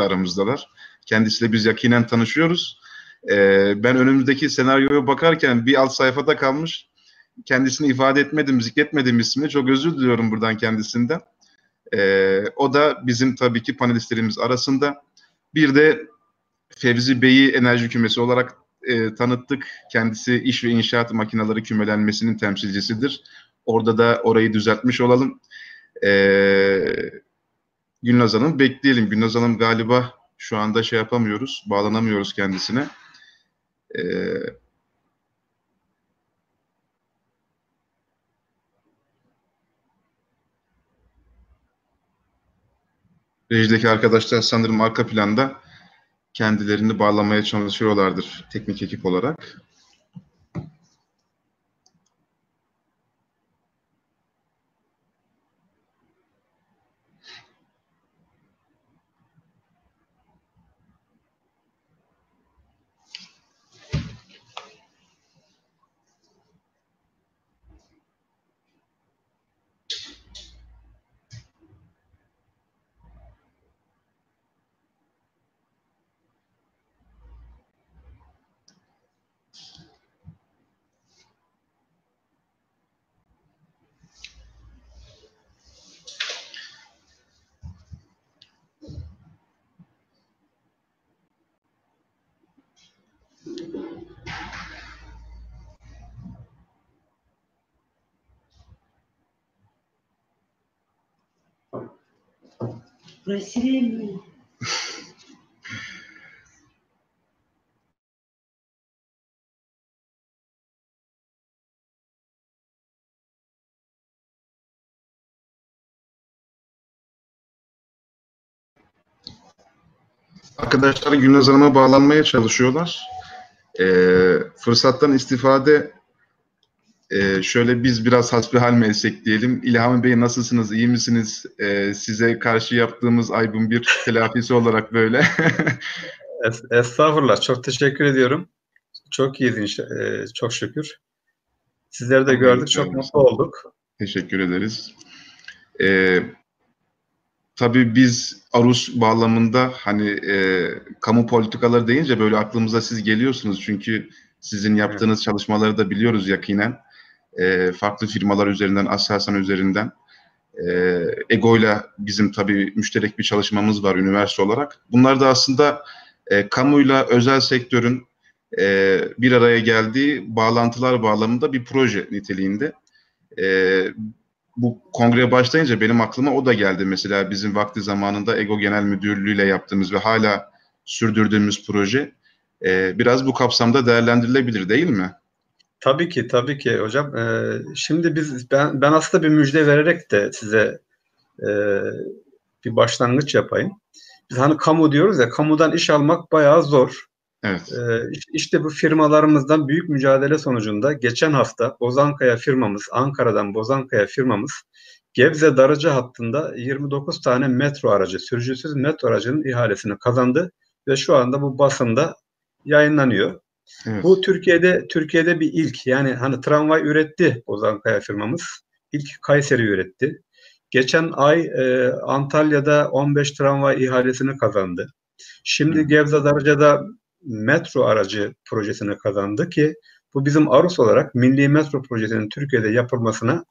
aramızdalar. Kendisiyle biz yakinen tanışıyoruz. Ben önümüzdeki senaryoya bakarken bir alt sayfada kalmış. Kendisini ifade etmedim, zikretmedim ismini. Çok özür diliyorum buradan kendisinden. O da bizim tabii ki panelistlerimiz arasında. Bir de Fevzi Bey'i enerji kümesi olarak tanıttık. Kendisi iş ve inşaat makineleri kümelenmesinin temsilcisidir. Orada da orayı düzeltmiş olalım. Gülnaz Hanım bekleyelim. Gülnaz Hanım galiba şu anda şey yapamıyoruz, bağlanamıyoruz kendisine. Rejideki arkadaşlar sanırım arka planda kendilerini bağlamaya çalışıyorlardır teknik ekip olarak. Brasileiro. Arkadaşlar Gülnaz Hanım'a bağlanmaya çalışıyorlar. Fırsattan istifade şöyle biz biraz hasbihal mi etsek diyelim. İlhami Bey nasılsınız, iyi misiniz? Size karşı yaptığımız aybın bir telafisi olarak böyle. Estağfurullah, çok teşekkür ediyorum. Çok iyiydin, çok şükür. Sizleri de gördük, çok mutlu olduk. Teşekkür ederiz. Tabii biz Arus bağlamında hani kamu politikaları deyince böyle aklımıza siz geliyorsunuz. Çünkü sizin yaptığınız çalışmaları da biliyoruz yakinen. Farklı firmalar üzerinden, Aselsan üzerinden. EGO'yla bizim tabii müşterek bir çalışmamız var üniversite olarak. Bunlar da aslında kamuyla özel sektörün bir araya geldiği bağlantılar bağlamında bir proje niteliğinde. Bu kongre başlayınca benim aklıma o da geldi. Mesela bizim vakti zamanında EGO Genel Müdürlüğü ile yaptığımız ve hala sürdürdüğümüz proje biraz bu kapsamda değerlendirilebilir değil mi? Tabii ki, tabii ki hocam. Şimdi ben aslında bir müjde vererek de size bir başlangıç yapayım. Biz hani kamu diyoruz ya, kamudan iş almak bayağı zor. Evet. İşte bu firmalarımızdan büyük mücadele sonucunda geçen hafta Bozankaya firmamız, Ankara'dan Bozankaya firmamız Gebze Darıca hattında 29 tane metro aracı, sürücüsüz metro aracının ihalesini kazandı ve şu anda bu basında yayınlanıyor. Evet. Bu Türkiye'de bir ilk. Yani hani tramvay üretti Bozankaya firmamız. İlk Kayseri üretti. Geçen ay Antalya'da 15 tramvay ihalesini kazandı. Şimdi Gebze Darıca'da metro aracı projesini kazandı ki bu bizim Arus olarak milli metro projesinin Türkiye'de yapılmasına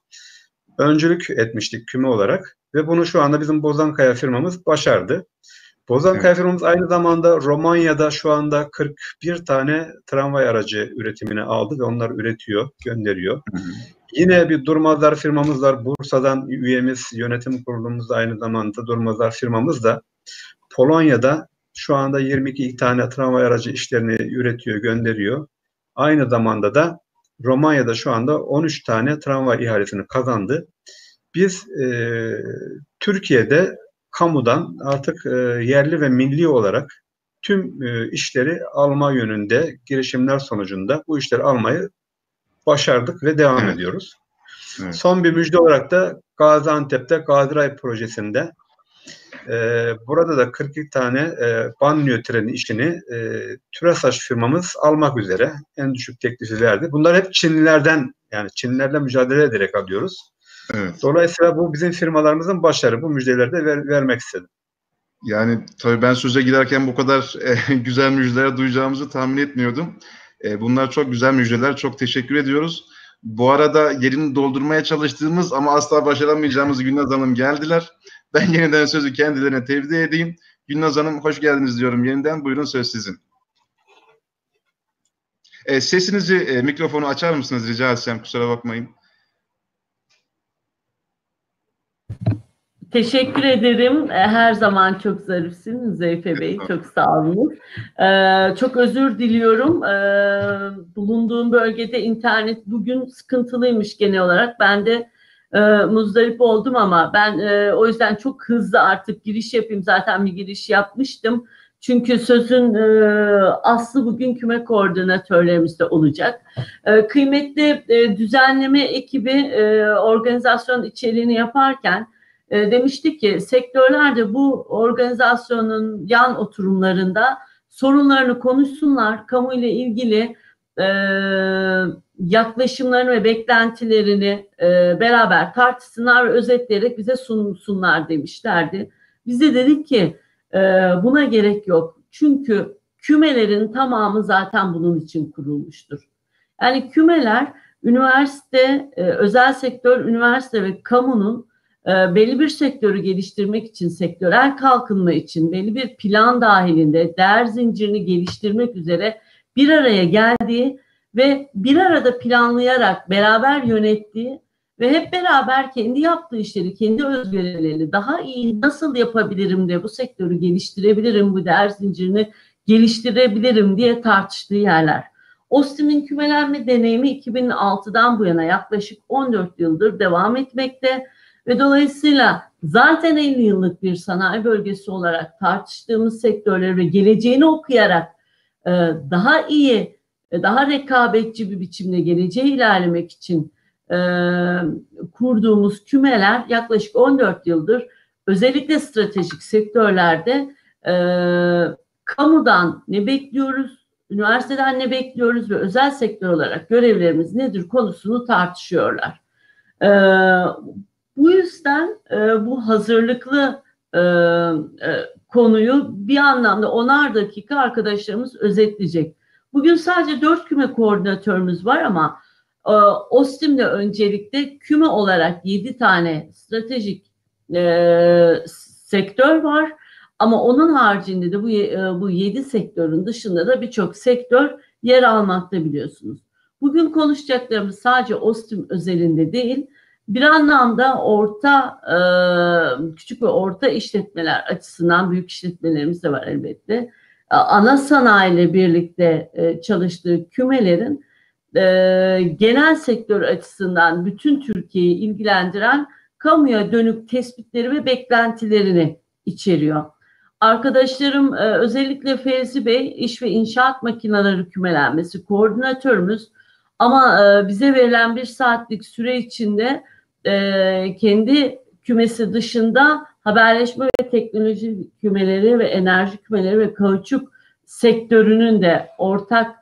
öncülük etmiştik küme olarak ve bunu şu anda bizim Bozankaya firmamız başardı. Bozankaya firmamız aynı zamanda Romanya'da şu anda 41 tane tramvay aracı üretimine aldı ve onları üretiyor, gönderiyor. Yine bir Durmazlar firmamız var. Bursa'dan üyemiz, yönetim kurulumuzda aynı zamanda Durmazlar firmamız da Polonya'da şu anda 22 tane tramvay aracı işlerini üretiyor, gönderiyor. Aynı zamanda da Romanya'da şu anda 13 tane tramvay ihalesini kazandı. Biz Türkiye'de kamudan artık yerli ve milli olarak tüm işleri alma yönünde girişimler sonucunda bu işleri almayı başardık ve devam ediyoruz. Evet. Son bir müjde olarak da Gaziantep'te Gaziray projesinde burada da 42 tane banliyö treni işini TÜRESAŞ firmamız almak üzere en düşük teklifi verdi. Bunlar hep Çinlilerden, yani Çinlilerle mücadele ederek alıyoruz. Evet. Dolayısıyla bu bizim firmalarımızın başarı. Bu müjdeleri de vermek istedim. Yani tabii ben söze girerken bu kadar güzel müjdeler duyacağımızı tahmin etmiyordum. Bunlar çok güzel müjdeler. Çok teşekkür ediyoruz. Bu arada yerini doldurmaya çalıştığımız ama asla başaramayacağımız Gülnaz Hanım geldiler. Ben yeniden sözü kendilerine tevdi edeyim. Gülnaz Hanım hoş geldiniz diyorum yeniden. Buyurun söz sizin. Sesinizi, mikrofonu açar mısınız rica etsem? Kusura bakmayın. Teşekkür ederim. Her zaman çok zarifsin Zeyfe Bey. Çok sağ olun. Çok özür diliyorum. Bulunduğum bölgede internet bugün sıkıntılıymış genel olarak. Ben de muzdarip oldum ama ben o yüzden çok hızlı artık giriş yapayım. Zaten bir giriş yapmıştım. Çünkü sözün aslı bugün küme koordinatörlerimizde olacak. Kıymetli düzenleme ekibi organizasyon içeriğini yaparken demiştik ki sektörlerde bu organizasyonun yan oturumlarında sorunlarını konuşsunlar, kamu ile ilgili yaklaşımlarını ve beklentilerini beraber tartışsınlar ve özetleyerek bize sunsunlar demişlerdi. Biz de dedik ki buna gerek yok. Çünkü kümelerin tamamı zaten bunun için kurulmuştur. Yani kümeler üniversite, özel sektör, üniversite ve kamunun belli bir sektörü geliştirmek için, sektörel kalkınma için belli bir plan dahilinde değer zincirini geliştirmek üzere bir araya geldiği ve bir arada planlayarak beraber yönettiği ve hep beraber kendi yaptığı işleri, kendi özverilerini daha iyi nasıl yapabilirim de bu sektörü geliştirebilirim, bu değer zincirini geliştirebilirim diye tartıştığı yerler. OSTİM'in kümelenme deneyimi 2006'dan bu yana yaklaşık 14 yıldır devam etmekte. Ve dolayısıyla zaten 50 yıllık bir sanayi bölgesi olarak tartıştığımız sektörleri ve geleceğini okuyarak daha iyi, daha rekabetçi bir biçimde geleceğe ilerlemek için kurduğumuz kümeler yaklaşık 14 yıldır özellikle stratejik sektörlerde kamudan ne bekliyoruz, üniversiteden ne bekliyoruz ve özel sektör olarak görevlerimiz nedir konusunu tartışıyorlar. Bu yüzden bu hazırlıklı konuyu bir anlamda 10'ar dakika arkadaşlarımız özetleyecek. Bugün sadece 4 küme koordinatörümüz var ama OSTİM'de öncelikle küme olarak 7 tane stratejik sektör var. Ama onun haricinde de bu 7 sektörün dışında da birçok sektör yer almakta biliyorsunuz. Bugün konuşacaklarımız sadece OSTİM özelinde değil, bir anlamda küçük ve orta işletmeler açısından büyük işletmelerimiz de var elbette. Ana sanayiyle birlikte çalıştığı kümelerin genel sektör açısından bütün Türkiye'yi ilgilendiren kamuya dönük tespitleri ve beklentilerini içeriyor. Arkadaşlarım özellikle Fevzi Bey iş ve inşaat makineleri kümelenmesi koordinatörümüz ama bize verilen 1 saatlik süre içinde kendi kümesi dışında haberleşme ve teknoloji kümeleri ve enerji kümeleri ve kauçuk sektörünün de ortak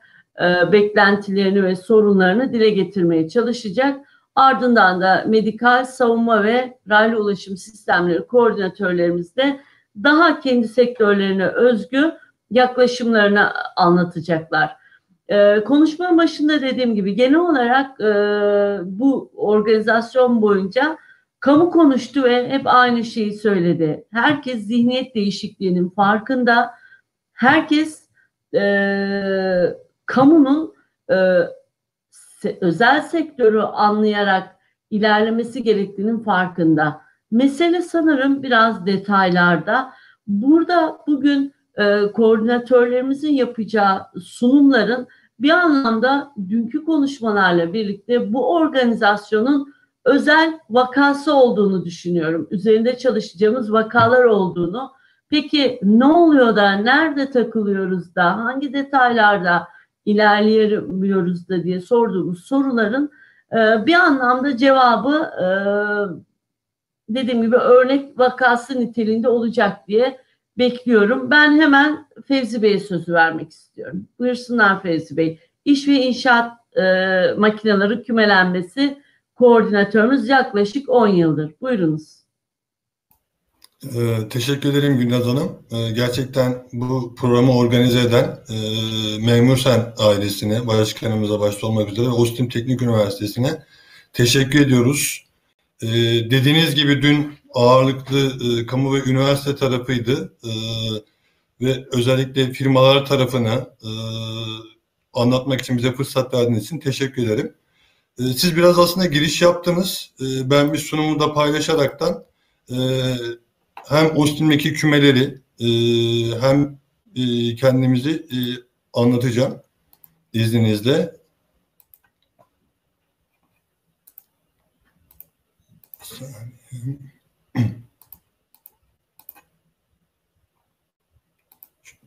beklentilerini ve sorunlarını dile getirmeye çalışacak. Ardından da medikal, savunma ve raylı ulaşım sistemleri koordinatörlerimiz de daha kendi sektörlerine özgü yaklaşımlarını anlatacaklar. Konuşmanın başında dediğim gibi genel olarak bu organizasyon boyunca kamu konuştu ve hep aynı şeyi söyledi. Herkes zihniyet değişikliğinin farkında. Herkes kamunun özel sektörü anlayarak ilerlemesi gerektiğinin farkında. Mesele sanırım biraz detaylarda. Burada bugün koordinatörlerimizin yapacağı sunumların bir anlamda dünkü konuşmalarla birlikte bu organizasyonun özel vakası olduğunu düşünüyorum. Üzerinde çalışacağımız vakalar olduğunu. Peki ne oluyor da, nerede takılıyoruz da, hangi detaylarda ilerleyemiyoruz da diye sorduğumuz soruların bir anlamda cevabı dediğim gibi örnek vakası niteliğinde olacak diye bekliyorum. Ben hemen Fevzi Bey'e sözü vermek istiyorum. Buyursunlar Fevzi Bey. İş ve inşaat makineleri kümelenmesi koordinatörümüz yaklaşık 10 yıldır. Buyurunuz. Teşekkür ederim Gülnaz Hanım. Gerçekten bu programı organize eden Memursen ailesine, başkanımıza başta olmak üzere ve Ostim Teknik Üniversitesi'ne teşekkür ediyoruz. Dediğiniz gibi dün ağırlıklı kamu ve üniversite tarafıydı ve özellikle firmalar tarafına anlatmak için bize fırsat verdiğiniz için teşekkür ederim. Siz biraz aslında giriş yaptınız. Ben bir sunumu da paylaşaraktan hem Ostim'deki kümeleri hem kendimizi anlatacağım izninizle.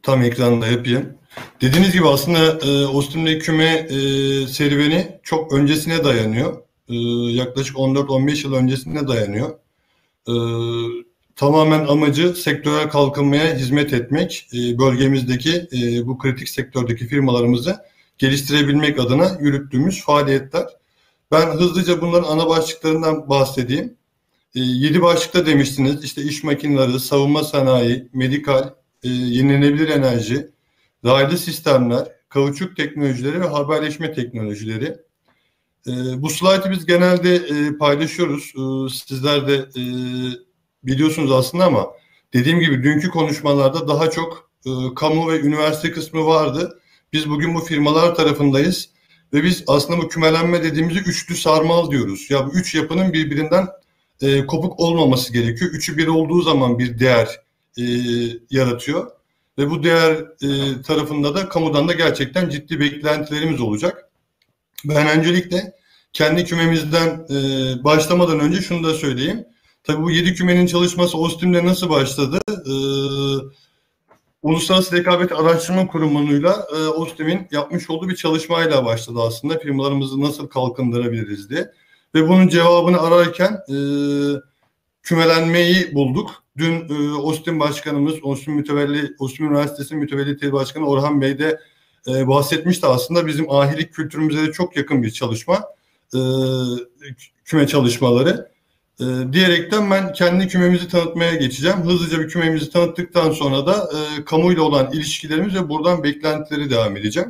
Tam ekranda yapayım. Dediğiniz gibi aslında Ostim'deki küme serüveni çok öncesine dayanıyor. Yaklaşık 14-15 yıl öncesine dayanıyor. Tamamen amacı sektörel kalkınmaya hizmet etmek, bölgemizdeki bu kritik sektördeki firmalarımızı geliştirebilmek adına yürüttüğümüz faaliyetler. Ben hızlıca bunların ana başlıklarından bahsedeyim. 7 başlıkta demiştiniz, işte iş makineleri, savunma sanayi, medikal, yenilenebilir enerji, raylı sistemler, kauçuk teknolojileri ve haberleşme teknolojileri. Bu slaytı biz genelde paylaşıyoruz. Sizler de biliyorsunuz aslında ama dediğim gibi dünkü konuşmalarda daha çok kamu ve üniversite kısmı vardı. Biz bugün bu firmalar tarafındayız ve biz aslında bu kümelenme dediğimizi üçlü sarmal diyoruz. Ya bu üç yapının birbirinden kopuk olmaması gerekiyor. Üçü bir olduğu zaman bir değer yaratıyor ve bu değer tarafında da kamudan da gerçekten ciddi beklentilerimiz olacak. Ben öncelikle kendi kümemizden başlamadan önce şunu da söyleyeyim. Tabii bu 7 kümenin çalışması Ostim'de nasıl başladı? Uluslararası Rekabet Araştırma Kurumu'yla Ostim'in yapmış olduğu bir çalışmayla başladı aslında. Firmalarımızı nasıl kalkındırabiliriz diye. Ve bunun cevabını ararken kümelenmeyi bulduk. Dün Ostim Başkanımız, Ostim Üniversitesi Mütevelli Başkanı Orhan Bey de bahsetmişti aslında. Bizim ahilik kültürümüze de çok yakın bir çalışma. Küme çalışmaları. Diyerekten ben kendi kümemizi tanıtmaya geçeceğim. Hızlıca bir kümemizi tanıttıktan sonra da kamuyla olan ilişkilerimiz ve buradan beklentileri devam edeceğim.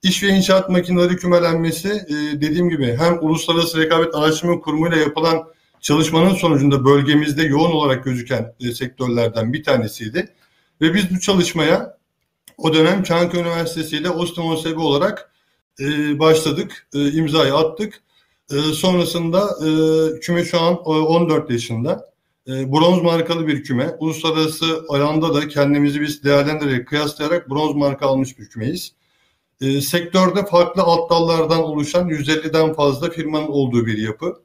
İş ve inşaat makineleri kümelenmesi dediğim gibi hem Uluslararası Rekabet Araştırma Kurumu ile yapılan çalışmanın sonucunda bölgemizde yoğun olarak gözüken sektörlerden bir tanesiydi. Ve biz bu çalışmaya o dönem Çankaya Üniversitesi ile Ostim OSB olarak başladık, imzayı attık. Sonrasında küme şu an 14 yaşında. Bronz markalı bir küme. Uluslararası alanda da kendimizi biz değerlendirerek, kıyaslayarak bronz marka almış bir kümeyiz. Sektörde farklı alt dallardan oluşan 150'den fazla firmanın olduğu bir yapı.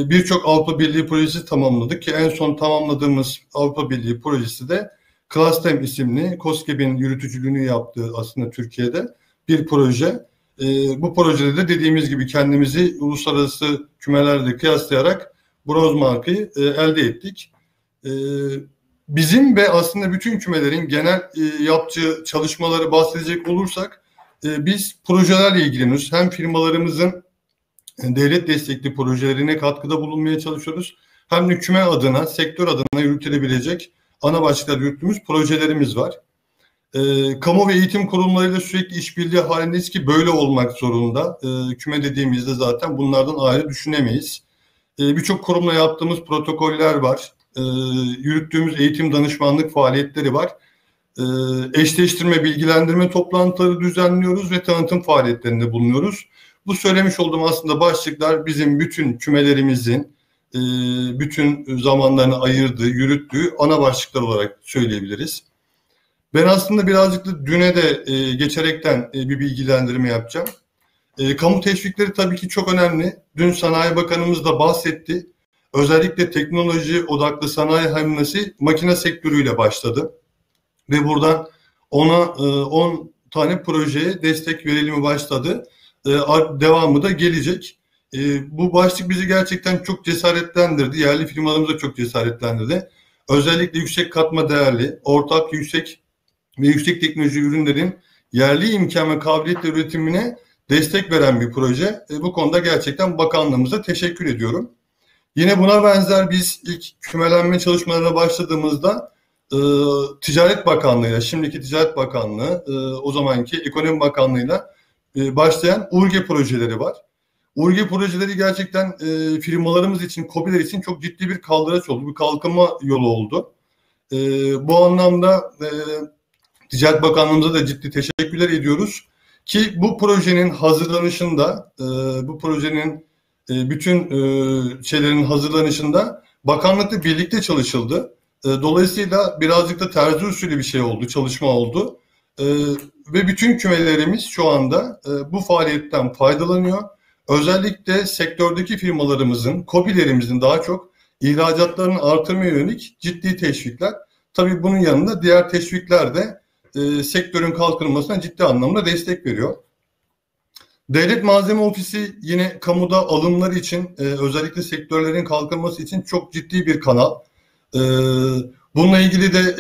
Birçok Avrupa Birliği projesi tamamladık ki en son tamamladığımız Avrupa Birliği projesi de Klastem isimli KOSGEB'in yürütücülüğünü yaptığı aslında Türkiye'de bir proje. Bu projede de dediğimiz gibi kendimizi uluslararası kümelerle kıyaslayarak bronz markayı elde ettik. Bizim ve aslında bütün kümelerin genel yaptığı çalışmaları bahsedecek olursak biz projelerle ilgileniyoruz. Hem firmalarımızın devlet destekli projelerine katkıda bulunmaya çalışıyoruz. Hem de küme adına, sektör adına yürütülebilecek ana başlıklar yürüttüğümüz projelerimiz var. Kamu ve eğitim kurumlarıyla sürekli işbirliği halindeyiz ki böyle olmak zorunda. Küme dediğimizde zaten bunlardan ayrı düşünemeyiz. Birçok kurumla yaptığımız protokoller var. Yürüttüğümüz eğitim danışmanlık faaliyetleri var. Eşleştirme, bilgilendirme toplantıları düzenliyoruz ve tanıtım faaliyetlerinde bulunuyoruz. Bu söylemiş olduğum aslında başlıklar bizim bütün kümelerimizin bütün zamanlarını ayırdığı, yürüttüğü ana başlıklar olarak söyleyebiliriz. Ben aslında birazcık da düne de geçerekten bir bilgilendirme yapacağım. Kamu teşvikleri tabii ki çok önemli. Dün Sanayi Bakanımız da bahsetti. Özellikle teknoloji odaklı sanayi hamlesi makine sektörüyle başladı. Ve buradan ona 10 tane projeye destek verilimi başladı. Devamı da gelecek. Bu başlık bizi gerçekten çok cesaretlendirdi. Yerli firmalarımızı da çok cesaretlendirdi. Özellikle yüksek katma değerli, ortak yüksek ve yüksek teknoloji ürünlerin yerli imkan ve kabiliyetle üretimine destek veren bir proje. Bu konuda gerçekten bakanlığımıza teşekkür ediyorum. Yine buna benzer biz ilk kümelenme çalışmalarına başladığımızda Ticaret Bakanlığı'yla, şimdiki Ticaret Bakanlığı, o zamanki Ekonomi Bakanlığı'yla başlayan Ur-Ge projeleri var. Ur-Ge projeleri gerçekten firmalarımız için, KOBİ'ler için çok ciddi bir kaldıraç oldu, bir kalkınma yolu oldu. Bu anlamda Ticaret Bakanlığımıza da ciddi teşekkürler ediyoruz ki bu projenin hazırlanışında, bu projenin bütün şeylerin hazırlanışında bakanlıkla birlikte çalışıldı. Dolayısıyla birazcık da terzi usulü bir şey oldu, çalışma oldu. Ve bütün kümelerimiz şu anda bu faaliyetten faydalanıyor. Özellikle sektördeki firmalarımızın, KOBİ'lerimizin daha çok ihracatlarını artırmaya yönelik ciddi teşvikler. Tabii bunun yanında diğer teşvikler de sektörün kalkınmasına ciddi anlamda destek veriyor. Devlet Malzeme Ofisi yine kamuda alımlar için, özellikle sektörlerin kalkınması için çok ciddi bir kanal. Bununla ilgili de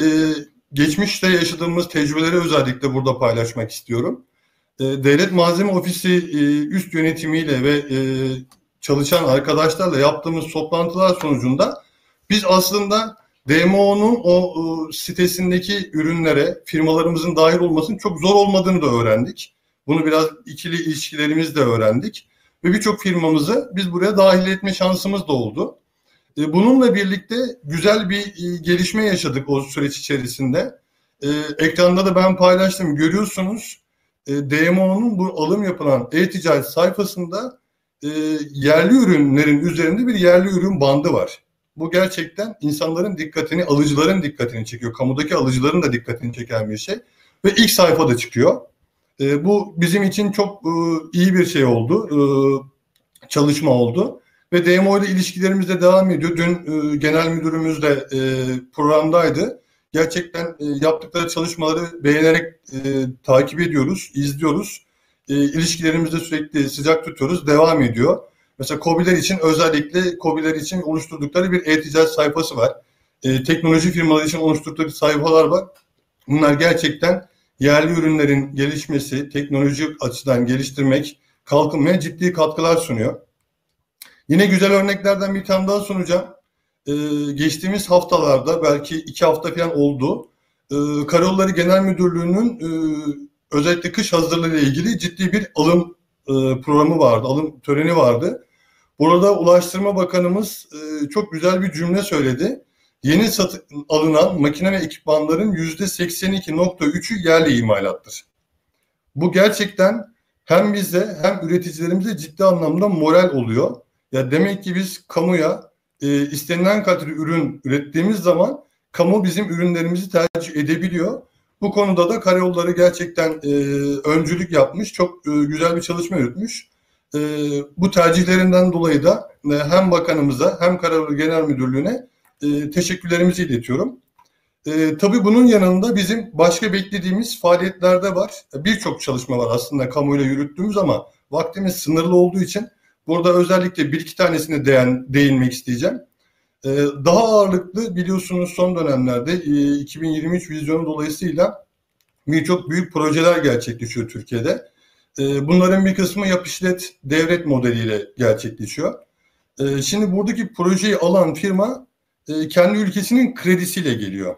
geçmişte yaşadığımız tecrübeleri özellikle burada paylaşmak istiyorum. Devlet Malzeme Ofisi üst yönetimiyle ve çalışan arkadaşlarla yaptığımız toplantılar sonucunda biz aslında DMO'nun o sitesindeki ürünlere firmalarımızın dahil olmasının çok zor olmadığını da öğrendik. Bunu biraz ikili ilişkilerimizle öğrendik. Ve birçok firmamızı biz buraya dahil etme şansımız da oldu. Bununla birlikte güzel bir gelişme yaşadık o süreç içerisinde. Ekranda da ben paylaştım. Görüyorsunuz DMO'nun bu alım yapılan e-ticaret sayfasında yerli ürünlerin üzerinde bir yerli ürün bandı var. Bu gerçekten insanların dikkatini, alıcıların dikkatini çekiyor. Kamudaki alıcıların da dikkatini çeken bir şey. Ve ilk sayfada çıkıyor. Bu bizim için çok iyi bir şey oldu. Çalışma oldu. Ve DMO ile ilişkilerimiz de devam ediyor. Dün genel müdürümüz de programdaydı. Gerçekten yaptıkları çalışmaları beğenerek takip ediyoruz, izliyoruz. İlişkilerimizi de sürekli sıcak tutuyoruz, devam ediyor. Mesela KOBİ'ler için, özellikle KOBİ'ler için oluşturdukları bir e-ticaret sayfası var. Teknoloji firmaları için oluşturdukları sayfalar var. Bunlar gerçekten yerli ürünlerin gelişmesi, teknolojik açıdan geliştirmek, kalkınmaya ciddi katkılar sunuyor. Yine güzel örneklerden bir tane daha sunacağım. Geçtiğimiz haftalarda, belki 2 hafta falan oldu, Karayolları Genel Müdürlüğü'nün özellikle kış hazırlığı ile ilgili ciddi bir alım programı vardı, alım töreni vardı. Burada Ulaştırma Bakanımız çok güzel bir cümle söyledi. Yeni satın alınan makine ve ekipmanların %82.3'ü yerli imalattır. Bu gerçekten hem bize hem üreticilerimize ciddi anlamda moral oluyor. Ya demek ki biz kamuya istenilen kaliteli ürün ürettiğimiz zaman kamu bizim ürünlerimizi tercih edebiliyor. Bu konuda da Karayolları gerçekten öncülük yapmış, çok güzel bir çalışma yürütmüş. Bu tercihlerinden dolayı da hem bakanımıza hem Karayolları Genel Müdürlüğü'ne teşekkürlerimizi iletiyorum. Tabii bunun yanında bizim başka beklediğimiz faaliyetler de var. Birçok çalışma var aslında kamuyla yürüttüğümüz ama vaktimiz sınırlı olduğu için burada özellikle bir iki tanesine değinmek isteyeceğim. Daha ağırlıklı biliyorsunuz son dönemlerde 2023 vizyonu dolayısıyla birçok büyük projeler gerçekleşiyor Türkiye'de. Bunların bir kısmı yap işlet devret modeliyle gerçekleşiyor. Şimdi buradaki projeyi alan firma kendi ülkesinin kredisiyle geliyor.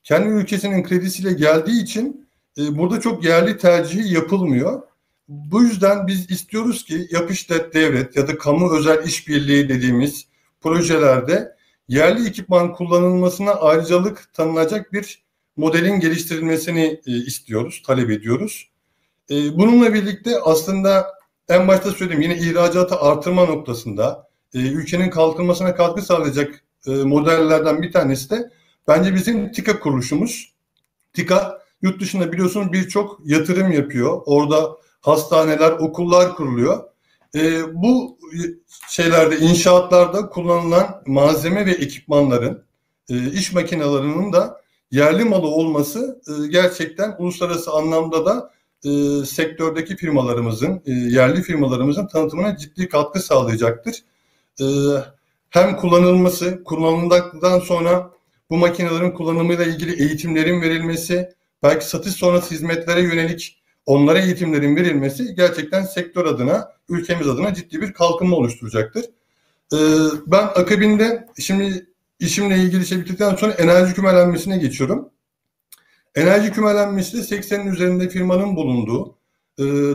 Kendi ülkesinin kredisiyle geldiği için burada çok yerli tercihi yapılmıyor. Bu yüzden biz istiyoruz ki yap işlet devlet ya da kamu özel işbirliği dediğimiz projelerde yerli ekipman kullanılmasına ayrıcalık tanınacak bir modelin geliştirilmesini istiyoruz, talep ediyoruz. Bununla birlikte aslında en başta söylediğim yine ihracatı artırma noktasında ülkenin kalkınmasına katkı sağlayacak modellerden bir tanesi de bence bizim TİKA kuruluşumuz. TİKA yurt dışında biliyorsunuz birçok yatırım yapıyor. Orada hastaneler, okullar kuruluyor. Bu şeylerde, inşaatlarda kullanılan malzeme ve ekipmanların, iş makinelerinin de yerli malı olması gerçekten uluslararası anlamda da sektördeki firmalarımızın, yerli firmalarımızın tanıtımına ciddi katkı sağlayacaktır. Hem kullanıldıktan sonra bu makinelerin kullanımıyla ilgili eğitimlerin verilmesi, belki satış sonrası hizmetlere yönelik onlara eğitimlerin verilmesi gerçekten sektör adına, ülkemiz adına ciddi bir kalkınma oluşturacaktır. Ben akabinde şimdi işimle ilgili şey bittikten sonra enerji kümelenmesine geçiyorum. Enerji kümelenmesi de 80'in üzerinde firmanın bulunduğu,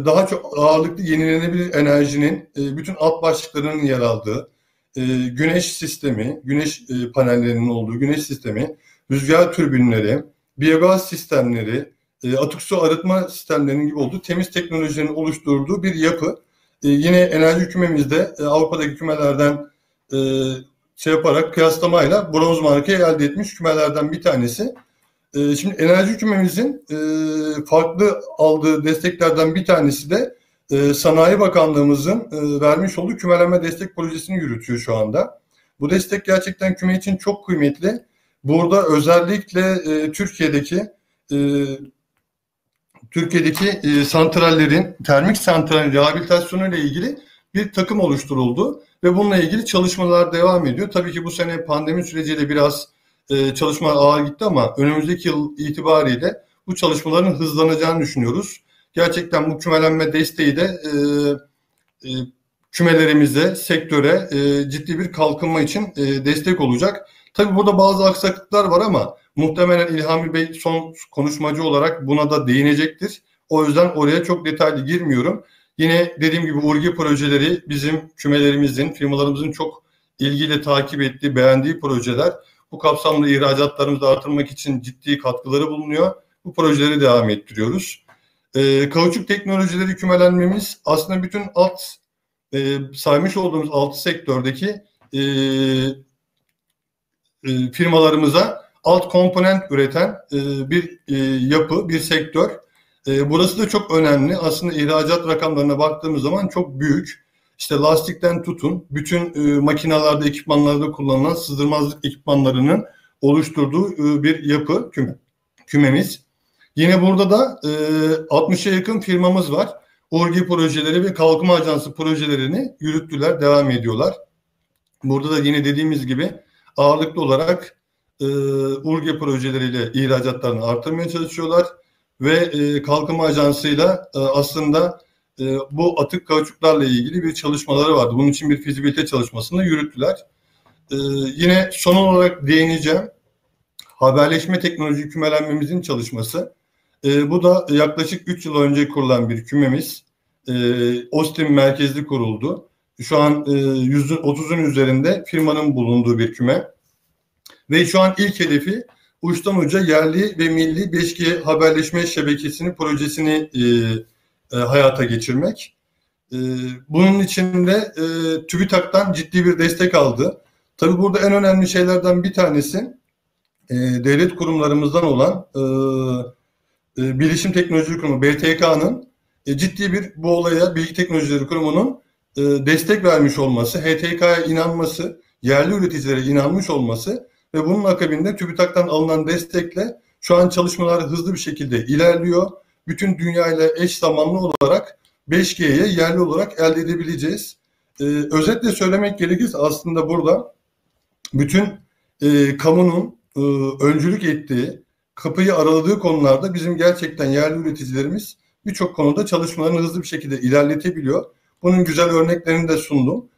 daha çok ağırlıklı yenilenebilir enerjinin bütün alt başlıklarının yer aldığı, güneş sistemi, güneş panellerinin olduğu güneş sistemi, rüzgar türbinleri, biyogaz sistemleri, atık su arıtma sistemlerinin gibi olduğu temiz teknolojilerin oluşturduğu bir yapı. Yine enerji kümemizde Avrupa'daki kümelerden şey yaparak kıyaslamayla bronz markayı elde etmiş kümelerden bir tanesi. Şimdi enerji kümemizin farklı aldığı desteklerden bir tanesi de Sanayi Bakanlığımızın vermiş olduğu kümelenme destek projesini yürütüyor şu anda. Bu destek gerçekten küme için çok kıymetli. Burada özellikle Türkiye'deki santrallerin, termik santralin rehabilitasyonu ile ilgili bir takım oluşturuldu ve bununla ilgili çalışmalar devam ediyor. Tabii ki bu sene pandemi süreciyle biraz çalışma ağır gitti ama önümüzdeki yıl itibariyle bu çalışmaların hızlanacağını düşünüyoruz. Gerçekten bu kümelenme desteği de kümelerimize, sektöre ciddi bir kalkınma için destek olacak. Tabii burada bazı aksaklıklar var ama muhtemelen İlhami Bey son konuşmacı olarak buna da değinecektir. O yüzden oraya çok detaylı girmiyorum. Yine dediğim gibi Urgi projeleri bizim kümelerimizin, firmalarımızın çok ilgiyle takip ettiği, beğendiği projeler. Bu kapsamda ihracatlarımızı artırmak için ciddi katkıları bulunuyor. Bu projeleri devam ettiriyoruz. Kauçuk teknolojileri kümelenmemiz aslında bütün saymış olduğumuz 6 sektördeki firmalarımıza alt komponent üreten bir yapı, bir sektör. Burası da çok önemli. Aslında ihracat rakamlarına baktığımız zaman çok büyük. İşte lastikten tutun, bütün makinalarda, ekipmanlarda kullanılan sızdırmazlık ekipmanlarının oluşturduğu bir yapı kümemiz. Yine burada da 60'a yakın firmamız var. Urgi projeleri ve Kalkınma Ajansı projelerini yürüttüler, devam ediyorlar. Burada da yine dediğimiz gibi ağırlıklı olarak Urgi projeleriyle ihracatlarını artırmaya çalışıyorlar ve Kalkınma Ajansı'yla aslında bu atık kauçuklarla ilgili bir çalışmaları vardı. Bunun için bir fizibilite çalışmasını yürüttüler. Yine son olarak değineceğim. Haberleşme teknoloji kümelenmemizin çalışması. Bu da yaklaşık 3 yıl önce kurulan bir kümemiz. Ostim merkezli kuruldu. Şu an 30'un üzerinde firmanın bulunduğu bir küme. Ve şu an ilk hedefi uçtan uca yerli ve milli 5G haberleşme şebekesinin projesini hayata geçirmek. Bunun için de TÜBİTAK'tan ciddi bir destek aldı. Tabii burada en önemli şeylerden bir tanesi devlet kurumlarımızdan olan Bilişim Teknolojileri Kurumu BTK'nın ciddi bir bu olaya Bilgi Teknolojileri Kurumu'nun destek vermiş olması, HTK'ya inanması, yerli üreticilere inanmış olması ve bunun akabinde TÜBİTAK'tan alınan destekle şu an çalışmalar hızlı bir şekilde ilerliyor. Bütün dünyayla eş zamanlı olarak 5G'ye yerli olarak elde edebileceğiz. Özetle söylemek gerekirse aslında burada bütün kamunun öncülük ettiği, kapıyı araladığı konularda bizim gerçekten yerli üreticilerimiz birçok konuda çalışmalarını hızlı bir şekilde ilerletebiliyor. Bunun güzel örneklerini de sundum.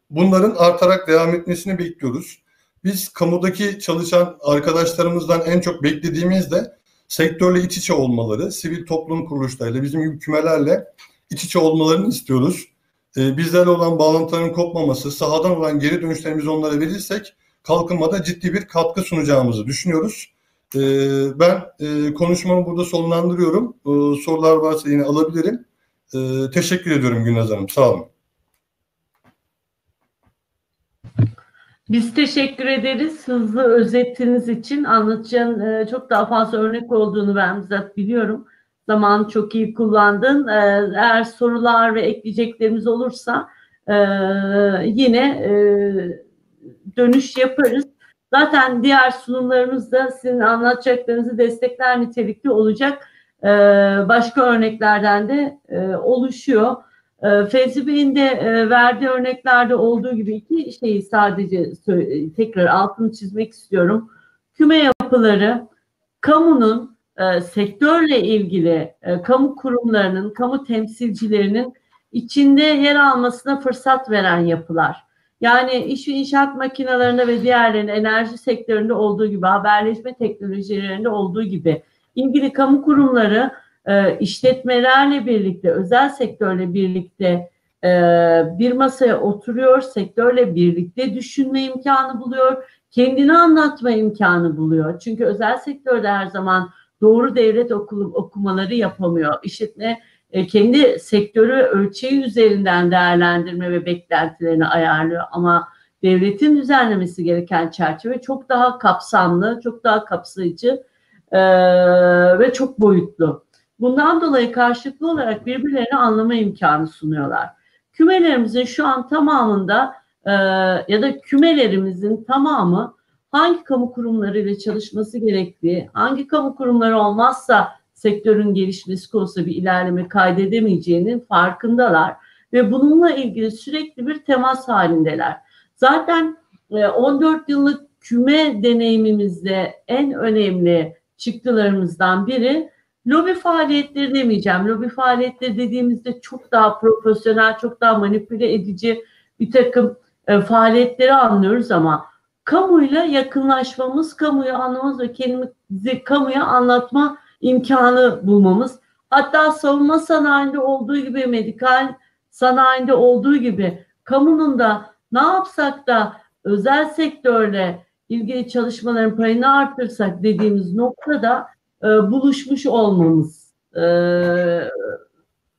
Bunların artarak devam etmesini bekliyoruz. Biz kamudaki çalışan arkadaşlarımızdan en çok beklediğimiz de sektörle iç içe olmaları, sivil toplum kuruluşlarıyla, bizim gibi kümelerle iç içe olmalarını istiyoruz. Bizlerle olan bağlantıların kopmaması, sahadan olan geri dönüşlerimizi onlara verirsek kalkınmada ciddi bir katkı sunacağımızı düşünüyoruz. Ben konuşmamı burada sonlandırıyorum. Sorular varsa yine alabilirim. Teşekkür ediyorum Gülnaz Hanım. Sağ olun. Biz teşekkür ederiz hızlı özetiniz için. Anlatacağın çok daha fazla örnek olduğunu ben bizzat biliyorum. Zamanı çok iyi kullandın. Eğer sorular ve ekleyeceklerimiz olursa yine dönüş yaparız. Zaten diğer sunumlarımız da sizin anlatacaklarınızı destekler nitelikli olacak. Başka örneklerden de oluşuyor. Fevzi Bey'in de verdiği örneklerde olduğu gibi iki şeyi sadece tekrar altını çizmek istiyorum. Küme yapıları kamunun sektörle ilgili kamu kurumlarının, kamu temsilcilerinin içinde yer almasına fırsat veren yapılar. Yani iş ve inşaat makinelerinde ve diğerlerinin enerji sektöründe olduğu gibi, haberleşme teknolojilerinde olduğu gibi ilgili kamu kurumları işletmelerle birlikte, özel sektörle birlikte bir masaya oturuyor, sektörle birlikte düşünme imkanı buluyor, kendini anlatma imkanı buluyor. Çünkü özel sektörde her zaman doğru devlet okumaları yapamıyor. İşletme kendi sektörü ölçeği üzerinden değerlendirme ve beklentilerini ayarlıyor. Ama devletin düzenlemesi gereken çerçeve çok daha kapsamlı, çok daha kapsayıcı ve çok boyutlu. Bundan dolayı karşılıklı olarak birbirlerini anlama imkanı sunuyorlar. Kümelerimizin şu an tamamında ya da kümelerimizin tamamı hangi kamu kurumlarıyla çalışması gerektiği, hangi kamu kurumları olmazsa sektörün gelişmesi konusunda bir ilerleme kaydedemeyeceğinin farkındalar ve bununla ilgili sürekli bir temas halindeler. Zaten 14 yıllık küme deneyimimizde en önemli çıktılarımızdan biri lobi faaliyetleri demeyeceğim. Lobi faaliyetleri dediğimizde çok daha profesyonel, çok daha manipüle edici bir takım faaliyetleri anlıyoruz ama kamuyla yakınlaşmamız, kamuyu anlamamız ve kendimizi kamuya anlatma imkanı bulmamız. Hatta savunma sanayinde olduğu gibi, medikal sanayinde olduğu gibi kamunun da ne yapsak da özel sektörle ilgili çalışmaların payını artırsak dediğimiz noktada buluşmuş olmamız,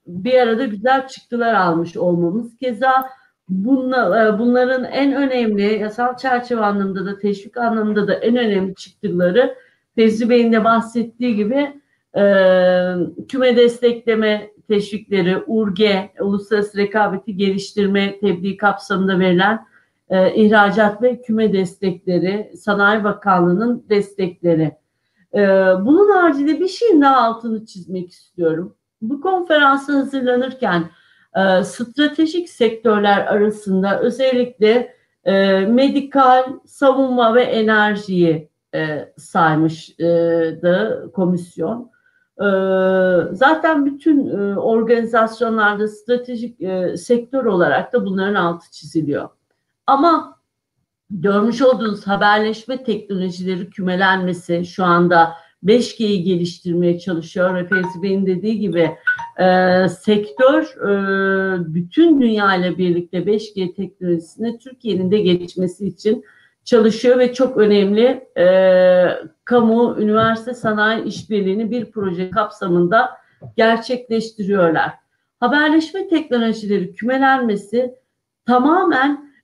bir arada güzel çıktılar almış olmamız. Keza bunların en önemli yasal çerçeve anlamında da teşvik anlamında da en önemli çıktıları Fevzi Bey'in de bahsettiği gibi küme destekleme teşvikleri, URGE, Uluslararası Rekabeti Geliştirme Tebliğ kapsamında verilen ihracat ve küme destekleri, Sanayi Bakanlığı'nın destekleri. Bunun haricinde bir şeyin daha altını çizmek istiyorum. Bu konferansa hazırlanırken stratejik sektörler arasında özellikle medikal, savunma ve enerjiyi saymıştı komisyon. Zaten bütün organizasyonlarda stratejik sektör olarak da bunların altı çiziliyor. Ama görmüş olduğunuz haberleşme teknolojileri kümelenmesi şu anda 5G'yi geliştirmeye çalışıyor ve Fevzi Bey'in dediği gibi sektör bütün dünya ile birlikte 5G teknolojisine Türkiye'nin de geçmesi için çalışıyor ve çok önemli kamu, üniversite, sanayi işbirliğini bir proje kapsamında gerçekleştiriyorlar. Haberleşme teknolojileri kümelenmesi tamamen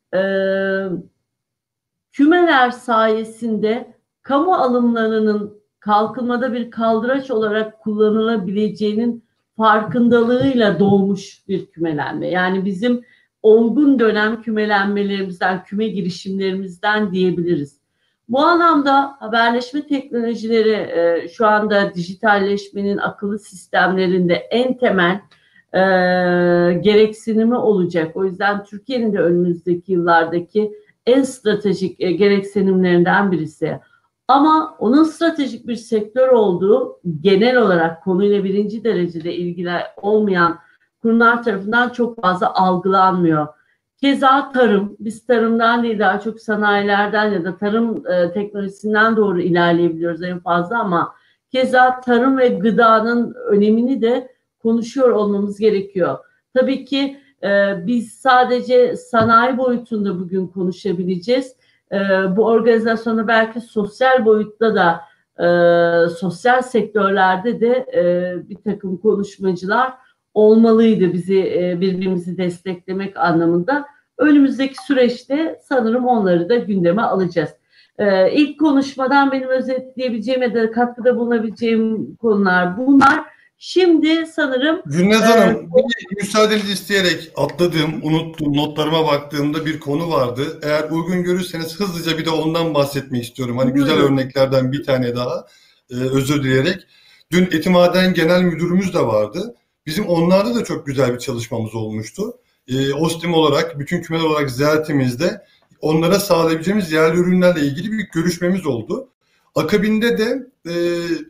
kümeler sayesinde kamu alımlarının kalkınmada bir kaldıraç olarak kullanılabileceğinin farkındalığıyla doğmuş bir kümelenme. Yani bizim olgun dönem kümelenmelerimizden, küme girişimlerimizden diyebiliriz. Bu anlamda haberleşme teknolojileri şu anda dijitalleşmenin akıllı sistemlerinde en temel gereksinimi olacak. O yüzden Türkiye'nin de önümüzdeki yıllardaki en stratejik gereksinimlerinden birisi. Ama onun stratejik bir sektör olduğu genel olarak konuyla birinci derecede ilgili olmayan kurumlar tarafından çok fazla algılanmıyor. Keza tarım, biz tarımdan değil daha çok sanayilerden ya da tarım teknolojisinden doğru ilerleyebiliyoruz en fazla ama keza tarım ve gıdanın önemini de konuşuyor olmamız gerekiyor. Tabii ki biz sadece sanayi boyutunda bugün konuşabileceğiz. Bu organizasyonu belki sosyal boyutta da sosyal sektörlerde de bir takım konuşmacılar olmalıydı bizi birbirimizi desteklemek anlamında. Önümüzdeki süreçte sanırım onları da gündeme alacağız. İlk konuşmadan benim özetleyebileceğim ya da katkıda bulunabileceğim konular bunlar. Şimdi sanırım... Gülnaz Hanım, müsaadenizi isteyerek atladığım, unuttuğum, notlarıma baktığımda bir konu vardı. Eğer uygun görürseniz hızlıca bir de ondan bahsetmek istiyorum. Hani güzel örneklerden bir tane daha, özür dileyerek. Dün Etimaden Genel Müdürümüz de vardı. Bizim onlarda da çok güzel bir çalışmamız olmuştu. OSTİM olarak, bütün kümeler olarak ziyaretimizde onlara sağlayabileceğimiz yerli ürünlerle ilgili bir görüşmemiz oldu. Akabinde de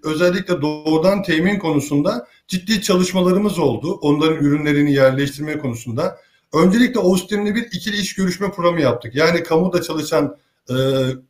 özellikle doğrudan temin konusunda ciddi çalışmalarımız oldu. Onların ürünlerini yerleştirme konusunda. Öncelikle Austin'le bir ikili iş görüşme programı yaptık. Yani kamuda çalışan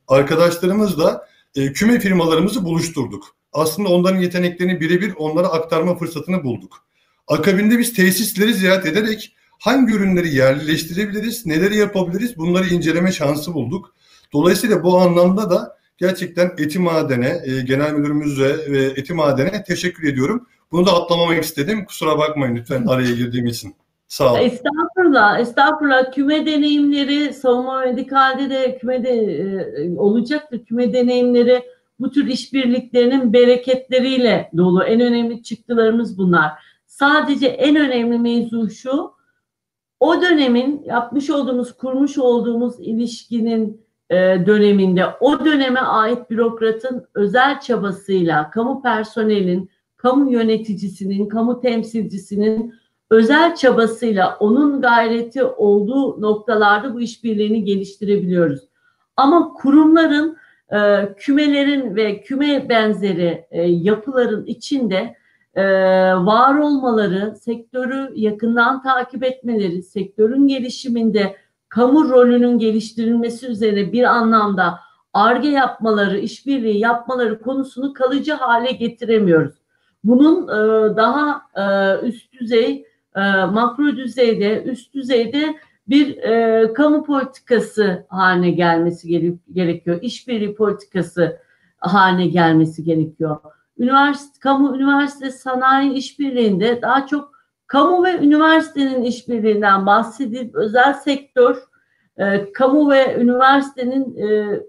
arkadaşlarımızla küme firmalarımızı buluşturduk. Aslında onların yeteneklerini birebir onlara aktarma fırsatını bulduk. Akabinde biz tesisleri ziyaret ederek hangi ürünleri yerleştirebiliriz, neleri yapabiliriz bunları inceleme şansı bulduk. Dolayısıyla bu anlamda da gerçekten Etimaden'e, genel müdürümüze ve Etimaden'e teşekkür ediyorum. Bunu da atlamamak istedim. Kusura bakmayın lütfen araya girdiğim için. Sağ olun. Estağfurullah, estağfurullah. Küme deneyimleri, savunma medikalde de olacaktır. Küme deneyimleri bu tür işbirliklerinin bereketleriyle dolu. En önemli çıktılarımız bunlar. Sadece en önemli mevzu şu, o dönemin yapmış olduğumuz, kurmuş olduğumuz ilişkinin döneminde o döneme ait bürokratın özel çabasıyla, kamu personelin, kamu yöneticisinin, kamu temsilcisinin özel çabasıyla onun gayreti olduğu noktalarda bu işbirliğini geliştirebiliyoruz. Ama kurumların, kümelerin ve küme benzeri yapıların içinde var olmaları, sektörü yakından takip etmeleri, sektörün gelişiminde kamu rolünün geliştirilmesi üzerine bir anlamda Ar-Ge yapmaları, işbirliği yapmaları konusunu kalıcı hale getiremiyoruz. Bunun daha üst düzey, makro düzeyde, üst düzeyde bir kamu politikası haline gelmesi gerekiyor. İşbirliği politikası haline gelmesi gerekiyor. Kamu, üniversite, sanayi işbirliğinde daha çok kamu ve üniversitenin işbirliğinden bahsedilip özel sektör, kamu ve üniversitenin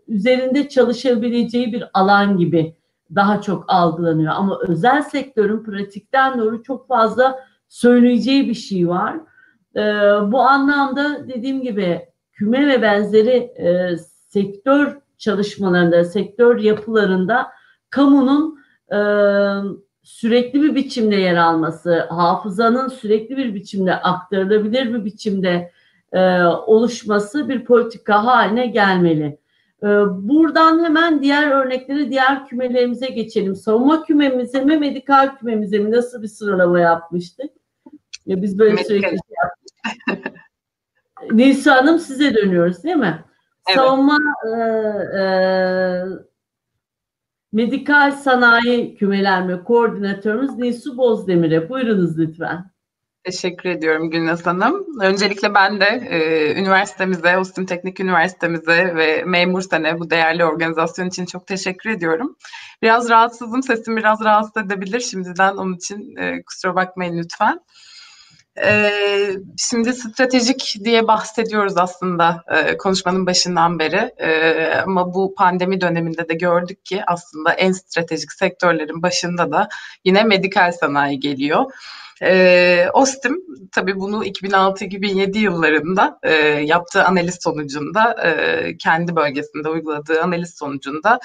üzerinde çalışabileceği bir alan gibi daha çok algılanıyor. Ama özel sektörün pratikten doğru çok fazla söyleyeceği bir şey var. Bu anlamda dediğim gibi küme ve benzeri sektör çalışmalarında, sektör yapılarında kamunun sürekli bir biçimde yer alması, hafızanın sürekli bir biçimde aktarılabilir bir biçimde oluşması bir politika haline gelmeli. Buradan hemen diğer örnekleri, diğer kümelerimize geçelim. Savunma kümemize mi, medikal kümemize mi, nasıl bir sıralama yapmıştık? Ya biz böyle sürekli şey yaptık. Nilsu Hanım, size dönüyoruz değil mi? Evet. Savunma medikal sanayi kümelenme koordinatörümüz Nilsu Bozdemir'e. Buyurunuz lütfen. Teşekkür ediyorum Gülnaz Hanım. Öncelikle ben de üniversitemize, Austin Teknik Üniversitemize ve Memur Sen'e bu değerli organizasyon için çok teşekkür ediyorum. Biraz rahatsızım, sesim biraz rahatsız edebilir şimdiden, onun için kusura bakmayın lütfen. Şimdi stratejik diye bahsediyoruz aslında konuşmanın başından beri, ama bu pandemi döneminde de gördük ki aslında en stratejik sektörlerin başında da yine medikal sanayi geliyor. OSTİM tabii bunu 2006-2007 yıllarında yaptığı analiz sonucunda, kendi bölgesinde uyguladığı analiz sonucunda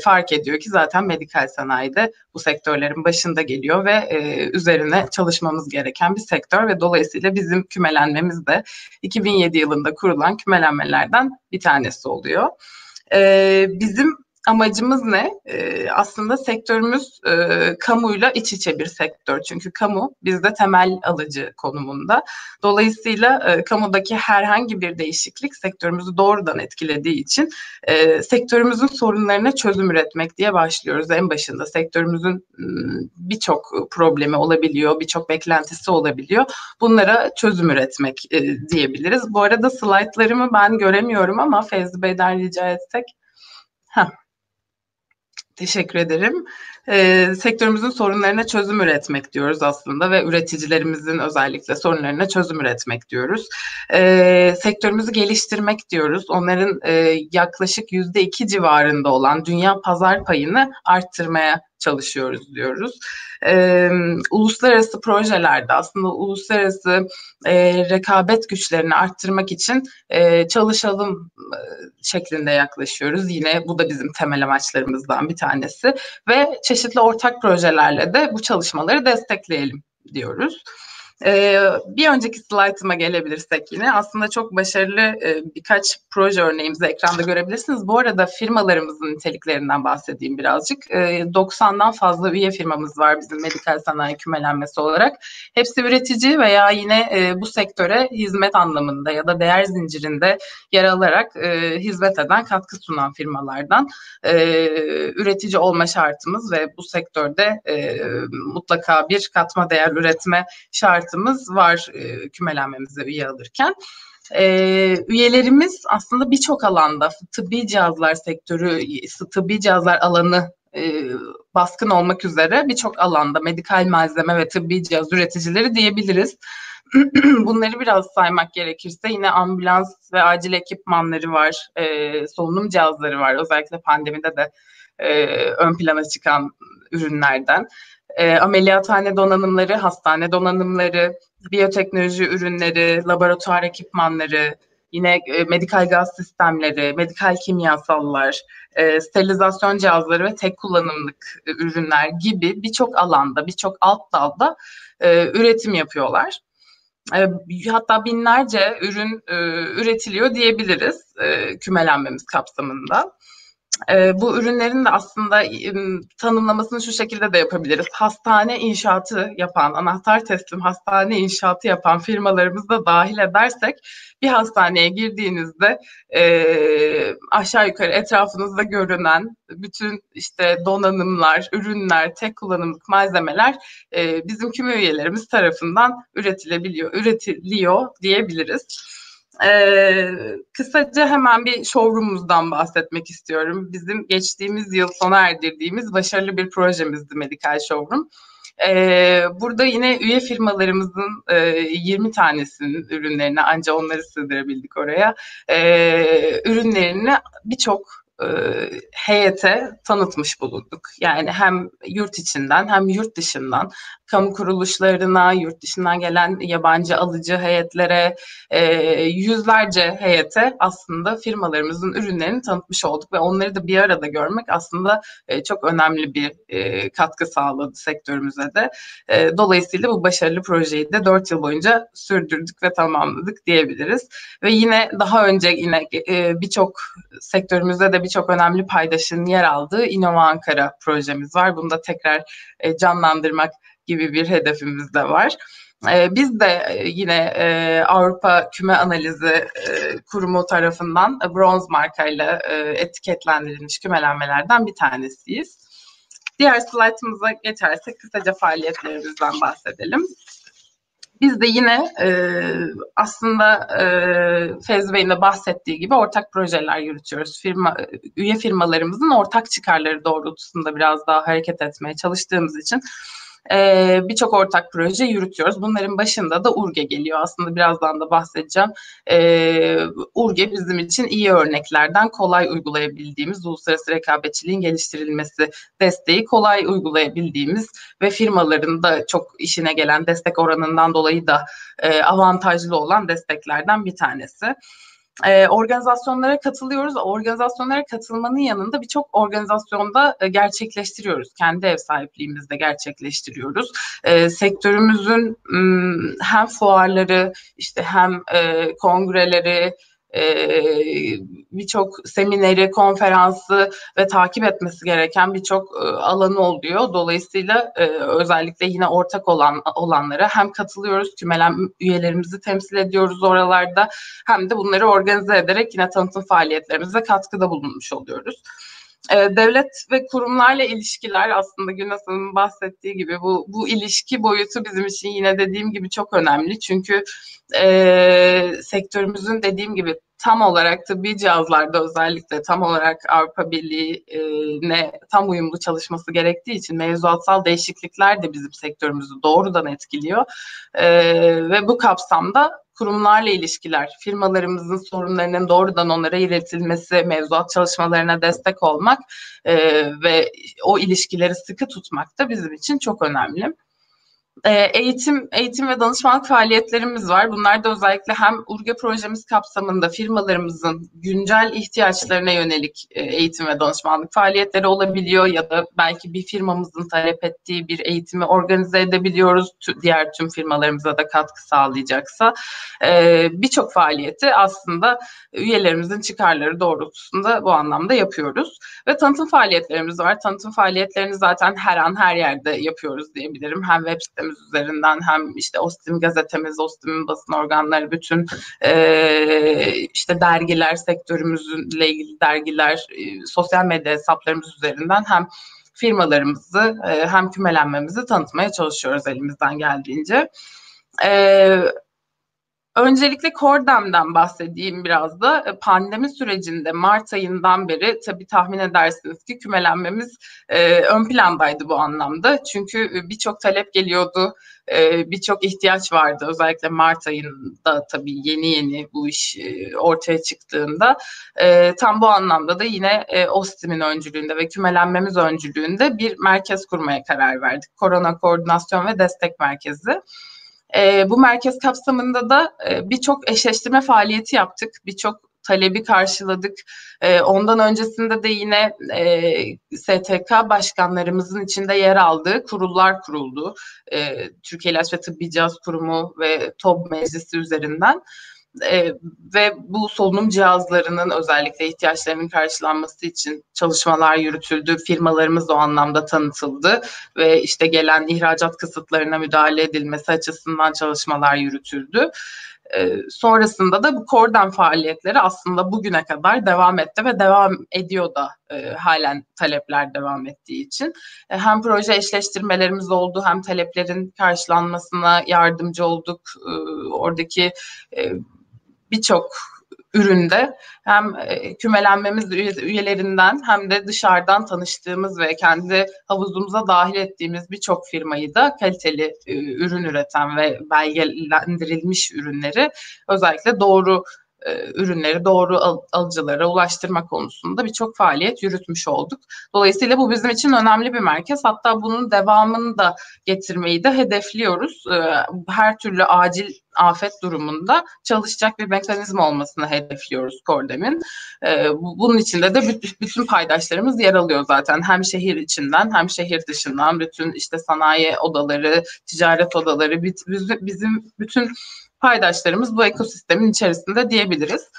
fark ediyor ki zaten medikal sanayide bu sektörlerin başında geliyor ve üzerine çalışmamız gereken bir sektör ve dolayısıyla bizim kümelenmemiz de 2007 yılında kurulan kümelenmelerden bir tanesi oluyor. Bizim amacımız ne? Aslında sektörümüz kamuyla iç içe bir sektör. Çünkü kamu bizde temel alıcı konumunda. Dolayısıyla kamudaki herhangi bir değişiklik sektörümüzü doğrudan etkilediği için sektörümüzün sorunlarına çözüm üretmek diye başlıyoruz. En başında sektörümüzün birçok problemi olabiliyor, birçok beklentisi olabiliyor. Bunlara çözüm üretmek diyebiliriz. Bu arada slaytlarımı ben göremiyorum ama Fevzi Bey'den rica etsek. Teşekkür ederim. Sektörümüzün sorunlarına çözüm üretmek diyoruz aslında ve üreticilerimizin özellikle sorunlarına çözüm üretmek diyoruz. Sektörümüzü geliştirmek diyoruz. Onların yaklaşık %2 civarında olan dünya pazar payını arttırmaya çalışıyoruz diyoruz. Uluslararası projelerde aslında uluslararası rekabet güçlerini arttırmak için çalışalım şeklinde yaklaşıyoruz. Yine bu da bizim temel amaçlarımızdan bir tanesi ve çeşitli ortak projelerle de bu çalışmaları destekleyelim diyoruz. Bir önceki slaytıma gelebilirsek yine aslında çok başarılı birkaç proje örneğimizi ekranda görebilirsiniz. Bu arada firmalarımızın niteliklerinden bahsedeyim birazcık. 90'dan fazla üye firmamız var bizim medikal sanayi kümelenmesi olarak. Hepsi üretici veya yine bu sektöre hizmet anlamında ya da değer zincirinde yer alarak hizmet eden, katkı sunan firmalardan. Üretici olma şartımız ve bu sektörde mutlaka bir katma değer üretme şartımız var kümelenmemize üye alırken. Üyelerimiz aslında birçok alanda, tıbbi cihazlar sektörü, tıbbi cihazlar alanı baskın olmak üzere birçok alanda medikal malzeme ve tıbbi cihaz üreticileri diyebiliriz. Bunları biraz saymak gerekirse yine ambulans ve acil ekipmanları var, solunum cihazları var. Özellikle pandemide de ön plana çıkan ürünlerden. Ameliyathane donanımları, hastane donanımları, biyoteknoloji ürünleri, laboratuvar ekipmanları, yine medikal gaz sistemleri, medikal kimyasallar, sterilizasyon cihazları ve tek kullanımlık ürünler gibi birçok alanda, birçok alt dalda üretim yapıyorlar. Hatta binlerce ürün üretiliyor diyebiliriz kümelenmemiz kapsamında. Bu ürünlerin de aslında tanımlamasını şu şekilde de yapabiliriz. Hastane inşaatı yapan, anahtar teslim hastane inşaatı yapan firmalarımızı da dahil edersek bir hastaneye girdiğinizde aşağı yukarı etrafınızda görünen bütün işte donanımlar, ürünler, tek kullanımlık malzemeler bizim küme üyelerimiz tarafından üretiliyor diyebiliriz. Kısaca hemen bir showroom'umuzdan bahsetmek istiyorum. Bizim geçtiğimiz yıl sona erdirdiğimiz başarılı bir projemizdi Medikal Showroom. Burada yine üye firmalarımızın 20 tanesinin ürünlerini ancak onları sığdırabildik oraya. Ürünlerini birçok heyete tanıtmış bulunduk. Yani hem yurt içinden hem yurt dışından kamu kuruluşlarına, yurt dışından gelen yabancı alıcı heyetlere, yüzlerce heyete aslında firmalarımızın ürünlerini tanıtmış olduk ve onları da bir arada görmek aslında çok önemli bir katkı sağladı sektörümüze de. Dolayısıyla bu başarılı projeyi de 4 yıl boyunca sürdürdük ve tamamladık diyebiliriz. Ve yine daha önce birçok sektörümüzde de birçok önemli paydaşın yer aldığı İnnova Ankara projemiz var. Bunu da tekrar canlandırmak gibi bir hedefimiz de var. Biz de yine Avrupa Küme Analizi Kurumu tarafından bronz markayla etiketlendirilmiş kümelenmelerden bir tanesiyiz. Diğer slaytımıza geçersek kısaca faaliyetlerimizden bahsedelim. Biz de yine aslında Fevzi Bey'in de bahsettiği gibi ortak projeler yürütüyoruz. Üye firmalarımızın ortak çıkarları doğrultusunda biraz daha hareket etmeye çalıştığımız için birçok ortak proje yürütüyoruz. Bunların başında da URGE geliyor. Aslında birazdan da bahsedeceğim. URGE bizim için iyi örneklerden kolay uygulayabildiğimiz, uluslararası rekabetçiliğin geliştirilmesi desteği kolay uygulayabildiğimiz ve firmaların da çok işine gelen destek oranından dolayı da avantajlı olan desteklerden bir tanesi. Organizasyonlara katılıyoruz. Organizasyonlara katılmanın yanında birçok organizasyonda gerçekleştiriyoruz. Kendi ev sahipliğimizde gerçekleştiriyoruz. Sektörümüzün hem fuarları, işte hem kongreleri, birçok semineri, konferansı ve takip etmesi gereken birçok alanı oluyor. Dolayısıyla özellikle yine ortak olanlara hem katılıyoruz, kümelen üyelerimizi temsil ediyoruz oralarda, hem de bunları organize ederek yine tanıtım faaliyetlerimize katkıda bulunmuş oluyoruz. Devlet ve kurumlarla ilişkiler aslında Gülnaz Hanım'ın bahsettiği gibi bu ilişki boyutu bizim için yine dediğim gibi çok önemli. Çünkü sektörümüzün dediğim gibi tam olarak tıbbi cihazlarda özellikle tam olarak Avrupa Birliği'ne tam uyumlu çalışması gerektiği için mevzuatsal değişiklikler de bizim sektörümüzü doğrudan etkiliyor. Ve bu kapsamda kurumlarla ilişkiler, firmalarımızın sorunlarının doğrudan onlara iletilmesi, mevzuat çalışmalarına destek olmak ve o ilişkileri sıkı tutmak da bizim için çok önemli. Eğitim ve danışmanlık faaliyetlerimiz var. Bunlar da özellikle hem URGE projemiz kapsamında firmalarımızın güncel ihtiyaçlarına yönelik eğitim ve danışmanlık faaliyetleri olabiliyor ya da belki bir firmamızın talep ettiği bir eğitimi organize edebiliyoruz. Diğer tüm firmalarımıza da katkı sağlayacaksa birçok faaliyeti aslında üyelerimizin çıkarları doğrultusunda bu anlamda yapıyoruz. Ve tanıtım faaliyetlerimiz var. Tanıtım faaliyetlerini zaten her an her yerde yapıyoruz diyebilirim. Hem web sitemiz üzerinden hem işte OSTİM gazetemiz, OSTİM'in basın organları, bütün işte dergiler, sektörümüzle ilgili dergiler, sosyal medya hesaplarımız üzerinden hem firmalarımızı hem kümelenmemizi tanıtmaya çalışıyoruz elimizden geldiğince. Öncelikle Kordem'den bahsedeyim biraz da. Pandemi sürecinde Mart ayından beri tabii tahmin edersiniz ki kümelenmemiz ön plandaydı bu anlamda. Çünkü birçok talep geliyordu, birçok ihtiyaç vardı. Özellikle Mart ayında tabii yeni bu iş ortaya çıktığında. Tam bu anlamda da yine OSTİM'in öncülüğünde ve kümelenmemiz öncülüğünde bir merkez kurmaya karar verdik. Korona Koordinasyon ve Destek Merkezi. Bu merkez kapsamında da birçok eşleştirme faaliyeti yaptık. Birçok talebi karşıladık. Ondan öncesinde de yine STK başkanlarımızın içinde yer aldığı kurullar kuruldu. Türkiye İlaç ve Tıbbi Cihaz Kurumu ve TOB Meclisi üzerinden. Ve bu solunum cihazlarının özellikle ihtiyaçlarının karşılanması için çalışmalar yürütüldü. Firmalarımız o anlamda tanıtıldı ve işte gelen ihracat kısıtlarına müdahale edilmesi açısından çalışmalar yürütüldü. Sonrasında da bu Kordem faaliyetleri aslında bugüne kadar devam etti ve devam ediyor da halen talepler devam ettiği için. Hem proje eşleştirmelerimiz oldu hem taleplerin karşılanmasına yardımcı olduk. Oradaki birçok üründe hem kümelenmemiz üyelerinden hem de dışarıdan tanıştığımız ve kendi havuzumuza dahil ettiğimiz birçok firmayı da kaliteli ürün üreten ve belgelendirilmiş ürünleri özellikle doğru ürünleri doğru alıcılara ulaştırma konusunda birçok faaliyet yürütmüş olduk. Dolayısıyla bu bizim için önemli bir merkez. Hatta bunun devamını da getirmeyi de hedefliyoruz. Her türlü acil afet durumunda çalışacak bir mekanizma olmasını hedefliyoruz Kordem'in. Bunun içinde de bütün paydaşlarımız yer alıyor zaten. Hem şehir içinden hem şehir dışından bütün işte sanayi odaları, ticaret odaları, bizim bütün paydaşlarımız bu ekosistemin içerisinde diyebiliriz.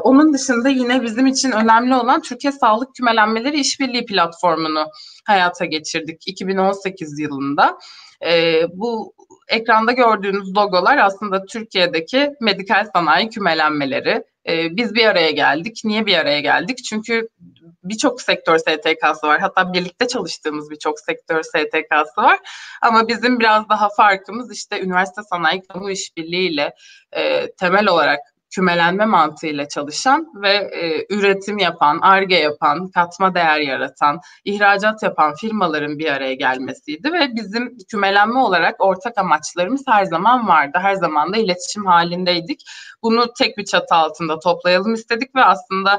Onun dışında yine bizim için önemli olan Türkiye Sağlık Kümelenmeleri İşbirliği Platformu'nu hayata geçirdik 2018 yılında. Bu ekranda gördüğünüz logolar aslında Türkiye'deki medikal sanayi kümelenmeleri. Biz bir araya geldik. Niye bir araya geldik? Çünkü birçok sektör STK'sı var. Hatta birlikte çalıştığımız birçok sektör STK'sı var. Ama bizim biraz daha farkımız işte üniversite sanayi kamu işbirliğiyle temel olarak kümelenme mantığıyla çalışan ve üretim yapan, Ar-Ge yapan, katma değer yaratan, ihracat yapan firmaların bir araya gelmesiydi ve bizim kümelenme olarak ortak amaçlarımız her zaman vardı. Her zaman da iletişim halindeydik. Bunu tek bir çatı altında toplayalım istedik ve aslında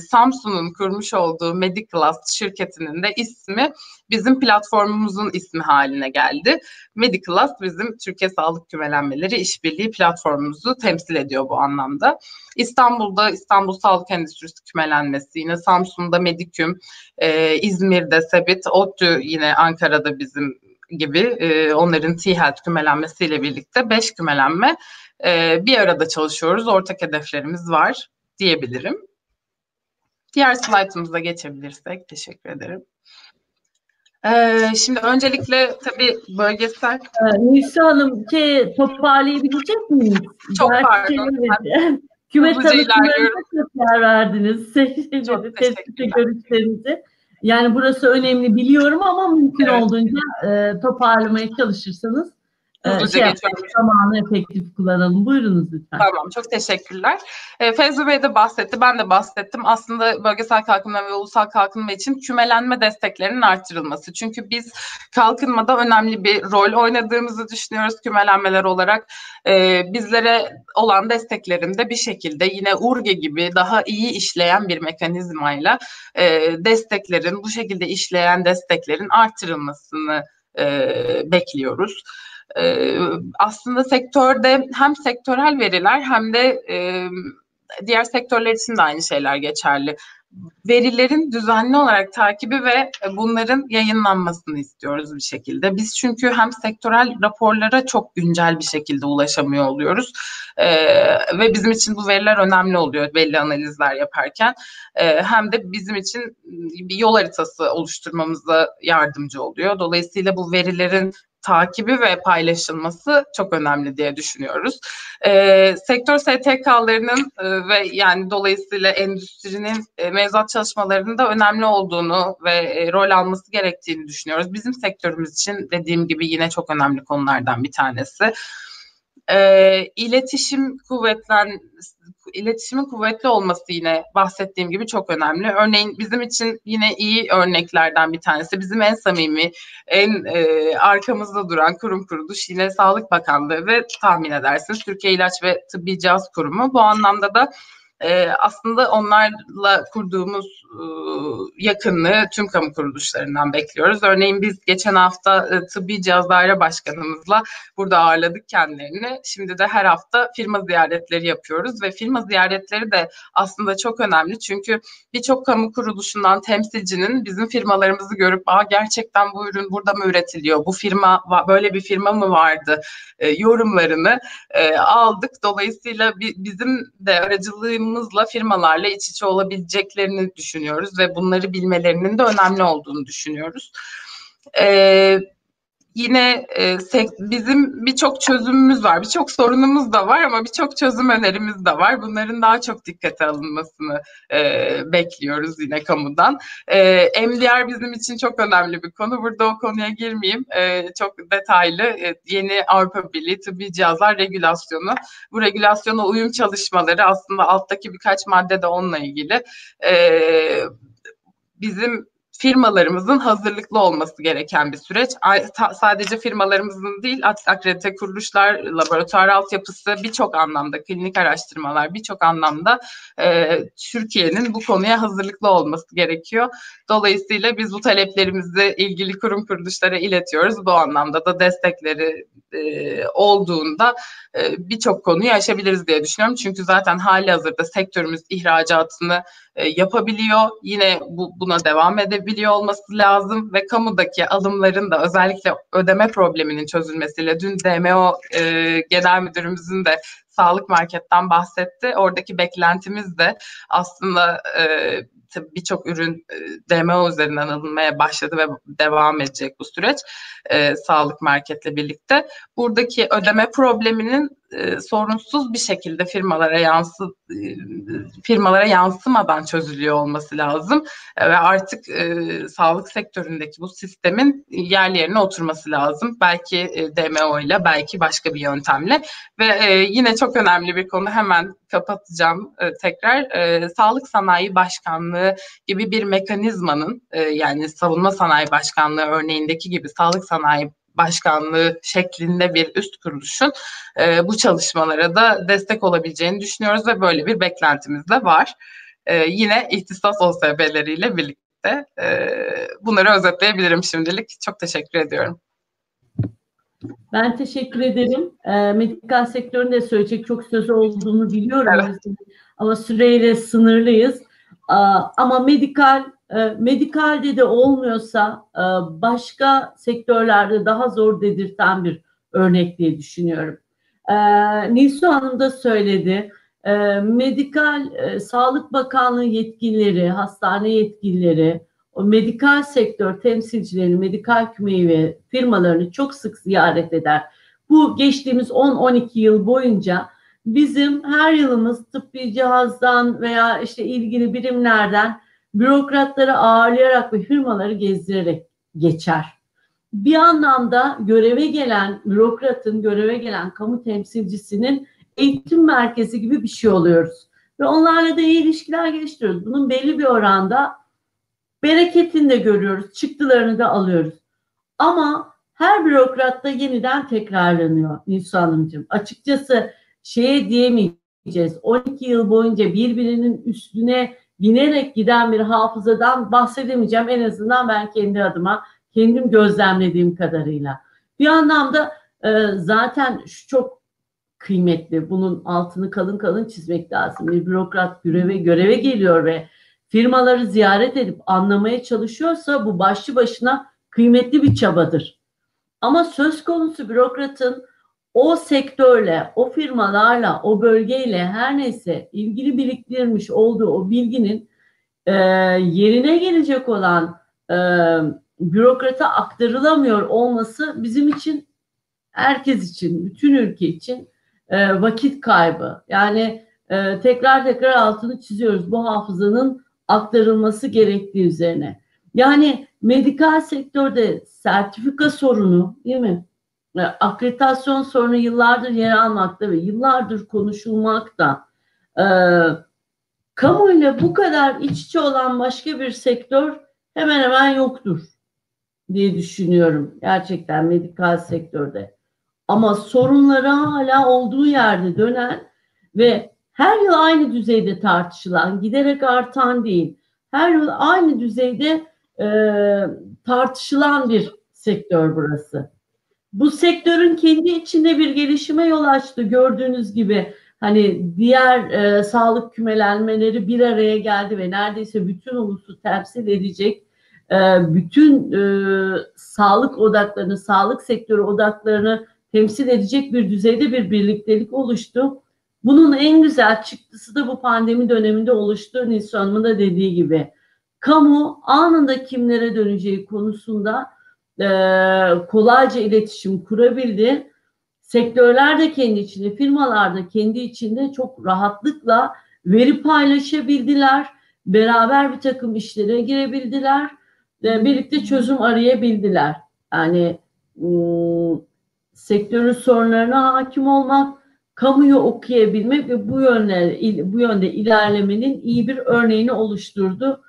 Samsun'un kurmuş olduğu Mediclast şirketinin de ismi bizim platformumuzun ismi haline geldi. Mediclast bizim Türkiye Sağlık Kümelenmeleri İşbirliği platformumuzu temsil ediyor bu anlamda. İstanbul'da İstanbul Sağlık Endüstrisi Kümelenmesi, yine Samsun'da Mediküm, İzmir'de Sebit, ODTÜ yine Ankara'da bizim gibi onların T-Health kümelenmesiyle birlikte 5 kümelenme bir arada çalışıyoruz. Ortak hedeflerimiz var diyebilirim. Diğer slaytımıza geçebilirsek teşekkür ederim. Şimdi öncelikle tabii bölgesel... Nisa Hanım toparlayabilecek miyiz? Çok pardon. Küme tanıtımlarına çok yer verdiniz. Tespit görüşlerinizi. Yani burası önemli biliyorum ama mümkün olduğunca toparlamaya çalışırsanız zamanı efektif kullanalım. Buyurunuz lütfen. Tamam, çok teşekkürler. Fevzi Bey de bahsetti, ben de bahsettim. Aslında bölgesel kalkınma ve ulusal kalkınma için kümelenme desteklerinin artırılması. Çünkü biz kalkınmada önemli bir rol oynadığımızı düşünüyoruz kümelenmeler olarak. Bizlere olan desteklerin de bir şekilde yine URGE gibi daha iyi işleyen bir mekanizmayla desteklerin, bu şekilde işleyen desteklerin artırılmasını bekliyoruz. Aslında sektörde hem sektörel veriler hem de diğer sektörler için de aynı şeyler geçerli. Verilerin düzenli olarak takibi ve bunların yayınlanmasını istiyoruz bir şekilde. Biz çünkü hem sektörel raporlara çok güncel bir şekilde ulaşamıyor oluyoruz ve bizim için bu veriler önemli oluyor belli analizler yaparken. Hem de bizim için bir yol haritası oluşturmamıza yardımcı oluyor. Dolayısıyla bu verilerin takibi ve paylaşılması çok önemli diye düşünüyoruz. Sektör STK'larının ve yani dolayısıyla endüstrinin mevzuat çalışmalarında önemli olduğunu ve rol alması gerektiğini düşünüyoruz. Bizim sektörümüz için dediğim gibi yine çok önemli konulardan bir tanesi. İletişimin kuvvetli olması yine bahsettiğim gibi çok önemli. Örneğin bizim için yine iyi örneklerden bir tanesi, bizim en samimi, en arkamızda duran kurum kuruluş yine Sağlık Bakanlığı ve tahmin edersiniz Türkiye İlaç ve Tıbbi Cihaz Kurumu. Bu anlamda da aslında onlarla kurduğumuz yakınlığı tüm kamu kuruluşlarından bekliyoruz. Örneğin biz geçen hafta Tıbbi Cihaz Daire Başkanımızla burada ağırladık kendilerini. Şimdi de her hafta firma ziyaretleri yapıyoruz ve firma ziyaretleri de aslında çok önemli. Çünkü birçok kamu kuruluşundan temsilcinin bizim firmalarımızı görüp gerçekten bu ürün burada mı üretiliyor? Bu firma, böyle bir firma mı vardı? Yorumlarını aldık. Dolayısıyla bizim de aracılığımızla firmalarla iç içe olabileceklerini düşünüyoruz ve bunları bilmelerinin de önemli olduğunu düşünüyoruz. Yine bizim birçok çözümümüz var, birçok sorunumuz da var ama birçok çözüm önerimiz de var. Bunların daha çok dikkate alınmasını bekliyoruz yine kamudan. MDR bizim için çok önemli bir konu. Burada o konuya girmeyeyim. Çok detaylı yeni Avrupa Birliği Tıbbi Cihazlar Regülasyonu. Bu regülasyona uyum çalışmaları aslında alttaki birkaç madde de onunla ilgili. Bizim firmalarımızın hazırlıklı olması gereken bir süreç. Sadece firmalarımızın değil, akredite kuruluşlar, laboratuvar altyapısı birçok anlamda, klinik araştırmalar birçok anlamda Türkiye'nin bu konuya hazırlıklı olması gerekiyor. Dolayısıyla biz bu taleplerimizi ilgili kurum kuruluşlara iletiyoruz. Bu anlamda da destekleri olduğunda birçok konuyu aşabiliriz diye düşünüyorum. Çünkü zaten halihazırda sektörümüz ihracatını yapabiliyor. Yine buna devam edebiliyor olması lazım ve kamudaki alımların da özellikle ödeme probleminin çözülmesiyle dün DMO Genel Müdürümüzün de Sağlık Market'ten bahsetti. Oradaki beklentimiz de aslında tabii birçok ürün DMO üzerinden alınmaya başladı ve devam edecek bu süreç Sağlık Market'le birlikte. Buradaki ödeme probleminin sorunsuz bir şekilde firmalara yansımadan çözülüyor olması lazım ve artık sağlık sektöründeki bu sistemin yerli yerine oturması lazım. Belki DMO ile, belki başka bir yöntemle ve yine çok önemli bir konu, hemen kapatacağım tekrar. Sağlık Sanayi Başkanlığı gibi bir mekanizmanın, yani Savunma Sanayi Başkanlığı örneğindeki gibi Sağlık Sanayi Başkanlığı şeklinde bir üst kuruluşun bu çalışmalara da destek olabileceğini düşünüyoruz ve böyle bir beklentimiz de var. Yine ihtisas OSB'leriyle birlikte bunları özetleyebilirim şimdilik. Çok teşekkür ediyorum. Ben teşekkür ederim. Medikal sektöründe söyleyecek çok söz olduğunu biliyorum. Evet. Ama süreyle sınırlıyız. Ama medikalde de olmuyorsa başka sektörlerde daha zor dedirten bir örnek diye düşünüyorum. Nilsu Hanım da söyledi. Sağlık Bakanlığı yetkilileri, hastane yetkilileri, o medikal sektör temsilcilerini, medikal kümeyi ve firmalarını çok sık ziyaret eder. Bu geçtiğimiz 10-12 yıl boyunca bizim her yılımız tıbbi cihazdan veya işte ilgili birimlerden bürokratları ağırlayarak ve firmaları gezdirerek geçer. Bir anlamda göreve gelen kamu temsilcisinin eğitim merkezi gibi bir şey oluyoruz. Ve onlarla da iyi ilişkiler geliştiriyoruz. Bunun belli bir oranda bereketini de görüyoruz, çıktılarını da alıyoruz. Ama her bürokrat da yeniden tekrarlanıyor Nilsu Hanımcığım. Açıkçası diyemeyeceğiz. 12 yıl boyunca birbirinin üstüne binerek giden bir hafızadan bahsedemeyeceğim. En azından ben kendi adıma kendim gözlemlediğim kadarıyla. Bir anlamda zaten şu çok kıymetli. Bunun altını kalın kalın çizmek lazım. Bir bürokrat göreve geliyor ve firmaları ziyaret edip anlamaya çalışıyorsa bu başlı başına kıymetli bir çabadır. Ama söz konusu bürokratın o sektörle, o firmalarla, o bölgeyle her neyse ilgili biriktirmiş olduğu o bilginin yerine gelecek olan bürokrata aktarılamıyor olması bizim için, herkes için, bütün ülke için vakit kaybı. Yani tekrar altını çiziyoruz bu hafızanın aktarılması gerektiği üzerine. Yani medikal sektörde sertifika sorunu, değil mi? Akreditasyon sorunu yıllardır yer almakta ve yıllardır konuşulmakta. Kamuyla bu kadar iç içe olan başka bir sektör hemen hemen yoktur diye düşünüyorum. Gerçekten medikal sektörde. Ama sorunları hala olduğu yerde dönen ve her yıl aynı düzeyde tartışılan, giderek artan değil, her yıl aynı düzeyde tartışılan bir sektör burası. Bu sektörün kendi içinde bir gelişime yol açtı. Gördüğünüz gibi hani diğer sağlık kümelenmeleri bir araya geldi ve neredeyse bütün ulusu temsil edecek bütün sağlık odaklarını, sağlık sektörü odaklarını temsil edecek bir düzeyde bir birliktelik oluştu. Bunun en güzel çıktısı da bu pandemi döneminde oluştu. Nilsu Hanım'ın da dediği gibi. Kamu anında kimlere döneceği konusunda kolayca iletişim kurabildi. Sektörler de kendi içinde, firmalar da kendi içinde çok rahatlıkla veri paylaşabildiler. Beraber bir takım işlere girebildiler. Birlikte çözüm arayabildiler. Yani sektörün sorunlarına hakim olmak, kamuyu okuyabilmek ve bu yönde ilerlemenin iyi bir örneğini oluşturdu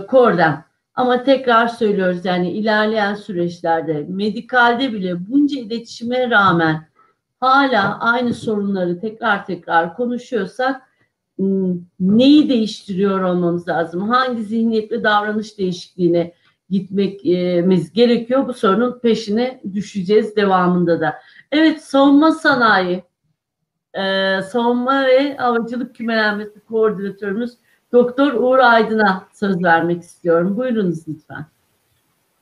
Kordem. Ama tekrar söylüyoruz, yani ilerleyen süreçlerde medikalde bile bunca iletişime rağmen hala aynı sorunları tekrar konuşuyorsak neyi değiştiriyor olmamız lazım? Hangi zihniyet ve davranış değişikliğine gitmemiz gerekiyor? Bu sorunun peşine düşeceğiz devamında da. Evet, savunma sanayi, savunma ve havacılık kümelenmesi koordinatörümüz Doktor Uğur Aydın'a söz vermek istiyorum. Buyurunuz lütfen.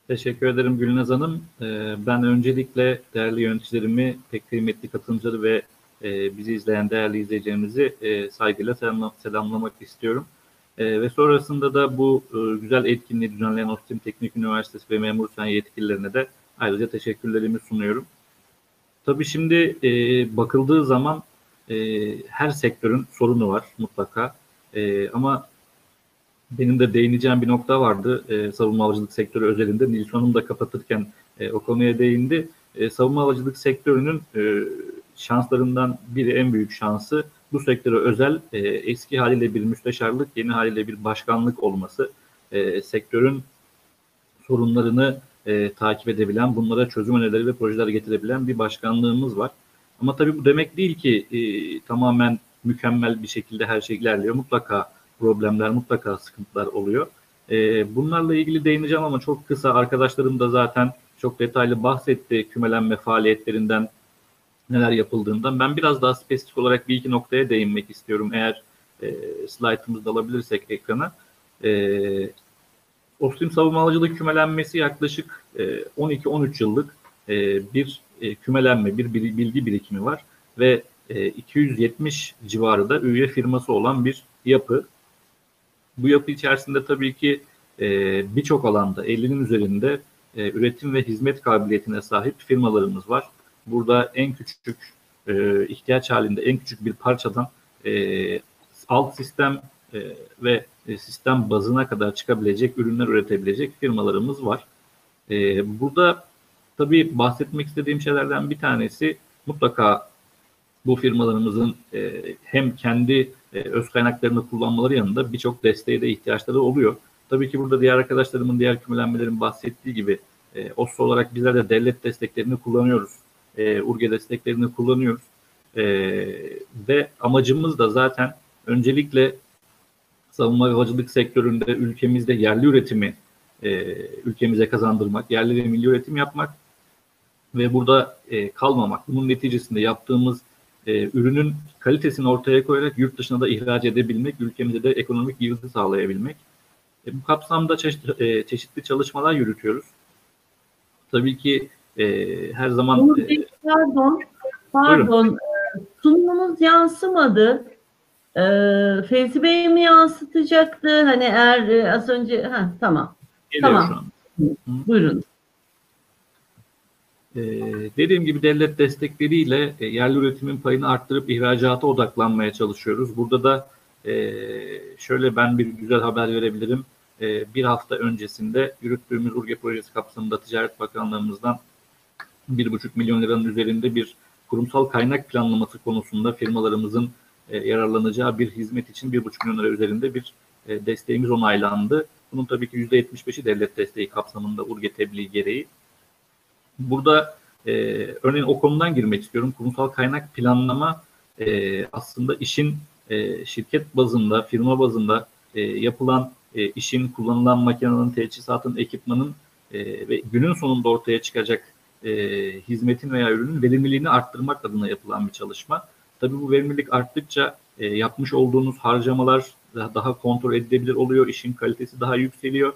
Teşekkür ederim Gülnaz Hanım. Ben öncelikle değerli yöneticilerimi, pek kıymetli katılımcıları ve bizi izleyen değerli izleyicilerimizi saygıyla selamlamak istiyorum. Ve sonrasında da bu güzel etkinliği düzenleyen Ostim Teknik Üniversitesi ve Memur Sen yetkililerine de ayrıca teşekkürlerimi sunuyorum. Tabii şimdi bakıldığı zaman her sektörün sorunu var mutlaka. Ama benim de değineceğim bir nokta vardı. Savunma havacılık sektörü özelinde. Nilsu Hanım da kapatırken o konuya değindi. Savunma havacılık sektörünün şanslarından biri, en büyük şansı bu sektöre özel eski haliyle bir müsteşarlık, yeni haliyle bir başkanlık olması. Sektörün sorunlarını takip edebilen, bunlara çözüm önerileri ve projeler getirebilen bir başkanlığımız var. Ama tabii bu demek değil ki tamamen mükemmel bir şekilde her şey ilerliyor. Mutlaka problemler, mutlaka sıkıntılar oluyor. Bunlarla ilgili değineceğim ama çok kısa. Arkadaşlarım da zaten çok detaylı bahsetti kümelenme faaliyetlerinden, neler yapıldığından. Ben biraz daha spesifik olarak bir iki noktaya değinmek istiyorum. Eğer slaytımızı da alabilirsek ekrana. Ostim savunma havacılık kümelenmesi yaklaşık 12-13 yıllık bir kümelenme, bir bilgi birikimi var ve 270 civarı da üye firması olan bir yapı. Bu yapı içerisinde tabii ki birçok alanda 50'nin üzerinde üretim ve hizmet kabiliyetine sahip firmalarımız var. Burada en küçük ihtiyaç halinde en küçük bir parçadan alt sistem ve sistem bazına kadar çıkabilecek ürünler üretebilecek firmalarımız var. Burada tabii bahsetmek istediğim şeylerden bir tanesi mutlaka bu firmalarımızın hem kendi öz kaynaklarını kullanmaları yanında birçok desteğe de ihtiyaçları oluyor. Tabii ki burada diğer arkadaşlarımın, diğer kümelenmelerin bahsettiği gibi OSSO olarak bizler de devlet desteklerini kullanıyoruz. URGE desteklerini kullanıyoruz. Ve amacımız da zaten öncelikle savunma ve havacılık sektöründe ülkemizde yerli üretimi ülkemize kazandırmak, yerli ve milli üretim yapmak ve burada kalmamak. Bunun neticesinde yaptığımız ürünün kalitesini ortaya koyarak yurt dışına da ihraç edebilmek, ülkemize de ekonomik girdi sağlayabilmek. Bu kapsamda çeşitli çalışmalar yürütüyoruz. Tabii ki her zaman... Pardon, sunumumuz yansımadı. Fevzi Bey mi yansıtacaktı? Hani eğer az önce... tamam. Geliyor tamam. Şu an. Buyurun. Dediğim gibi devlet destekleriyle yerli üretimin payını arttırıp ihracata odaklanmaya çalışıyoruz. Burada da şöyle ben bir güzel haber verebilirim. Bir hafta öncesinde yürüttüğümüz Ur-Ge projesi kapsamında Ticaret Bakanlığımızdan 1,5 milyon liranın üzerinde bir kurumsal kaynak planlaması konusunda firmalarımızın yararlanacağı bir hizmet için 1,5 milyon lira üzerinde bir desteğimiz onaylandı. Bunun tabii ki %75'i devlet desteği kapsamında Ur-Ge tebliği gereği. Burada örneğin o konudan girmek istiyorum. Kurumsal kaynak planlama aslında işin şirket bazında, firma bazında yapılan işin, kullanılan makinenin, teçhizatın, ekipmanın ve günün sonunda ortaya çıkacak hizmetin veya ürünün verimliliğini arttırmak adına yapılan bir çalışma. Tabii bu verimlilik arttıkça yapmış olduğunuz harcamalar daha kontrol edilebilir oluyor, işin kalitesi daha yükseliyor.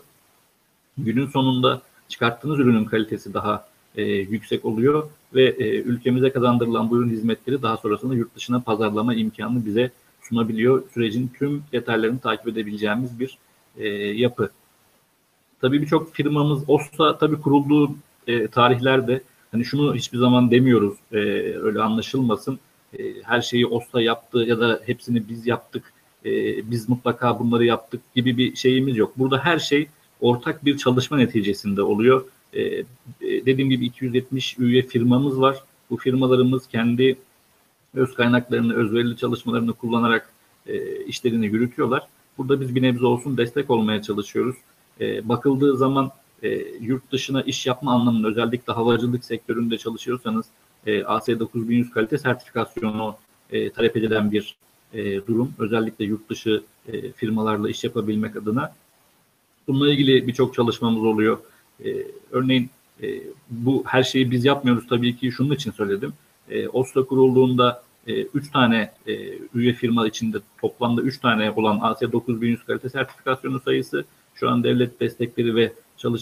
Günün sonunda çıkarttığınız ürünün kalitesi daha yüksek oluyor ve ülkemize kazandırılan bu ürün hizmetleri daha sonrasında yurt dışına pazarlama imkanını bize sunabiliyor. Sürecin tüm detaylarını takip edebileceğimiz bir yapı. Tabii birçok firmamız OSTA tabii kurulduğu tarihlerde hani şunu hiçbir zaman demiyoruz, öyle anlaşılmasın. Her şeyi OSTA yaptı ya da hepsini biz yaptık, biz mutlaka bunları yaptık gibi bir şeyimiz yok. Burada her şey ortak bir çalışma neticesinde oluyor. Dediğim gibi 270 üye firmamız var. Bu firmalarımız kendi öz kaynaklarını, özverili çalışmalarını kullanarak işlerini yürütüyorlar. Burada biz bir nebze olsun destek olmaya çalışıyoruz. Bakıldığı zaman yurt dışına iş yapma anlamında özellikle havacılık sektöründe çalışıyorsanız AS9100 kalite sertifikasyonu talep edilen bir durum. Özellikle yurt dışı firmalarla iş yapabilmek adına. Bununla ilgili birçok çalışmamız oluyor. Örneğin bu her şeyi biz yapmıyoruz tabii ki şunun için söyledim. OSTA kurulduğunda 3 tane üye firma içinde toplamda 3 tane olan AS9100 kalite sertifikasyonu sayısı şu an devlet destekleri ve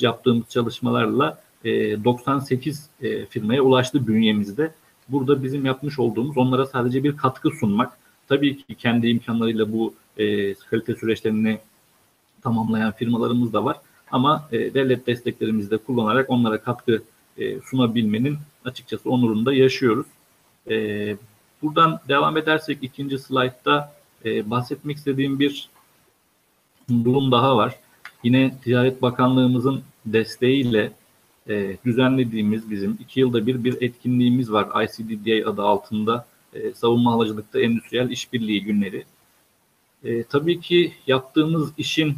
yaptığımız çalışmalarla 98 firmaya ulaştı bünyemizde. Burada bizim yapmış olduğumuz onlara sadece bir katkı sunmak. Tabii ki kendi imkanlarıyla bu kalite süreçlerini tamamlayan firmalarımız da var. Ama devlet desteklerimizi de kullanarak onlara katkı sunabilmenin açıkçası onurunu da yaşıyoruz. Buradan devam edersek ikinci slaytta bahsetmek istediğim bir durum daha var. Yine Ticaret Bakanlığımızın desteğiyle düzenlediğimiz bizim 2 yılda bir etkinliğimiz var. ICDDA adı altında Savunma Havacılıkta Endüstriyel İşbirliği Günleri. Tabii ki yaptığımız işin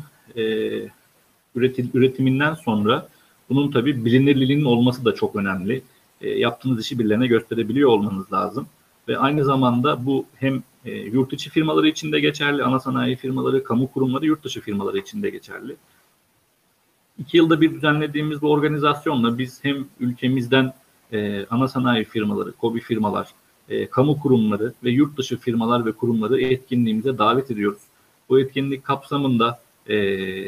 üretiminden sonra bunun tabii bilinirliğinin olması da çok önemli. Yaptığınız işi birilerine gösterebiliyor olmanız lazım. Ve aynı zamanda bu hem yurt içi firmaları için de geçerli, ana sanayi firmaları, kamu kurumları, yurt dışı firmaları için de geçerli. 2 yılda bir düzenlediğimiz bu organizasyonla biz hem ülkemizden ana sanayi firmaları, KOBİ firmalar, kamu kurumları ve yurt dışı firmalar ve kurumları etkinliğimize davet ediyoruz. Bu etkinlik kapsamında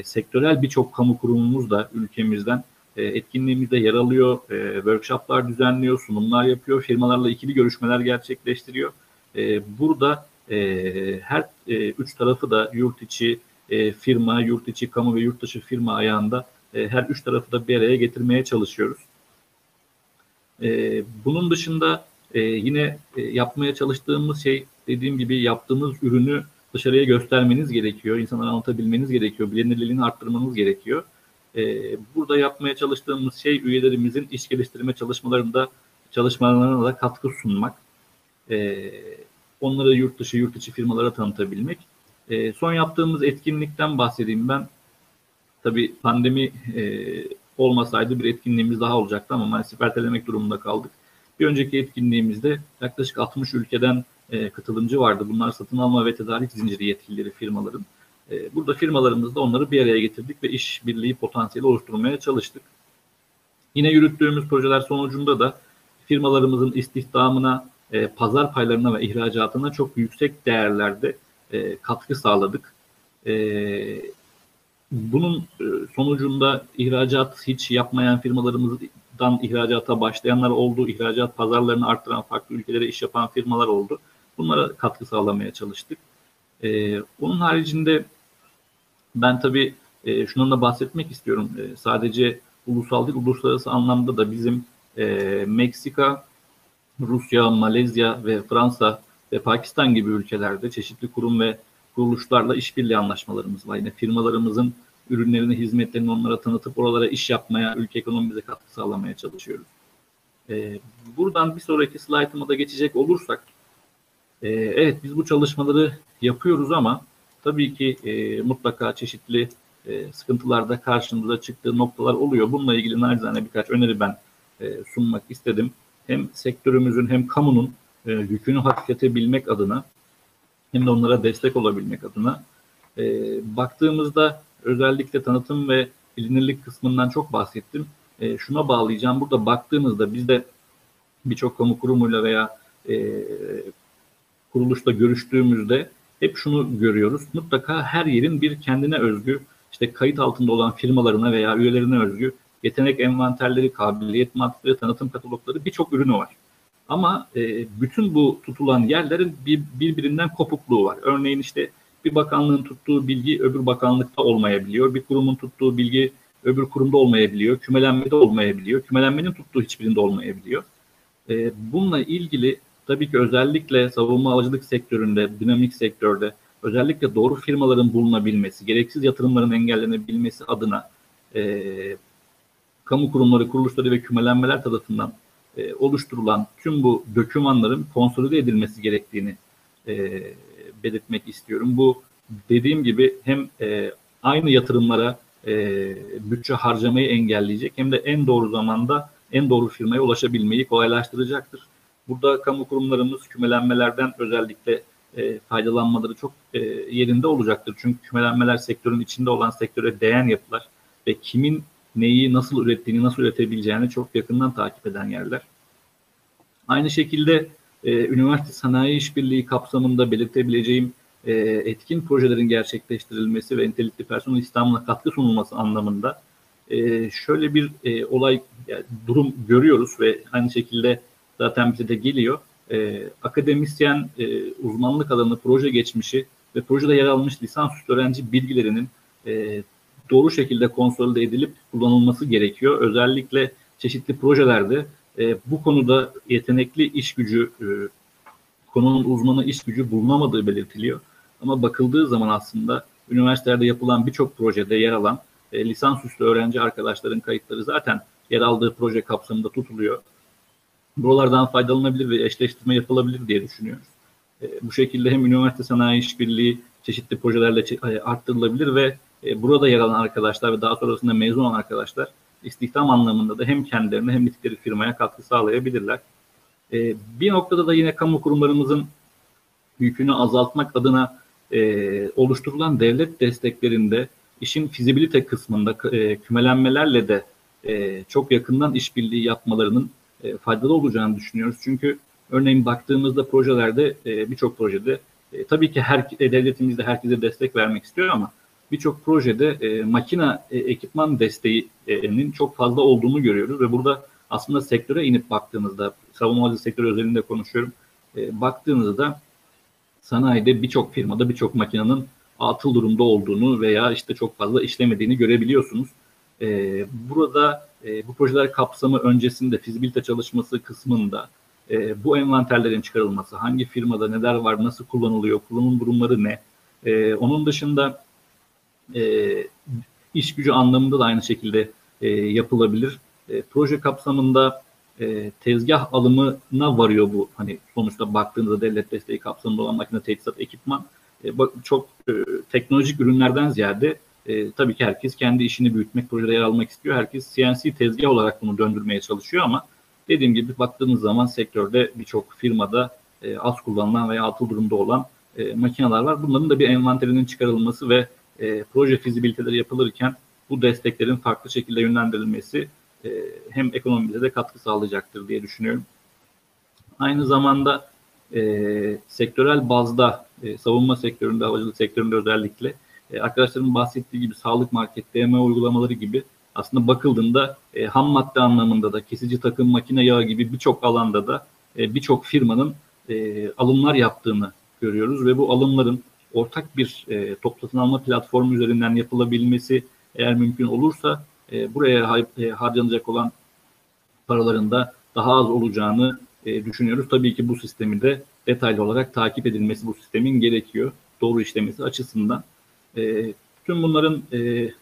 sektörel birçok kamu kurumumuz da ülkemizden etkinliğimizde yer alıyor, workshoplar düzenliyor, sunumlar yapıyor, firmalarla ikili görüşmeler gerçekleştiriyor. Burada her üç tarafı da yurt içi firma, yurt içi kamu ve yurt dışı firma ayağında her üç tarafı da bir araya getirmeye çalışıyoruz. Bunun dışında yine yapmaya çalıştığımız şey, dediğim gibi yaptığımız ürünü dışarıya göstermeniz gerekiyor, insanlara anlatabilmeniz gerekiyor, bilinirliğini arttırmanız gerekiyor. Burada yapmaya çalıştığımız şey üyelerimizin iş geliştirme çalışmalarına da katkı sunmak. Onları yurt içi firmalara tanıtabilmek. Son yaptığımız etkinlikten bahsedeyim ben. Tabii pandemi olmasaydı bir etkinliğimiz daha olacaktı ama maalesef ertelemek durumunda kaldık. Bir önceki etkinliğimizde yaklaşık 60 ülkeden katılımcı vardı. Bunlar satın alma ve tedarik zinciri yetkilileri firmaların. Burada firmalarımızda onları bir araya getirdik ve işbirliği potansiyeli oluşturmaya çalıştık. Yine yürüttüğümüz projeler sonucunda da firmalarımızın istihdamına, pazar paylarına ve ihracatına çok yüksek değerlerde katkı sağladık. Bunun sonucunda ihracat hiç yapmayan firmalarımızdan ihracata başlayanlar oldu. İhracat pazarlarını arttıran, farklı ülkelere iş yapan firmalar oldu. Bunlara katkı sağlamaya çalıştık. Onun haricinde ben tabii şundan da bahsetmek istiyorum. Sadece ulusal değil, uluslararası anlamda da bizim Meksika, Rusya, Malezya ve Fransa ve Pakistan gibi ülkelerde çeşitli kurum ve kuruluşlarla işbirliği anlaşmalarımız var. Yine firmalarımızın ürünlerini, hizmetlerini onlara tanıtıp oralara iş yapmaya, ülke ekonomimize katkı sağlamaya çalışıyoruz. Buradan bir sonraki slaytıma da geçecek olursak, evet biz bu çalışmaları yapıyoruz ama tabii ki mutlaka çeşitli sıkıntılarda karşımıza çıktığı noktalar oluyor. Bununla ilgili naçizane birkaç öneri ben sunmak istedim. Hem sektörümüzün hem kamunun yükünü hafifletebilmek adına hem de onlara destek olabilmek adına baktığımızda özellikle tanıtım ve bilinirlik kısmından çok bahsettim. Şuna bağlayacağım. Burada baktığımızda biz de birçok kamu kurumuyla veya kuruluşla görüştüğümüzde hep şunu görüyoruz. Mutlaka her yerin bir kendine özgü, işte kayıt altında olan firmalarına veya üyelerine özgü yetenek envanterleri, kabiliyet maddeleri, tanıtım katalogları, birçok ürünü var. Ama bütün bu tutulan yerlerin birbirinden kopukluğu var. Örneğin işte bir bakanlığın tuttuğu bilgi öbür bakanlıkta olmayabiliyor. Bir kurumun tuttuğu bilgi öbür kurumda olmayabiliyor. Kümelenmede olmayabiliyor. Kümelenmenin tuttuğu hiçbirinde olmayabiliyor. Bununla ilgili tabii ki özellikle savunma havacılık sektöründe, dinamik sektörde özellikle doğru firmaların bulunabilmesi, gereksiz yatırımların engellenebilmesi adına kamu kurumları, kuruluşları ve kümelenmeler tarafından oluşturulan tüm bu dokümanların konsolide edilmesi gerektiğini belirtmek istiyorum. Bu dediğim gibi hem aynı yatırımlara bütçe harcamayı engelleyecek hem de en doğru zamanda en doğru firmaya ulaşabilmeyi kolaylaştıracaktır. Burada kamu kurumlarımız kümelenmelerden özellikle faydalanmaları çok yerinde olacaktır. Çünkü kümelenmeler sektörün içinde olan sektöre değen yapılar ve kimin neyi nasıl ürettiğini, nasıl üretebileceğini çok yakından takip eden yerler. Aynı şekilde üniversite sanayi işbirliği kapsamında belirtebileceğim etkin projelerin gerçekleştirilmesi ve nitelikli personel istihdamına katkı sunulması anlamında şöyle bir olay, yani durum görüyoruz ve aynı şekilde zaten bize de geliyor. Akademisyen uzmanlık alanı, proje geçmişi ve projede yer almış lisansüstü öğrenci bilgilerinin doğru şekilde konsolide edilip kullanılması gerekiyor. Özellikle çeşitli projelerde bu konuda yetenekli iş gücü, konunun uzmanı iş gücü bulunamadığı belirtiliyor. Ama bakıldığı zaman aslında üniversitelerde yapılan birçok projede yer alan lisansüstü öğrenci arkadaşların kayıtları zaten yer aldığı proje kapsamında tutuluyor. Buralardan faydalanabilir ve eşleştirme yapılabilir diye düşünüyoruz. Bu şekilde hem üniversite sanayi işbirliği çeşitli projelerle arttırılabilir ve burada yer alan arkadaşlar ve daha sonrasında mezun olan arkadaşlar istihdam anlamında da hem kendilerine hem bildikleri firmaya katkı sağlayabilirler. Bir noktada da yine kamu kurumlarımızın yükünü azaltmak adına oluşturulan devlet desteklerinde işin fizibilite kısmında kümelenmelerle de çok yakından işbirliği yapmalarının faydalı olacağını düşünüyoruz. Çünkü örneğin baktığımızda projelerde birçok projede tabii ki devletimiz de herkese destek vermek istiyor ama birçok projede makine ekipman desteğinin çok fazla olduğunu görüyoruz ve burada aslında sektöre inip baktığımızda, savunma havacılık sektörü özelinde konuşuyorum, baktığınızda sanayide birçok firmada birçok makinenin atıl durumda olduğunu veya işte çok fazla işlemediğini görebiliyorsunuz. Burada bu projeler kapsamı öncesinde fizibilite çalışması kısmında bu envanterlerin çıkarılması, hangi firmada neler var, nasıl kullanılıyor, kullanım durumları ne? Onun dışında iş gücü anlamında da aynı şekilde yapılabilir. Proje kapsamında tezgah alımına varıyor bu. Hani sonuçta baktığınızda devlet desteği kapsamında olan makine, teçhizat, ekipman çok teknolojik ürünlerden ziyade tabii ki herkes kendi işini büyütmek, projede yer almak istiyor. Herkes CNC tezgah olarak bunu döndürmeye çalışıyor ama dediğim gibi baktığınız zaman sektörde birçok firmada az kullanılan veya atıl durumda olan makineler var. Bunların da bir envanterinin çıkarılması ve proje fizibiliteleri yapılırken bu desteklerin farklı şekilde yönlendirilmesi hem ekonomimize de katkı sağlayacaktır diye düşünüyorum. Aynı zamanda sektörel bazda savunma sektöründe, havacılık sektöründe özellikle arkadaşlarımın bahsettiği gibi sağlık market, DME uygulamaları gibi aslında bakıldığında ham madde anlamında da kesici takım, makine yağı gibi birçok alanda da birçok firmanın alımlar yaptığını görüyoruz ve bu alımların ortak bir toplu satın alma platformu üzerinden yapılabilmesi eğer mümkün olursa buraya harcanacak olan paraların da daha az olacağını düşünüyoruz. Tabii ki bu sistemi de detaylı olarak takip edilmesi, bu sistemin gerekiyor. Doğru işlemesi açısından. Tüm bunların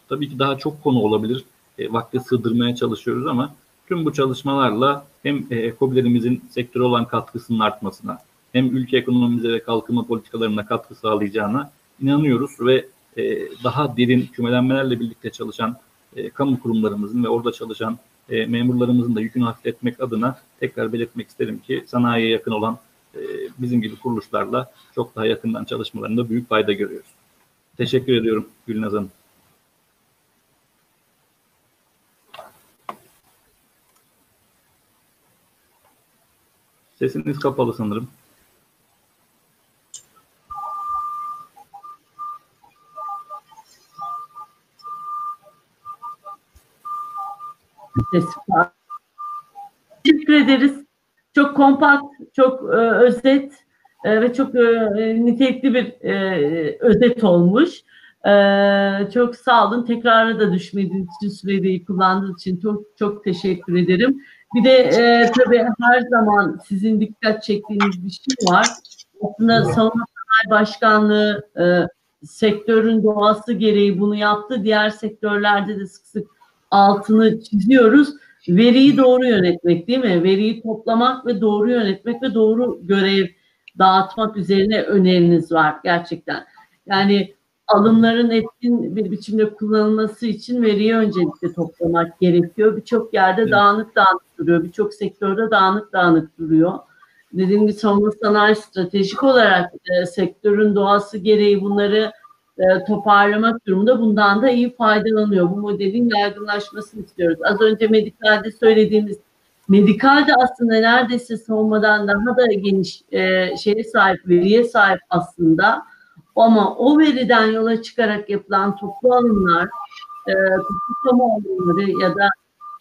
tabii ki daha çok konu olabilir. Vakti sığdırmaya çalışıyoruz ama tüm bu çalışmalarla hem KOBİ'lerimizin sektöre olan katkısının artmasına hem ülke ekonomimize ve kalkınma politikalarına katkı sağlayacağına inanıyoruz ve daha derin kümelenmelerle birlikte çalışan kamu kurumlarımızın ve orada çalışan memurlarımızın da yükünü hafifletmek adına tekrar belirtmek isterim ki sanayiye yakın olan bizim gibi kuruluşlarla çok daha yakından çalışmalarında büyük fayda görüyoruz. Teşekkür ediyorum Gülnaz Hanım. Sesiniz kapalı sanırım. Teşekkür ederiz. Çok kompakt, çok özet ve çok nitelikli bir özet olmuş. Çok sağ olun. Tekrara da düşmediğiniz için, süreyi kullandığınız için çok teşekkür ederim. Bir de tabii her zaman sizin dikkat çektiğiniz bir şey var. Aslında Savunma Sanayi Başkanlığı sektörün doğası gereği bunu yaptı. Diğer sektörlerde de sık sık altını çiziyoruz. Veriyi doğru yönetmek, değil mi? Veriyi toplamak ve doğru yönetmek ve doğru görev dağıtmak üzerine öneriniz var gerçekten. Yani alımların etkin bir biçimde kullanılması için veriyi öncelikle toplamak gerekiyor. Birçok yerde dağınık duruyor. Birçok sektörde dağınık duruyor. Dediğim gibi savunma sanayi stratejik olarak sektörün doğası gereği bunları toparlamak durumunda bundan da iyi faydalanıyor. Bu modelin yaygınlaşmasını istiyoruz. Az önce medikalde söylediğimiz, medikalde aslında neredeyse savunmadan daha da geniş veriye sahip aslında. Ama o veriden yola çıkarak yapılan toplu alımlar, toplu kamu alımları ya da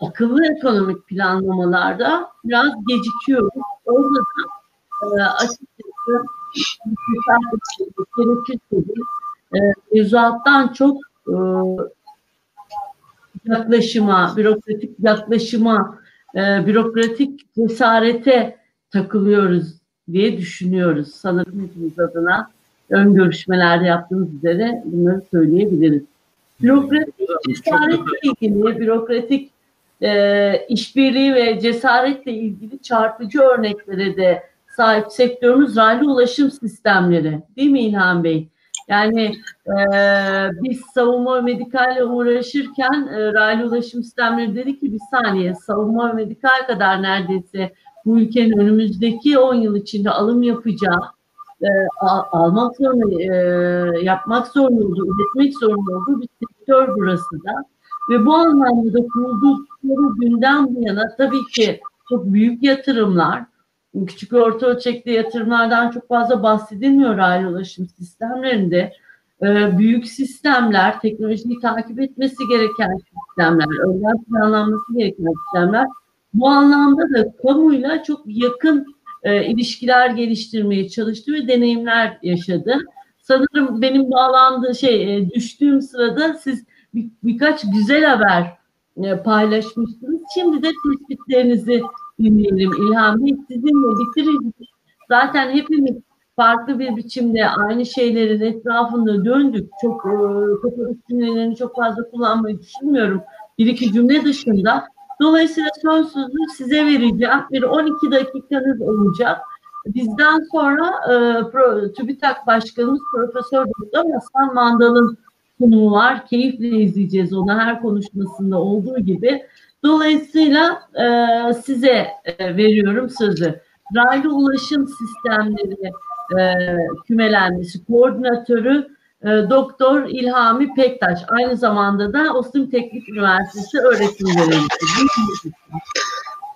akıllı ekonomik planlamalarda biraz gecikiyoruz. Orada da açıkçası gerekirse mevzuattan çok yaklaşıma, bürokratik yaklaşıma, bürokratik cesarete takılıyoruz diye düşünüyoruz. Sanırım hepimiz adına ön görüşmelerde yaptığımız üzere bunları söyleyebiliriz. Bürokratik cesaretle ilgili, bürokratik işbirliği ve cesaretle ilgili çarpıcı örneklere de sahip sektörümüz raylı ulaşım sistemleri. Değil mi İlhan Bey? Yani biz savunma ve medikalle uğraşırken raylı ulaşım sistemleri dedi ki bir saniye, savunma ve medikal kadar neredeyse bu ülkenin önümüzdeki 10 yıl içinde alım yapacağı, almak zorunda, yapmak zorunda olduğu, üretmek zorunda olduğu bir sektör burası da. Ve bu anlamda da kuruldukları günden bu yana tabii ki çok büyük yatırımlar, küçük ve orta ölçekli yatırımlardan çok fazla bahsedilmiyor raylı ulaşım sistemlerinde. Büyük sistemler, teknolojiyi takip etmesi gereken sistemler, önden planlanması gereken sistemler. Bu anlamda da kamuyla çok yakın ilişkiler geliştirmeye çalıştı ve deneyimler yaşadı. Sanırım benim düştüğüm sırada siz birkaç güzel haber paylaşmıştınız. Şimdi de tespitlerinizi dinleyelim İlhan Bey. Sizinle bitireceğiz. Zaten hepimiz farklı bir biçimde aynı şeylerin etrafında döndük. Çok cümlelerini çok fazla kullanmayı düşünmüyorum. Bir iki cümle dışında. Dolayısıyla son sözü size vereceğim. Bir 12 dakikanız olacak. Bizden sonra TÜBİTAK Başkanımız Profesör Doktor Hasan Mandal'ın sunumu var. Keyifle izleyeceğiz onu her konuşmasında olduğu gibi. Dolayısıyla size veriyorum sözü. Raylı ulaşım sistemleri kümelenmesi koordinatörü Doktor İlhami Pektaş. Aynı zamanda da Ostim Teknik Üniversitesi öğretim görevlisi.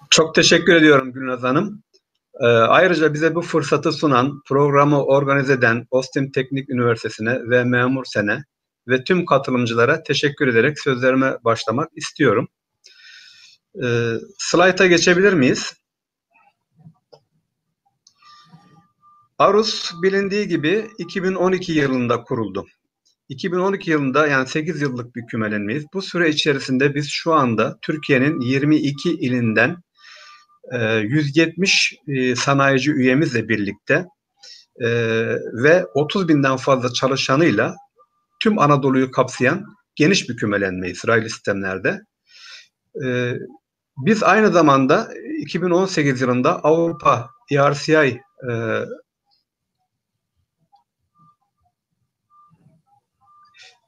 Çok teşekkür ediyorum Gülnaz Hanım. Ayrıca bize bu fırsatı sunan, programı organize eden Ostim Teknik Üniversitesi'ne ve Memur Sen'e ve tüm katılımcılara teşekkür ederek sözlerime başlamak istiyorum. Slayta geçebilir miyiz? ARUS bilindiği gibi 2012 yılında kuruldu. 2012 yılında yani 8 yıllık bir kümelenmeyiz. Bu süre içerisinde biz şu anda Türkiye'nin 22 ilinden 170 sanayici üyemizle birlikte ve 30 binden fazla çalışanıyla tüm Anadolu'yu kapsayan geniş bir kümelenmeyiz raylı sistemlerde. Biz aynı zamanda 2018 yılında Avrupa ERCI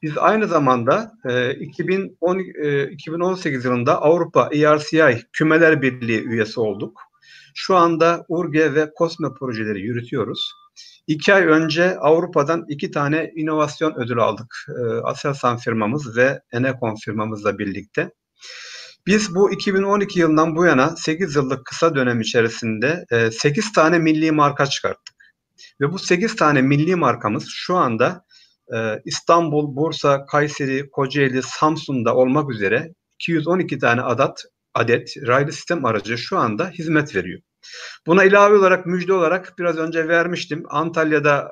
Biz aynı zamanda 2018 yılında Avrupa ERCI Kümeler Birliği üyesi olduk. Şu anda URGE ve COSME projeleri yürütüyoruz. 2 ay önce Avrupa'dan 2 tane inovasyon ödülü aldık. Aselsan firmamız ve Enecon firmamızla birlikte. Biz bu 2012 yılından bu yana 8 yıllık kısa dönem içerisinde 8 tane milli marka çıkarttık. Ve bu 8 tane milli markamız şu anda İstanbul, Bursa, Kayseri, Kocaeli, Samsun'da olmak üzere 212 tane adet raylı sistem aracı şu anda hizmet veriyor. Buna ilave olarak, müjde olarak biraz önce vermiştim. Antalya'da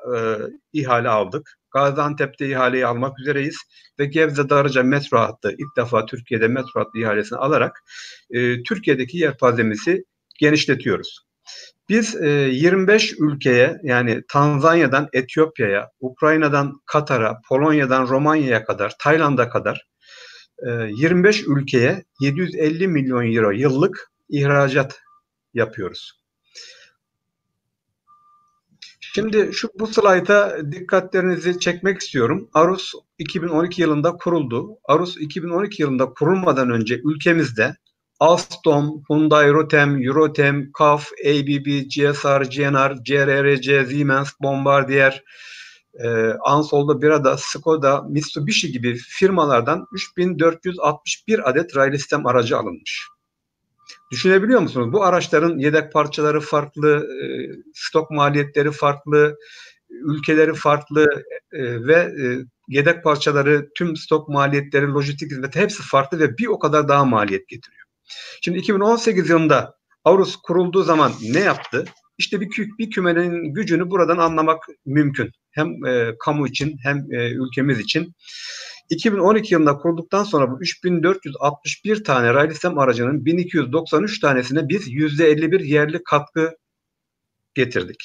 ihale aldık. Gaziantep'te ihaleyi almak üzereyiz. Ve Gebze Darıca metro hattı ilk defa Türkiye'de metro hattı ihalesini alarak Türkiye'deki yelpazemizi genişletiyoruz. Biz 25 ülkeye yani Tanzanya'dan Etiyopya'ya, Ukrayna'dan Katar'a, Polonya'dan Romanya'ya kadar, Tayland'a kadar 25 ülkeye 750 milyon euro yıllık ihracat yapıyoruz. Şimdi bu slayta dikkatlerinizi çekmek istiyorum. ARUS 2012 yılında kuruldu. ARUS 2012 yılında kurulmadan önce ülkemizde Alstom, Hyundai Rotem, Eurotem, CAF, ABB, GSR, GNR, CRRC, Siemens, Bombardier, Ansaldo Birada, Skoda, Mitsubishi gibi firmalardan 3461 adet raylı sistem aracı alınmış. Düşünebiliyor musunuz? Bu araçların yedek parçaları farklı, stok maliyetleri farklı, ülkeleri farklı ve yedek parçaları, tüm stok maliyetleri, lojistik hizmeti hepsi farklı ve bir o kadar daha maliyet getiriyor. Şimdi 2018 yılında ARUS kurulduğu zaman ne yaptı? İşte bir kümenin gücünü buradan anlamak mümkün. Hem kamu için hem ülkemiz için. 2012 yılında kurulduktan sonra bu 3461 tane raylı sistem aracının 1293 tanesine biz %51 yerli katkı getirdik.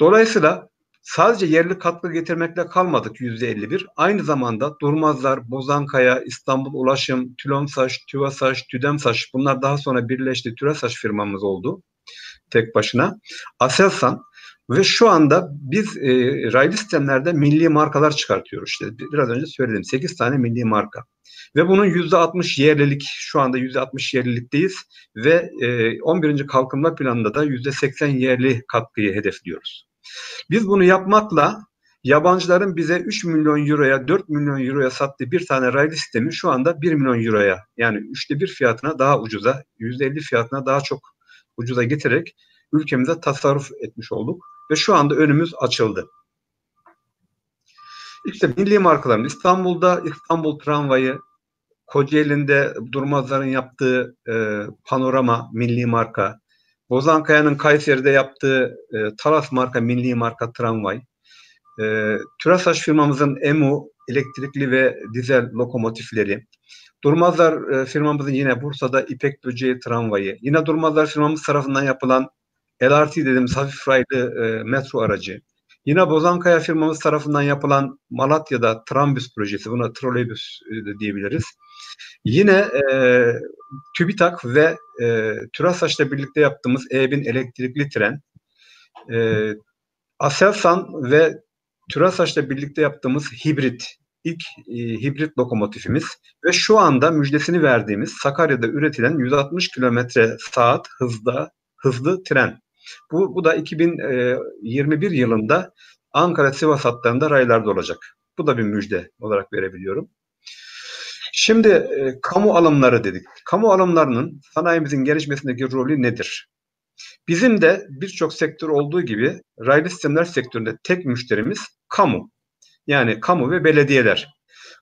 Dolayısıyla sadece yerli katkı getirmekle kalmadık %51. Aynı zamanda Durmazlar, Bozankaya, İstanbul Ulaşım, Tülonsaç, Tüvasaç, Tüdemsaç bunlar daha sonra birleşti. Türesaç firmamız oldu tek başına. Aselsan ve şu anda biz raylı sistemlerde milli markalar çıkartıyoruz. İşte biraz önce söyledim 8 tane milli marka. Ve bunun %60 yerlilik, şu anda %60 yerlilikteyiz ve 11. kalkınma planında da %80 yerli katkıyı hedefliyoruz. Biz bunu yapmakla yabancıların bize 3 milyon euroya, 4 milyon euroya sattığı bir tane raylı sistemi şu anda 1 milyon euroya yani 1/3 fiyatına daha ucuza, %50 fiyatına daha çok ucuza getirerek ülkemize tasarruf etmiş olduk ve şu anda önümüz açıldı. İşte milli markaların İstanbul'da İstanbul Tramvayı, Kocaeli'nde Durmazlar'ın yaptığı Panorama milli marka, Bozankaya'nın Kayseri'de yaptığı Talas marka milli marka tramvay, Türesaç firmamızın EMU elektrikli ve dizel lokomotifleri, Durmazlar firmamızın yine Bursa'da İpek Böceği tramvayı, yine Durmazlar firmamız tarafından yapılan LRT dediğimiz hafif raylı metro aracı, yine Bozankaya firmamız tarafından yapılan Malatya'da trambüs projesi, buna troleybüs diyebiliriz. Yine TÜBİTAK ve Türesaç'la birlikte yaptığımız E1000 elektrikli tren, Aselsan ve Türesaç'la birlikte yaptığımız ilk hibrit lokomotifimiz ve şu anda müjdesini verdiğimiz Sakarya'da üretilen 160 km/saat hızlı tren. Bu da 2021 yılında Ankara-Sivas hatlarında raylarda olacak. Bu da bir müjde olarak verebiliyorum. Şimdi kamu alımları dedik. Kamu alımlarının sanayimizin gelişmesindeki rolü nedir? Bizim de birçok sektör olduğu gibi raylı sistemler sektöründe tek müşterimiz kamu. Yani kamu ve belediyeler.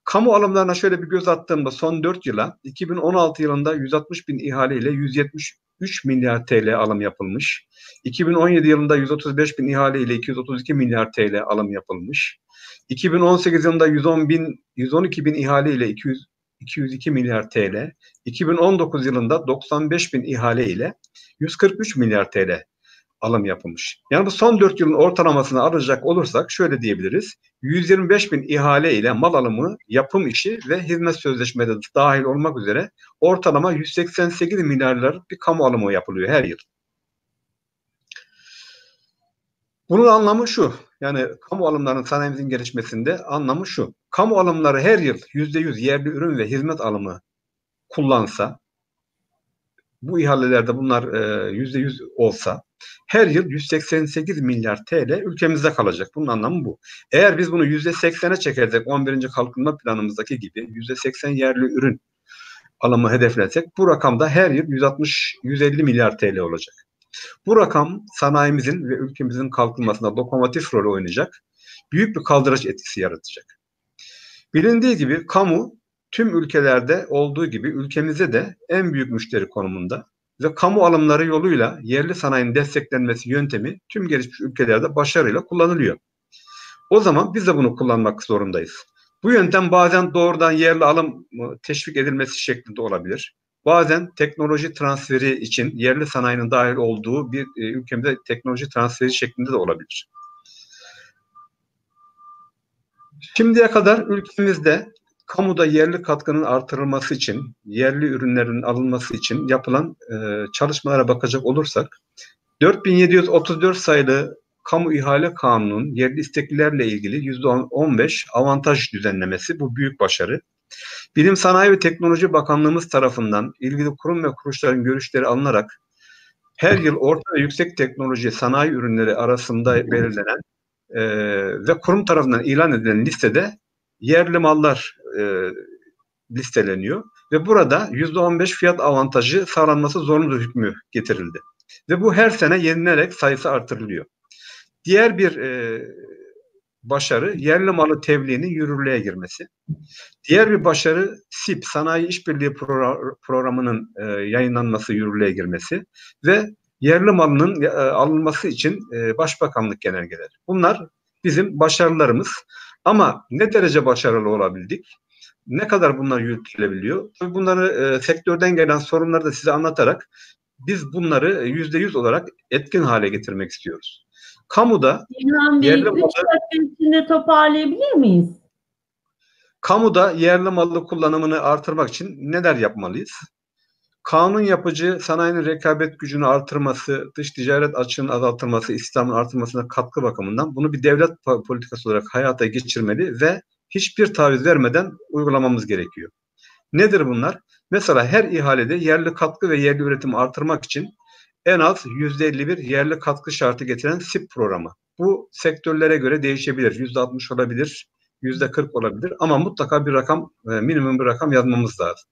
Kamu alımlarına şöyle bir göz attığımda son 4 yıla 2016 yılında 160 bin ihale ile 173 milyar TL alım yapılmış. 2017 yılında 135 bin ihale ile 232 milyar TL alım yapılmış. 2018 yılında 112 bin ihale ile 202 milyar TL. 2019 yılında 95 bin ihale ile 143 milyar TL alım yapılmış. Yani bu son 4 yılın ortalamasını alacak olursak şöyle diyebiliriz. 125 bin ihale ile mal alımı, yapım işi ve hizmet sözleşmeleri dahil olmak üzere ortalama 188 milyar liralık bir kamu alımı yapılıyor her yıl. Bunun anlamı şu, yani kamu alımlarının sanayimizin gelişmesinde anlamı şu. Kamu alımları her yıl %100 yerli ürün ve hizmet alımı kullansa, bu ihalelerde bunlar %100 olsa, her yıl 188 milyar TL ülkemizde kalacak. Bunun anlamı bu. Eğer biz bunu %80'e çekersek, 11. kalkınma planımızdaki gibi %80 yerli ürün alımı hedeflersek, bu rakamda her yıl 160-150 milyar TL olacak. Bu rakam sanayimizin ve ülkemizin kalkınmasında lokomotif rol oynayacak, büyük bir kaldıraç etkisi yaratacak. Bilindiği gibi kamu tüm ülkelerde olduğu gibi ülkemizde de en büyük müşteri konumunda ve kamu alımları yoluyla yerli sanayinin desteklenmesi yöntemi tüm gelişmiş ülkelerde başarıyla kullanılıyor. O zaman biz de bunu kullanmak zorundayız. Bu yöntem bazen doğrudan yerli alım teşvik edilmesi şeklinde olabilir. Bazen teknoloji transferi için yerli sanayinin dahil olduğu bir ülkemizde teknoloji transferi şeklinde de olabilir. Şimdiye kadar ülkemizde kamuda yerli katkının artırılması için, yerli ürünlerin alınması için yapılan çalışmalara bakacak olursak, 4734 sayılı Kamu İhale Kanunu'nun yerli isteklilerle ilgili %15 avantaj düzenlemesi, bu büyük başarı. Bilim Sanayi ve Teknoloji Bakanlığımız tarafından ilgili kurum ve kuruluşların görüşleri alınarak her yıl orta ve yüksek teknoloji sanayi ürünleri arasında belirlenen ve kurum tarafından ilan edilen listede yerli mallar listeleniyor ve burada %15 fiyat avantajı sağlanması zorunlu hükmü getirildi. Ve bu her sene yenilenerek sayısı artırılıyor. Diğer bir başarı yerli malı tebliğinin yürürlüğe girmesi. Diğer bir başarı SİP, Sanayi İşbirliği Programı'nın yayınlanması, yürürlüğe girmesi ve yerli malının alınması için Başbakanlık genelgeleri. Bunlar bizim başarılarımız. Ama ne derece başarılı olabildik? Ne kadar bunlar yürütülebiliyor? Tabii bunları sektörden gelen sorunları da size anlatarak biz bunları %100 olarak etkin hale getirmek istiyoruz. Kamuda İlhan Bey, 3 dakika içinde toparlayabilir miyiz? Kamuda yerli malı kullanımını artırmak için neler yapmalıyız? Kanun yapıcı sanayinin rekabet gücünü artırması, dış ticaret açığının azaltılması, istihdamın artırmasına katkı bakımından bunu bir devlet politikası olarak hayata geçirmeli ve hiçbir taviz vermeden uygulamamız gerekiyor. Nedir bunlar? Mesela her ihalede yerli katkı ve yerli üretimi artırmak için en az %51 yerli katkı şartı getiren SİP programı. Bu sektörlere göre değişebilir. %60 olabilir, %40 olabilir ama mutlaka bir rakam, minimum bir rakam yazmamız lazım.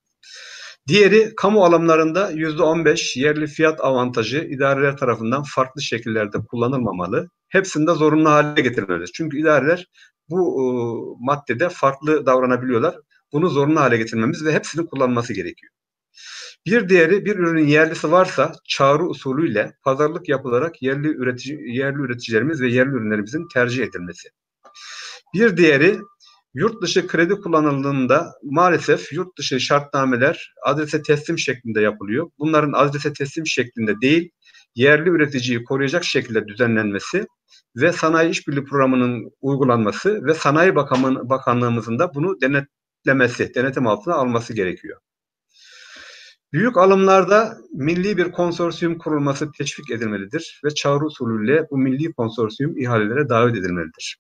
Diğeri, kamu alımlarında %15 yerli fiyat avantajı idareler tarafından farklı şekillerde kullanılmamalı. Hepsinde zorunlu hale getirilmelidir. Çünkü idareler bu maddede farklı davranabiliyorlar. Bunu zorunlu hale getirmemiz ve hepsini kullanması gerekiyor. Bir diğeri, bir ürünün yerlisi varsa çağrı usulüyle pazarlık yapılarak yerli üreticilerimiz ve yerli ürünlerimizin tercih edilmesi. Bir diğeri, yurt dışı kredi kullanıldığında maalesef yurt dışı şartnameler adrese teslim şeklinde yapılıyor. Bunların adrese teslim şeklinde değil, yerli üreticiyi koruyacak şekilde düzenlenmesi ve Sanayi İşbirliği Programı'nın uygulanması ve Sanayi Bakanlığımızın da bunu denetlemesi, denetim altına alması gerekiyor. Büyük alımlarda milli bir konsorsiyum kurulması teşvik edilmelidir ve çağrı usulüyle bu milli konsorsiyum ihalelere davet edilmelidir.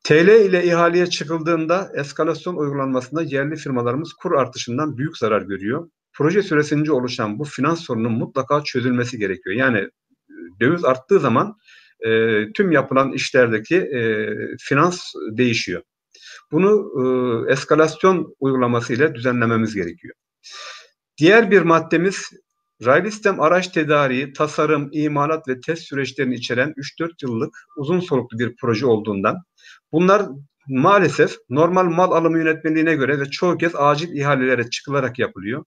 TL ile ihaleye çıkıldığında eskalasyon uygulanmasında yerli firmalarımız kur artışından büyük zarar görüyor. Proje süresince oluşan bu finans sorunun mutlaka çözülmesi gerekiyor. Yani Döviz arttığı zaman tüm yapılan işlerdeki finans değişiyor. Bunu eskalasyon uygulamasıyla düzenlememiz gerekiyor. Diğer bir maddemiz, raylı sistem araç tedariği, tasarım, imalat ve test süreçlerini içeren 3-4 yıllık uzun soluklu bir proje olduğundan bunlar maalesef normal mal alımı yönetmeliğine göre ve çoğu kez acil ihalelere çıkılarak yapılıyor.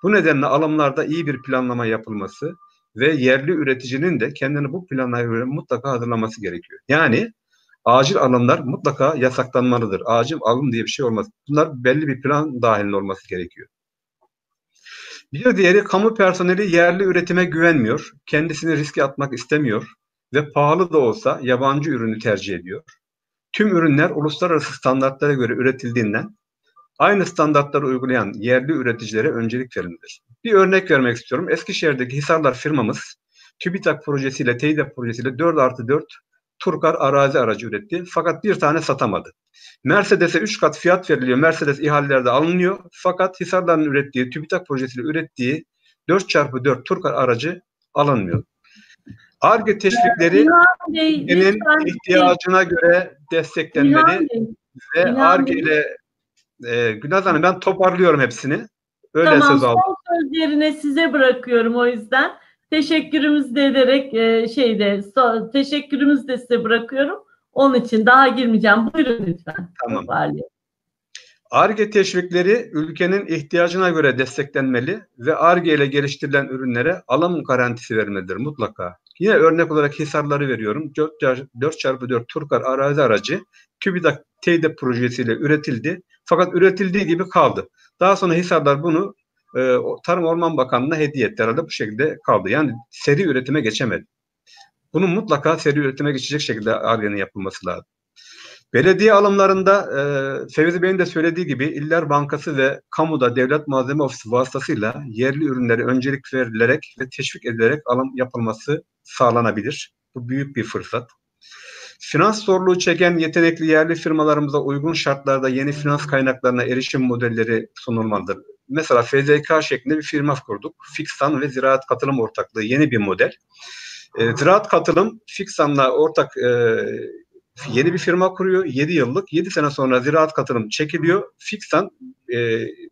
Bu nedenle alımlarda iyi bir planlama yapılması ve yerli üreticinin de kendini bu planlara göre mutlaka hazırlaması gerekiyor. Yani acil alımlar mutlaka yasaklanmalıdır. Acil alım diye bir şey olmaz. Bunlar belli bir plan dahilinde olması gerekiyor. Bir diğeri, kamu personeli yerli üretime güvenmiyor, kendisini riske atmak istemiyor ve pahalı da olsa yabancı ürünü tercih ediyor. Tüm ürünler uluslararası standartlara göre üretildiğinden aynı standartları uygulayan yerli üreticilere öncelik verilir. Bir örnek vermek istiyorum. Eskişehir'deki Hisarlar firmamız TÜBİTAK projesiyle, TEİDAP projesiyle 4+4 Turkar arazi aracı üretti. Fakat bir tane satamadı. Mercedes'e 3 kat fiyat veriliyor. Mercedes ihalelerde alınıyor. Fakat Hisarlar'ın ürettiği, TÜBİTAK projesiyle ürettiği 4x4 Turkar aracı alınmıyor. Ar-Ge teşvikleri ülkenin ihtiyacına göre desteklenmeli ve Ar-Ge ile Gülnaz Hanım, ben toparlıyorum hepsini. Öyle tamam, söz aldım. son sözlerini size bırakıyorum o yüzden. Teşekkürümüzü de ederek teşekkürümüzü de size bırakıyorum. Onun için daha girmeyeceğim. Buyurun lütfen. Tamam. Ar-Ge teşvikleri ülkenin ihtiyacına göre desteklenmeli ve Ar-Ge ile geliştirilen ürünlere alım garantisi verilmelidir mutlaka. Yine örnek olarak Hisarları veriyorum. 4x4 Turkar arazi aracı TÜBİTAK TEİDAP projesiyle üretildi. Fakat üretildiği gibi kaldı. Daha sonra Hisarlar bunu Tarım Orman Bakanlığı'na hediye etti. Herhalde bu şekilde kaldı. Yani seri üretime geçemedi. Bunun mutlaka seri üretime geçecek şekilde Ar-Ge'nin yapılması lazım. Belediye alımlarında Fevzi Bey'in de söylediği gibi İller Bankası ve kamuda Devlet Malzeme Ofisi vasıtasıyla yerli ürünlere öncelik verilerek ve teşvik edilerek alım yapılması sağlanabilir. Bu büyük bir fırsat. Finans zorluğu çeken yetenekli yerli firmalarımıza uygun şartlarda yeni finans kaynaklarına erişim modelleri sunulmalıdır. Mesela FZK şeklinde bir firma kurduk. Fiksan ve Ziraat Katılım Ortaklığı yeni bir model. Ziraat Katılım Fiksan'la ortak yeni bir firma kuruyor. 7 yıllık. 7 sene sonra Ziraat Katılım çekiliyor. Fiksan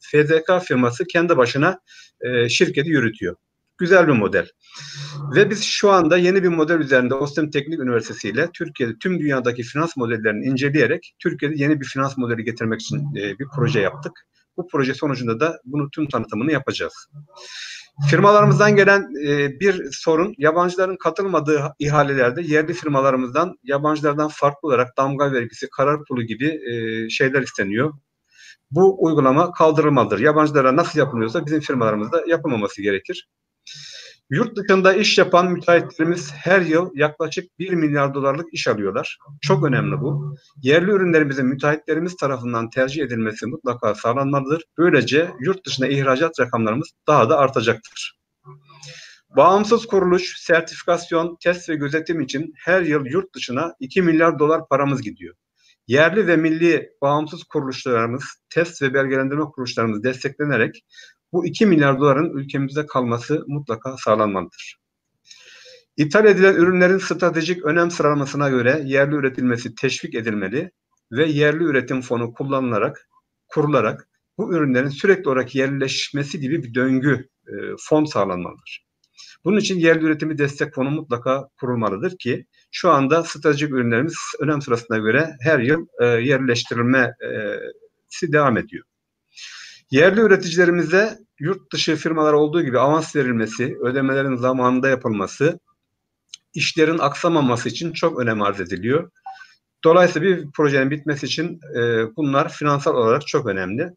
FZK firması kendi başına şirketi yürütüyor. Güzel bir model. Ve biz şu anda yeni bir model üzerinde Ostim Teknik Üniversitesi ile Türkiye'de tüm dünyadaki finans modellerini inceleyerek Türkiye'de yeni bir finans modeli getirmek için bir proje yaptık. Bu proje sonucunda da bunu tüm tanıtımını yapacağız. Firmalarımızdan gelen bir sorun, yabancıların katılmadığı ihalelerde yerli firmalarımızdan yabancılardan farklı olarak damga vergisi, karar pulu gibi şeyler isteniyor. Bu uygulama kaldırılmalıdır. Yabancılara nasıl yapılıyorsa bizim firmalarımızda yapılmaması gerekir. Yurt dışında iş yapan müteahhitlerimiz her yıl yaklaşık 1 milyar dolarlık iş alıyorlar. Çok önemli bu. Yerli ürünlerimizin müteahhitlerimiz tarafından tercih edilmesi mutlaka sağlanmalıdır. Böylece yurt dışına ihracat rakamlarımız daha da artacaktır. Bağımsız kuruluş, sertifikasyon, test ve gözetim için her yıl yurt dışına 2 milyar dolar paramız gidiyor. Yerli ve milli bağımsız kuruluşlarımız, test ve belgelendirme kuruluşlarımız desteklenerek bu 2 milyar doların ülkemizde kalması mutlaka sağlanmalıdır. İthal edilen ürünlerin stratejik önem sıralamasına göre yerli üretilmesi teşvik edilmeli ve yerli üretim fonu kurularak bu ürünlerin sürekli olarak yerleşmesi gibi bir döngü fon sağlanmalıdır. Bunun için yerli üretimi destek fonu mutlaka kurulmalıdır ki şu anda stratejik ürünlerimiz önem sırasına göre her yıl yerleştirilmesi devam ediyor. Yerli üreticilerimize yurt dışı firmalar olduğu gibi avans verilmesi, ödemelerin zamanında yapılması, işlerin aksamaması için çok önem arz ediliyor. Dolayısıyla bir projenin bitmesi için bunlar finansal olarak çok önemli.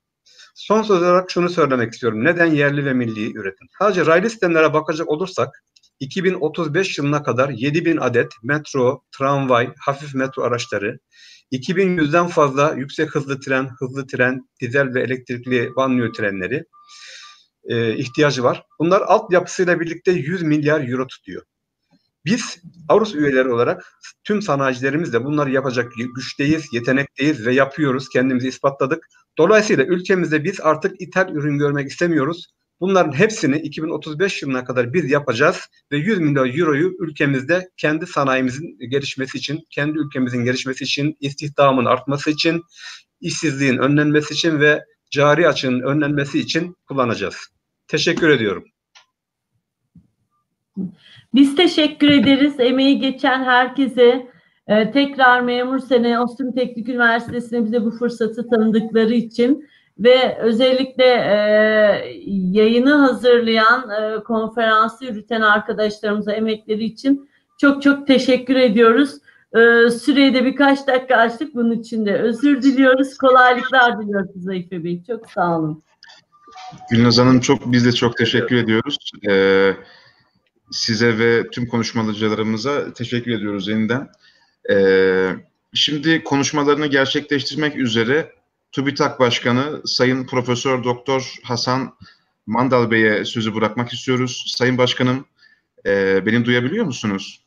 Son söz olarak şunu söylemek istiyorum. Neden yerli ve milli üretim? Sadece raylı sistemlere bakacak olursak 2035 yılına kadar 7.000 adet metro, tramvay, hafif metro araçları, 2100'den fazla yüksek hızlı tren, dizel ve elektrikli banliyö trenleri ihtiyacı var. Bunlar altyapısıyla birlikte 100 milyar euro tutuyor. Biz Avrus üyeleri olarak tüm sanayicilerimizle bunları yapacak güçteyiz, yetenekteyiz ve yapıyoruz. Kendimizi ispatladık. Dolayısıyla ülkemizde biz artık ithal ürün görmek istemiyoruz. Bunların hepsini 2035 yılına kadar biz yapacağız ve 100 milyon euroyu ülkemizde kendi sanayimizin gelişmesi için, kendi ülkemizin gelişmesi için, istihdamın artması için, işsizliğin önlenmesi için ve cari açığın önlenmesi için kullanacağız. Teşekkür ediyorum. Biz teşekkür ederiz. Emeği geçen herkese, tekrar memur sene OSTÜM Teknik Üniversitesi'ne bize bu fırsatı tanıdıkları için ve özellikle yayını hazırlayan, konferansı yürüten arkadaşlarımıza emekleri için çok çok teşekkür ediyoruz. Süreyi de birkaç dakika açtık. Bunun için de özür diliyoruz. Kolaylıklar diliyoruz Zarife Bey. Çok sağ olun. Gülnaz Hanım, biz de çok teşekkür ediyoruz. Size ve tüm konuşmacılarımıza teşekkür ediyoruz yeniden. Şimdi konuşmalarını gerçekleştirmek üzere TÜBİTAK Başkanı Sayın Profesör Doktor Hasan Mandal Bey'e sözü bırakmak istiyoruz. Sayın Başkanım, beni duyabiliyor musunuz?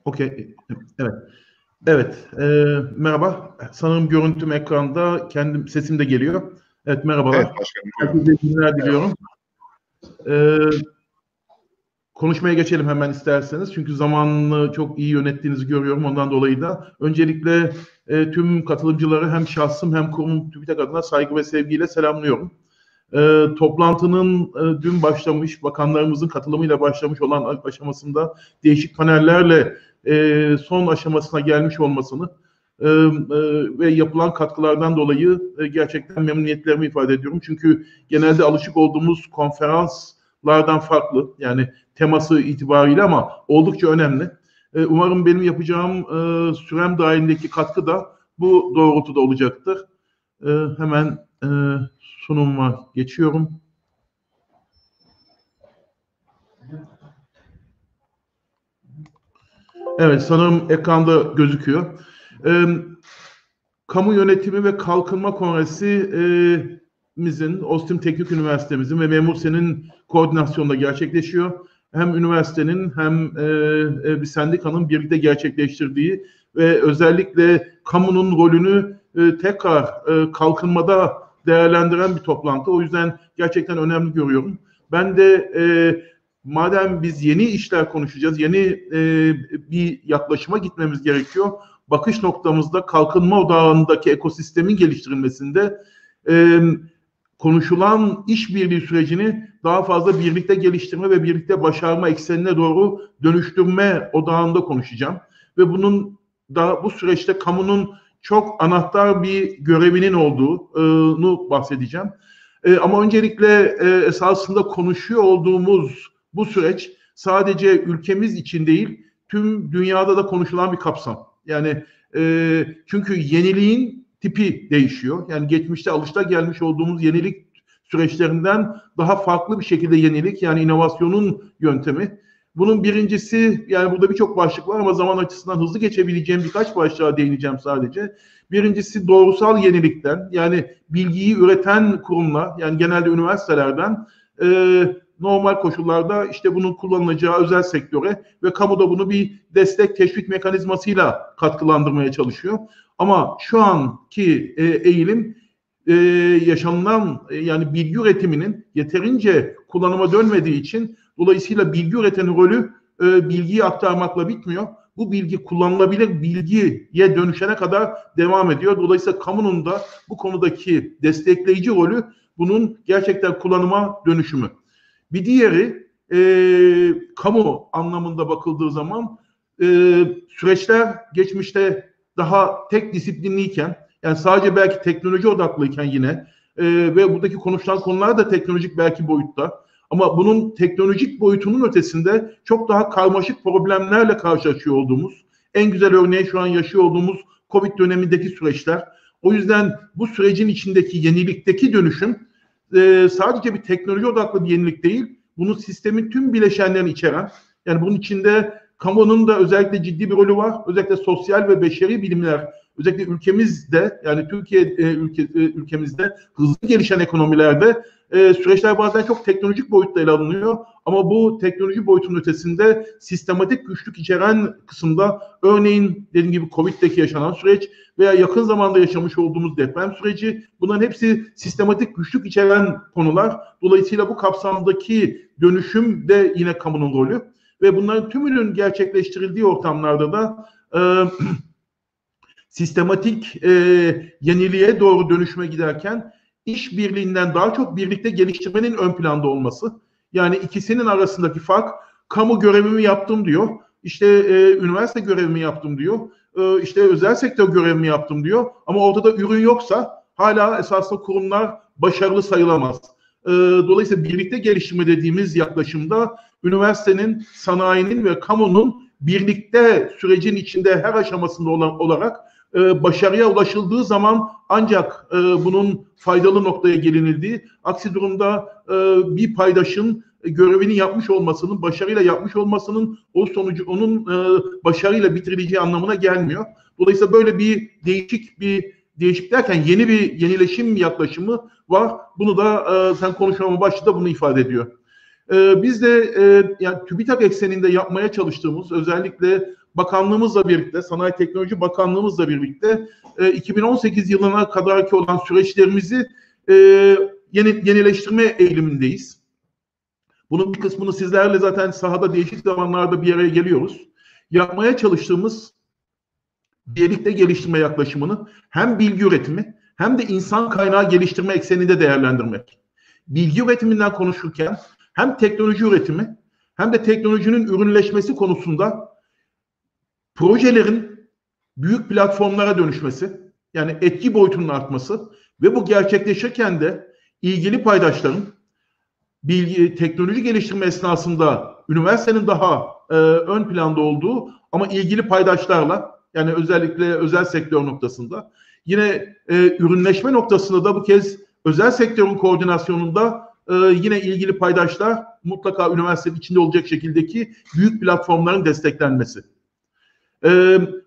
Okey. Evet. Evet. Merhaba. Sanırım görüntüm ekranda. Sesim de geliyor. Evet, merhabalar. Evet başkanım. Herkese iyi günler diliyorum. Konuşmaya geçelim hemen isterseniz. Çünkü zamanını çok iyi yönettiğinizi görüyorum. Ondan dolayı da öncelikle tüm katılımcıları hem şahsım hem kurum TÜBİTAK adına saygı ve sevgiyle selamlıyorum. Toplantının dün başlamış, bakanlarımızın katılımıyla başlamış olan aşamasında değişik panellerle son aşamasına gelmiş olmasını ve yapılan katkılardan dolayı gerçekten memnuniyetlerimi ifade ediyorum. Çünkü genelde alışık olduğumuz konferanslardan farklı, yani teması itibariyle, ama oldukça önemli. Umarım benim yapacağım sürem dahilindeki katkı da bu doğrultuda olacaktır. Hemen sunuma geçiyorum. Evet, sanırım ekranda gözüküyor. Kamu Yönetimi ve Kalkınma Kongresi'mizin, OSTÜM Teknik Üniversitemizin ve Memur Sen'in koordinasyonunda gerçekleşiyor. Hem üniversitenin hem bir sendikanın birlikte gerçekleştirdiği ve özellikle kamunun rolünü tekrar kalkınmada değerlendiren bir toplantı. O yüzden gerçekten önemli görüyorum. Ben de madem biz yeni işler konuşacağız, yeni bir yaklaşıma gitmemiz gerekiyor. Bakış noktamızda kalkınma odağındaki ekosistemin geliştirilmesinde konuşulan işbirliği sürecini daha fazla birlikte geliştirme ve birlikte başarma eksenine doğru dönüştürme odağında konuşacağım. Ve bunun da bu süreçte kamunun çok anahtar bir görevinin olduğunu bahsedeceğim. Ama öncelikle esasında konuşuyor olduğumuz bu süreç sadece ülkemiz için değil, tüm dünyada da konuşulan bir kapsam. Yani çünkü yeniliğin tipi değişiyor. Yani geçmişte alışılagelmiş olduğumuz yenilik süreçlerinden daha farklı bir şekilde yenilik, yani inovasyonun yöntemi. Bunun birincisi, yani burada birçok başlık var ama zaman açısından hızlı geçebileceğim birkaç başlığa değineceğim sadece. Birincisi doğrusal yenilikten, yani bilgiyi üreten kurumlar, yani genelde üniversitelerden normal koşullarda işte bunun kullanılacağı özel sektöre ve kamuda bunu bir destek teşvik mekanizmasıyla katkılandırmaya çalışıyor. Ama şu anki eğilim yaşanılan, yani bilgi üretiminin yeterince kullanıma dönmediği için, dolayısıyla bilgi üretenin rolü bilgiyi aktarmakla bitmiyor. Bu bilgi kullanılabilir bilgiye dönüşene kadar devam ediyor. Dolayısıyla kamunun da bu konudaki destekleyici rolü bunun gerçekten kullanıma dönüşümü. Bir diğeri kamu anlamında bakıldığı zaman süreçler geçmişte daha tek disiplinliyken, yani sadece belki teknoloji odaklıyken yine ve buradaki konuşulan konular da teknolojik belki boyutta, ama bunun teknolojik boyutunun ötesinde çok daha karmaşık problemlerle karşılaşıyor olduğumuz, en güzel örneği şu an yaşıyor olduğumuz Covid dönemindeki süreçler. O yüzden bu sürecin içindeki yenilikteki dönüşüm sadece bir teknoloji odaklı bir yenilik değil, bunu sistemin tüm bileşenlerini içeren, yani bunun içinde kamunun da özellikle ciddi bir rolü var. Özellikle sosyal ve beşeri bilimler özellikle ülkemizde, yani Türkiye ülkemizde hızlı gelişen ekonomilerde süreçler bazen çok teknolojik boyutta ele alınıyor. Ama bu teknoloji boyutunun ötesinde sistematik güçlük içeren kısımda, örneğin dediğim gibi Covid'deki yaşanan süreç veya yakın zamanda yaşamış olduğumuz deprem süreci, bunların hepsi sistematik güçlük içeren konular. Dolayısıyla bu kapsamdaki dönüşüm de yine kamunun rolü ve bunların tümünün gerçekleştirildiği ortamlarda da sistematik yeniliğe doğru dönüşme giderken işbirliğinden daha çok birlikte geliştirmenin ön planda olması. Yani ikisinin arasındaki fark, kamu görevimi yaptım diyor, işte üniversite görevimi yaptım diyor, işte özel sektör görevimi yaptım diyor ama ortada ürün yoksa hala esasında kurumlar başarılı sayılamaz. Dolayısıyla birlikte geliştirme dediğimiz yaklaşımda üniversitenin, sanayinin ve kamunun birlikte sürecin içinde her aşamasında olarak başarıya ulaşıldığı zaman ancak bunun faydalı noktaya gelinildiği, aksi durumda bir paydaşın görevini yapmış olmasının, başarıyla yapmış olmasının o sonucu onun başarıyla bitirileceği anlamına gelmiyor. Dolayısıyla böyle bir değişik derken yeni bir yenileşim yaklaşımı var. Bunu da sen konuşmama başında bunu ifade ediyor. Biz de yani TÜBİTAK ekseninde yapmaya çalıştığımız, özellikle bakanlığımızla birlikte, Sanayi Teknoloji Bakanlığımızla birlikte 2018 yılına kadarki olan süreçlerimizi yenileştirme eğilimindeyiz. Bunun bir kısmını sizlerle zaten sahada değişik zamanlarda bir araya geliyoruz. Yapmaya çalıştığımız birlikte geliştirme yaklaşımını hem bilgi üretimi hem de insan kaynağı geliştirme ekseninde değerlendirmek. Bilgi üretiminden konuşurken hem teknoloji üretimi hem de teknolojinin ürünleşmesi konusunda projelerin büyük platformlara dönüşmesi, yani etki boyutunun artması ve bu gerçekleşirken de ilgili paydaşların teknoloji geliştirme esnasında üniversitenin daha ön planda olduğu ama ilgili paydaşlarla, yani özellikle özel sektör noktasında, yine ürünleşme noktasında da bu kez özel sektörün koordinasyonunda yine ilgili paydaşlar mutlaka üniversitenin içinde olacak şekildeki büyük platformların desteklenmesi.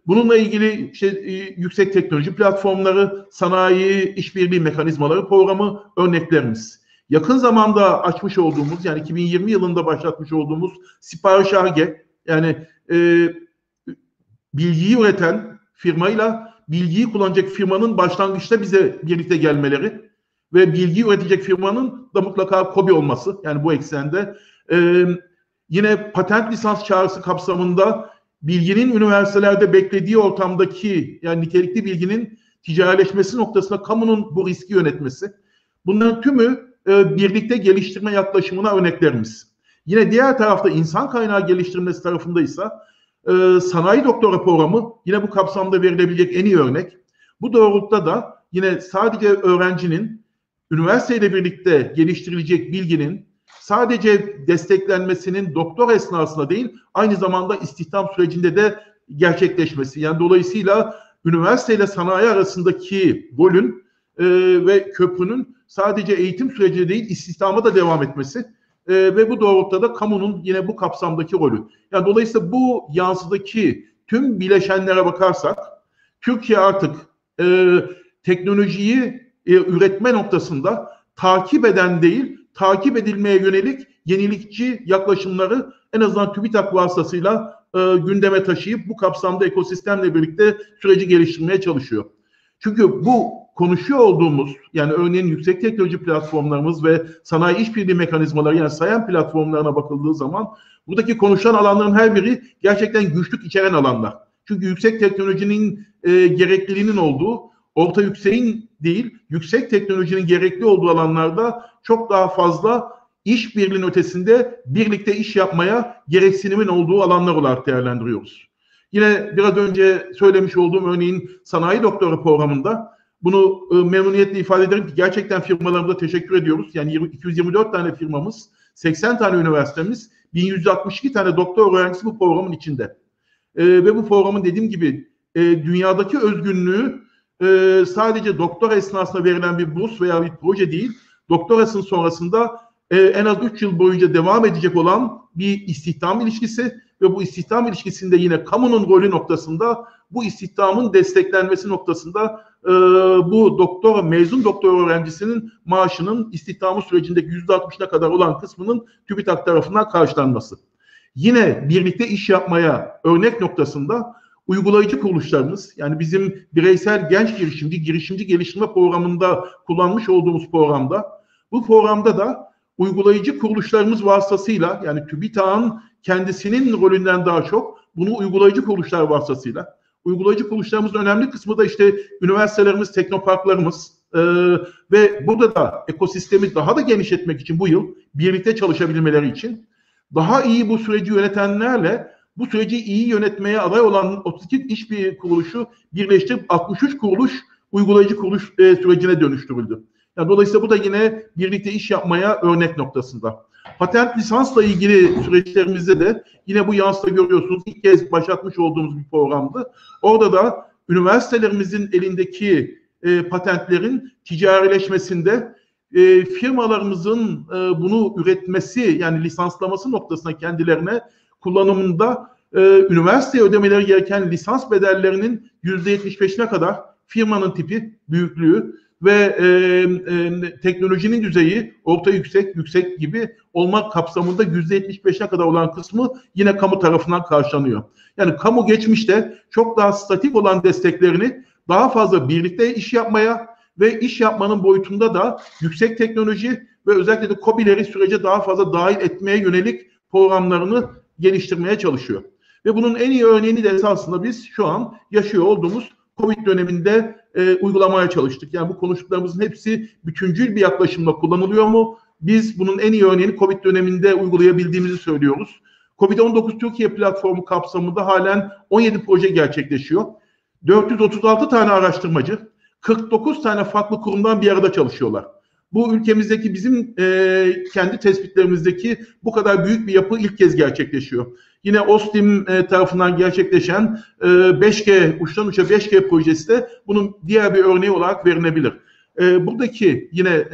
Bununla ilgili yüksek teknoloji platformları, sanayi işbirliği mekanizmaları programı örneklerimiz. Yakın zamanda açmış olduğumuz, yani 2020 yılında başlatmış olduğumuz Sipariş Ar-Ge, yani bilgiyi üreten firmayla bilgiyi kullanacak firmanın başlangıçta bize birlikte gelmeleri ve bilgiyi üretecek firmanın da mutlaka KOBİ olması, yani bu eksende. Yine patent lisans çağrısı kapsamında bilginin üniversitelerde beklediği ortamdaki, yani nitelikli bilginin ticarileşmesi noktasında kamunun bu riski yönetmesi. Bunların tümü birlikte geliştirme yaklaşımına örneklerimiz. Yine diğer tarafta insan kaynağı geliştirmesi tarafındaysa sanayi doktora programı yine bu kapsamda verilebilecek en iyi örnek. Bu doğrultuda da yine sadece öğrencinin üniversiteyle birlikte geliştirilecek bilginin sadece desteklenmesinin doktor esnasında değil, aynı zamanda istihdam sürecinde de gerçekleşmesi. Yani dolayısıyla üniversiteyle sanayi arasındaki rolün ve köprünün sadece eğitim sürecinde değil, istihdama da devam etmesi ve bu doğrultuda da kamunun yine bu kapsamdaki rolü. Yani dolayısıyla bu yansıdaki tüm bileşenlere bakarsak, Türkiye artık teknolojiyi üretme noktasında takip eden değil, takip edilmeye yönelik yenilikçi yaklaşımları en azından TÜBİTAK vasıtasıyla gündeme taşıyıp bu kapsamda ekosistemle birlikte süreci geliştirmeye çalışıyor. Çünkü bu konuşuyor olduğumuz, yani örneğin yüksek teknoloji platformlarımız ve sanayi işbirliği mekanizmaları, yani SAYAN platformlarına bakıldığı zaman buradaki konuşulan alanların her biri gerçekten güçlük içeren alanlar. Çünkü yüksek teknolojinin gerekliliğinin olduğu, orta yükseğin değil, yüksek teknolojinin gerekli olduğu alanlarda çok daha fazla işbirliğinin ötesinde birlikte iş yapmaya gereksinimin olduğu alanlar olarak değerlendiriyoruz. Yine biraz önce söylemiş olduğum örneğin sanayi doktora programında bunu memnuniyetle ifade ederim ki gerçekten firmalarımıza teşekkür ediyoruz. Yani 224 tane firmamız, 80 tane üniversitemiz, 1162 tane doktor öğrencisi bu programın içinde. Ve bu programın dediğim gibi dünyadaki özgünlüğü sadece doktora esnasında verilen bir burs veya bir proje değil, doktorasının sonrasında en az 3 yıl boyunca devam edecek olan bir istihdam ilişkisi ve bu istihdam ilişkisinde yine kamunun rolü noktasında, bu istihdamın desteklenmesi noktasında bu mezun doktor öğrencisinin maaşının istihdamı sürecindeki %60'ına kadar olan kısmının TÜBİTAK tarafından karşılanması. Yine birlikte iş yapmaya örnek noktasında uygulayıcı kuruluşlarımız, yani bizim bireysel genç girişimci geliştirme programında kullanmış olduğumuz programda, bu programda da uygulayıcı kuruluşlarımız vasıtasıyla, yani TÜBİTAK'ın kendisinin rolünden daha çok bunu uygulayıcı kuruluşlar vasıtasıyla, uygulayıcı kuruluşlarımızın önemli kısmı da işte üniversitelerimiz, teknoparklarımız ve burada da ekosistemi daha da genişletmek için bu yıl birlikte çalışabilmeleri için daha iyi bu süreci yönetenlerle bu süreci iyi yönetmeye aday olan 32 işbirliği kuruluşu birleştirip 63 kuruluş uygulayıcı kuruluş sürecine dönüştürüldü. Yani dolayısıyla bu da yine birlikte iş yapmaya örnek noktasında. Patent lisansla ilgili süreçlerimizde de yine bu yansıda görüyorsunuz. İlk kez başlatmış olduğumuz bir programdı. Orada da üniversitelerimizin elindeki patentlerin ticarileşmesinde firmalarımızın bunu üretmesi, yani lisanslaması noktasına kendilerine kullanımında üniversiteye ödemeleri gereken lisans bedellerinin %75'ine kadar firmanın tipi, büyüklüğü ve teknolojinin düzeyi orta yüksek gibi olmak kapsamında %75'e kadar olan kısmı yine kamu tarafından karşılanıyor. Yani kamu geçmişte çok daha statik olan desteklerini daha fazla birlikte iş yapmaya ve iş yapmanın boyutunda da yüksek teknoloji ve özellikle de KOBİ'leri sürece daha fazla dahil etmeye yönelik programlarını geliştirmeye çalışıyor. Ve bunun en iyi örneğini de esasında biz şu an yaşıyor olduğumuz Covid döneminde uygulamaya çalıştık. Yani bu konuştuklarımızın hepsi bütüncül bir yaklaşımla kullanılıyor mu? Biz bunun en iyi örneğini Covid döneminde uygulayabildiğimizi söylüyoruz. Covid-19 Türkiye platformu kapsamında halen 17 proje gerçekleşiyor. 436 tane araştırmacı, 49 tane farklı kurumdan bir arada çalışıyorlar. Bu ülkemizdeki bizim kendi tespitlerimizdeki bu kadar büyük bir yapı ilk kez gerçekleşiyor. Yine OSTİM tarafından gerçekleşen 5G, uçtan uça 5G projesi de bunun diğer bir örneği olarak verilebilir. Buradaki yine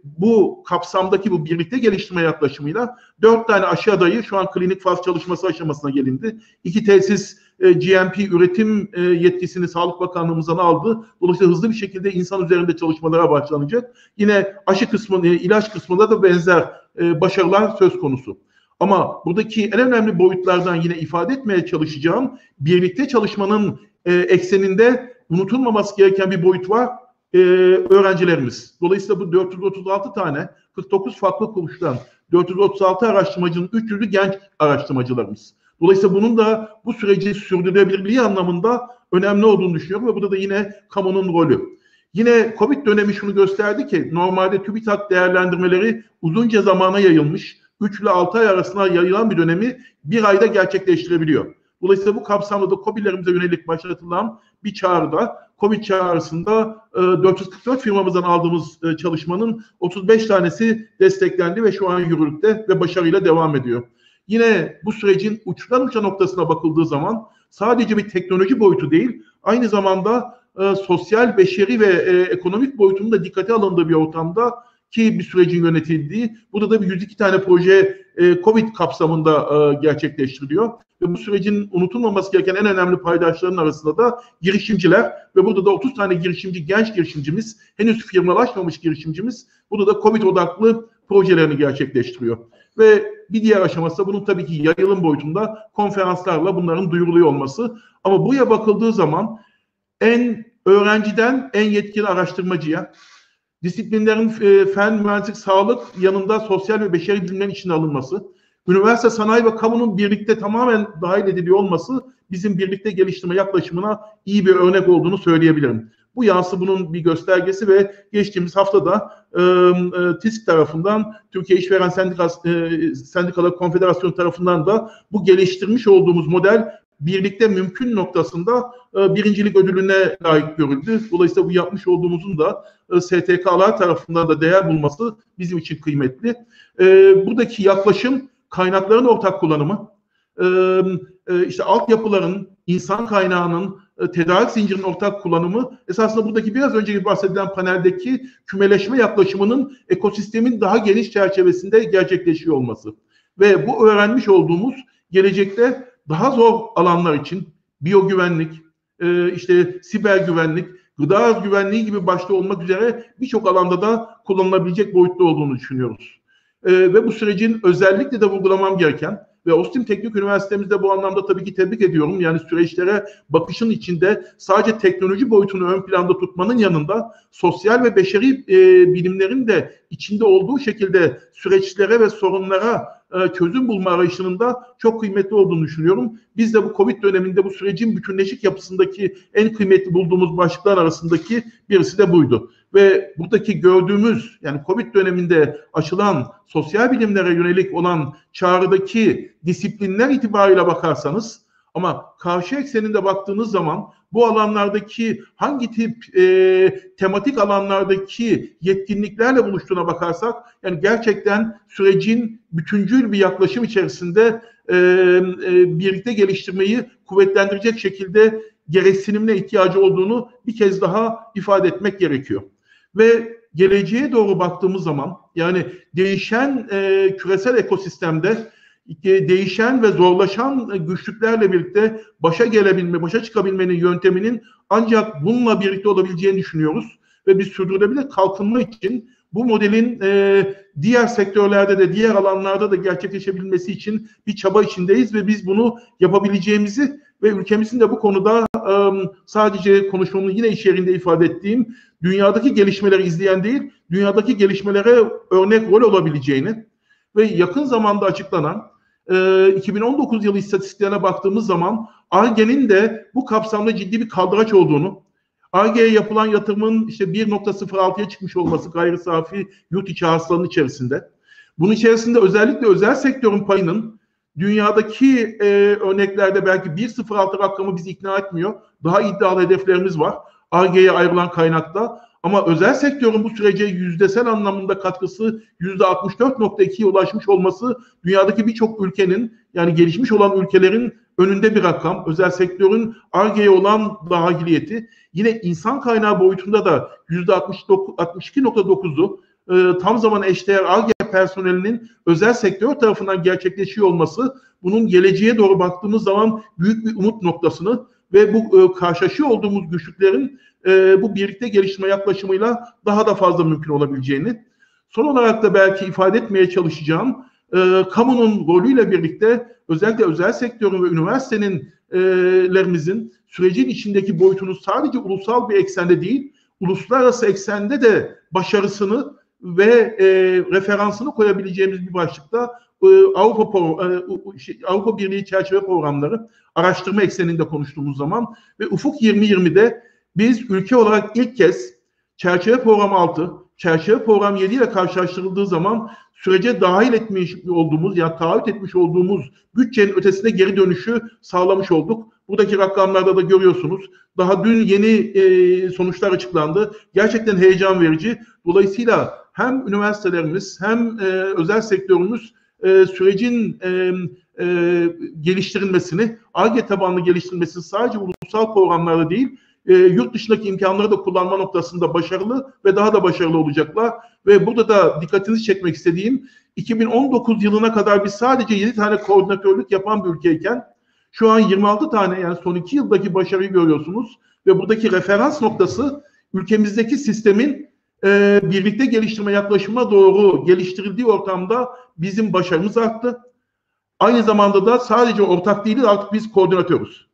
bu kapsamdaki bu birlikte geliştirme yaklaşımıyla 4 tane aşı adayı şu an klinik faz çalışması aşamasına gelindi. 2 tesis GMP üretim yetkisini Sağlık Bakanlığımızdan aldı. Dolayısıyla hızlı bir şekilde insan üzerinde çalışmalara başlanacak. Yine aşı kısmı, ilaç kısmında da benzer başarılar söz konusu. Ama buradaki en önemli boyutlardan yine ifade etmeye çalışacağım, birlikte çalışmanın ekseninde unutulmaması gereken bir boyut var. Öğrencilerimiz. Dolayısıyla bu 436 tane 49 farklı kuruluştan 436 araştırmacının 300'ü genç araştırmacılarımız. Dolayısıyla bunun da bu süreci sürdürülebilirliği anlamında önemli olduğunu düşünüyorum ve burada da yine kamunun rolü. Yine Covid dönemi şunu gösterdi ki normalde TÜBİTAK değerlendirmeleri uzunca zamana yayılmış, 3 ile 6 ay arasında yayılan bir dönemi bir ayda gerçekleştirebiliyor. Dolayısıyla bu kapsamda da KOBİ'lerimize yönelik başlatılan bir çağrıda, Covid çağrısında 444 firmamızdan aldığımız çalışmanın 35 tanesi desteklendi ve şu an yürürlükte ve başarıyla devam ediyor. Yine bu sürecin uçtan uça noktasına bakıldığı zaman sadece bir teknoloji boyutu değil, aynı zamanda sosyal, beşeri ve ekonomik boyutunun da dikkate alındığı bir ortamda ki bir sürecin yönetildiği, burada da bir 102 tane proje Covid kapsamında gerçekleştiriliyor. Ve bu sürecin unutulmaması gereken en önemli paydaşların arasında da girişimciler ve burada da 30 tane genç girişimcimiz, henüz firmalaşmamış girişimcimiz, burada da Covid odaklı projelerini gerçekleştiriyor. Ve bir diğer aşaması da bunun tabii ki yayılım boyutunda konferanslarla bunların duyuruluyor olması. Ama buraya bakıldığı zaman öğrenciden en yetkili araştırmacıya, disiplinlerin fen, mühendislik, sağlık yanında sosyal ve beşeri bilimlerin içine alınması, üniversite, sanayi ve kamunun birlikte tamamen dahil ediliyor olması bizim birlikte geliştirme yaklaşımına iyi bir örnek olduğunu söyleyebilirim. Bu yansı bunun bir göstergesi ve geçtiğimiz haftada TİSK tarafından, Türkiye İşveren Sendikaları Konfederasyonu tarafından da bu geliştirmiş olduğumuz model birlikte mümkün noktasında birincilik ödülüne layık görüldü. Dolayısıyla bu yapmış olduğumuzun da STK'lar tarafından da değer bulması bizim için kıymetli. Buradaki yaklaşım kaynakların ortak kullanımı, işte altyapıların, insan kaynağının tedarik zincirinin ortak kullanımı esasında buradaki biraz önceki bahsedilen paneldeki kümeleşme yaklaşımının ekosistemin daha geniş çerçevesinde gerçekleşiyor olması. Ve bu öğrenmiş olduğumuz gelecekte daha zor alanlar için biyogüvenlik, işte siber güvenlik, gıda güvenliği gibi başta olmak üzere birçok alanda da kullanılabilecek boyutta olduğunu düşünüyoruz. Ve bu sürecin özellikle de vurgulamam gereken ve Ostim Teknik Üniversitemizde bu anlamda tabii ki tebrik ediyorum. Yani süreçlere bakışın içinde sadece teknoloji boyutunu ön planda tutmanın yanında sosyal ve beşeri bilimlerin de içinde olduğu şekilde süreçlere ve sorunlara çözüm bulma arayışının da çok kıymetli olduğunu düşünüyorum. Biz de bu Covid döneminde bu sürecin bütünleşik yapısındaki en kıymetli bulduğumuz başlıklar arasındaki birisi de buydu. Ve buradaki gördüğümüz yani Covid döneminde açılan sosyal bilimlere yönelik olan çağrıdaki disiplinler itibariyle bakarsanız ama karşı ekseninde baktığınız zaman bu alanlardaki hangi tip tematik alanlardaki yetkinliklerle buluştuğuna bakarsak yani gerçekten sürecin bütüncül bir yaklaşım içerisinde birlikte geliştirmeyi kuvvetlendirecek şekilde gereksinimine ihtiyacı olduğunu bir kez daha ifade etmek gerekiyor. Ve geleceğe doğru baktığımız zaman yani değişen küresel ekosistemde değişen ve zorlaşan güçlüklerle birlikte başa çıkabilmenin yönteminin ancak bununla birlikte olabileceğini düşünüyoruz. Ve biz sürdürülebilir kalkınma için bu modelin diğer sektörlerde de diğer alanlarda da gerçekleşebilmesi için bir çaba içindeyiz ve biz bunu yapabileceğimizi ve ülkemizin de bu konuda sadece konuşmamın yine iş yerinde ifade ettiğim dünyadaki gelişmeleri izleyen değil, dünyadaki gelişmelere örnek rol olabileceğini ve yakın zamanda açıklanan 2019 yılı istatistiklerine baktığımız zaman Ar-Ge'nin de bu kapsamda ciddi bir kaldıraç olduğunu, Ar-Ge'ye yapılan yatırımın işte 1.06'ya çıkmış olması gayri safi yurt içi hasılanın içerisinde. Bunun içerisinde özellikle özel sektörün payının dünyadaki örneklerde belki 1.06 rakamı bizi ikna etmiyor. Daha iddialı hedeflerimiz var Ar-Ge'ye ayrılan kaynakta. Ama özel sektörün bu sürece yüzdesel anlamında katkısı %64.2'ye ulaşmış olması dünyadaki birçok ülkenin yani gelişmiş olan ülkelerin önünde bir rakam. Özel sektörün Ar-Ge'ye olan dahiliyeti yine insan kaynağı boyutunda da %62.9'u tam zaman eşdeğer Ar-Ge personelinin özel sektör tarafından gerçekleşiyor olması bunun geleceğe doğru baktığımız zaman büyük bir umut noktasını ve bu karşılaşıyor olduğumuz güçlüklerin bu birlikte geliştirme yaklaşımıyla daha da fazla mümkün olabileceğini. Son olarak da belki ifade etmeye çalışacağım kamunun rolüyle birlikte özellikle özel sektörün ve üniversitelerimizin sürecin içindeki boyutunu sadece ulusal bir eksende değil, uluslararası eksende de başarısını ve referansını koyabileceğimiz bir başlıkta Avrupa Birliği çerçeve programları araştırma ekseninde konuştuğumuz zaman ve Ufuk 2020'de biz ülke olarak ilk kez çerçeve program 6, çerçeve program 7 ile karşılaştırıldığı zaman sürece dahil etmiş olduğumuz yani taahhüt etmiş olduğumuz bütçenin ötesine geri dönüşü sağlamış olduk. Buradaki rakamlarda da görüyorsunuz. Daha dün yeni sonuçlar açıklandı. Gerçekten heyecan verici. Dolayısıyla hem üniversitelerimiz hem özel sektörümüz sürecin geliştirilmesini, Ar-Ge tabanlı geliştirilmesini sadece ulusal programlarda değil, yurt dışındaki imkanları da kullanma noktasında başarılı ve daha da başarılı olacaklar. Ve burada da dikkatinizi çekmek istediğim 2019 yılına kadar biz sadece 7 tane koordinatörlük yapan bir ülkeyken şu an 26 tane yani son 2 yıldaki başarıyı görüyorsunuz. Ve buradaki referans noktası ülkemizdeki sistemin birlikte geliştirme yaklaşımına doğru geliştirildiği ortamda bizim başarımız arttı. Aynı zamanda da sadece ortak değil artık biz koordinatörüz.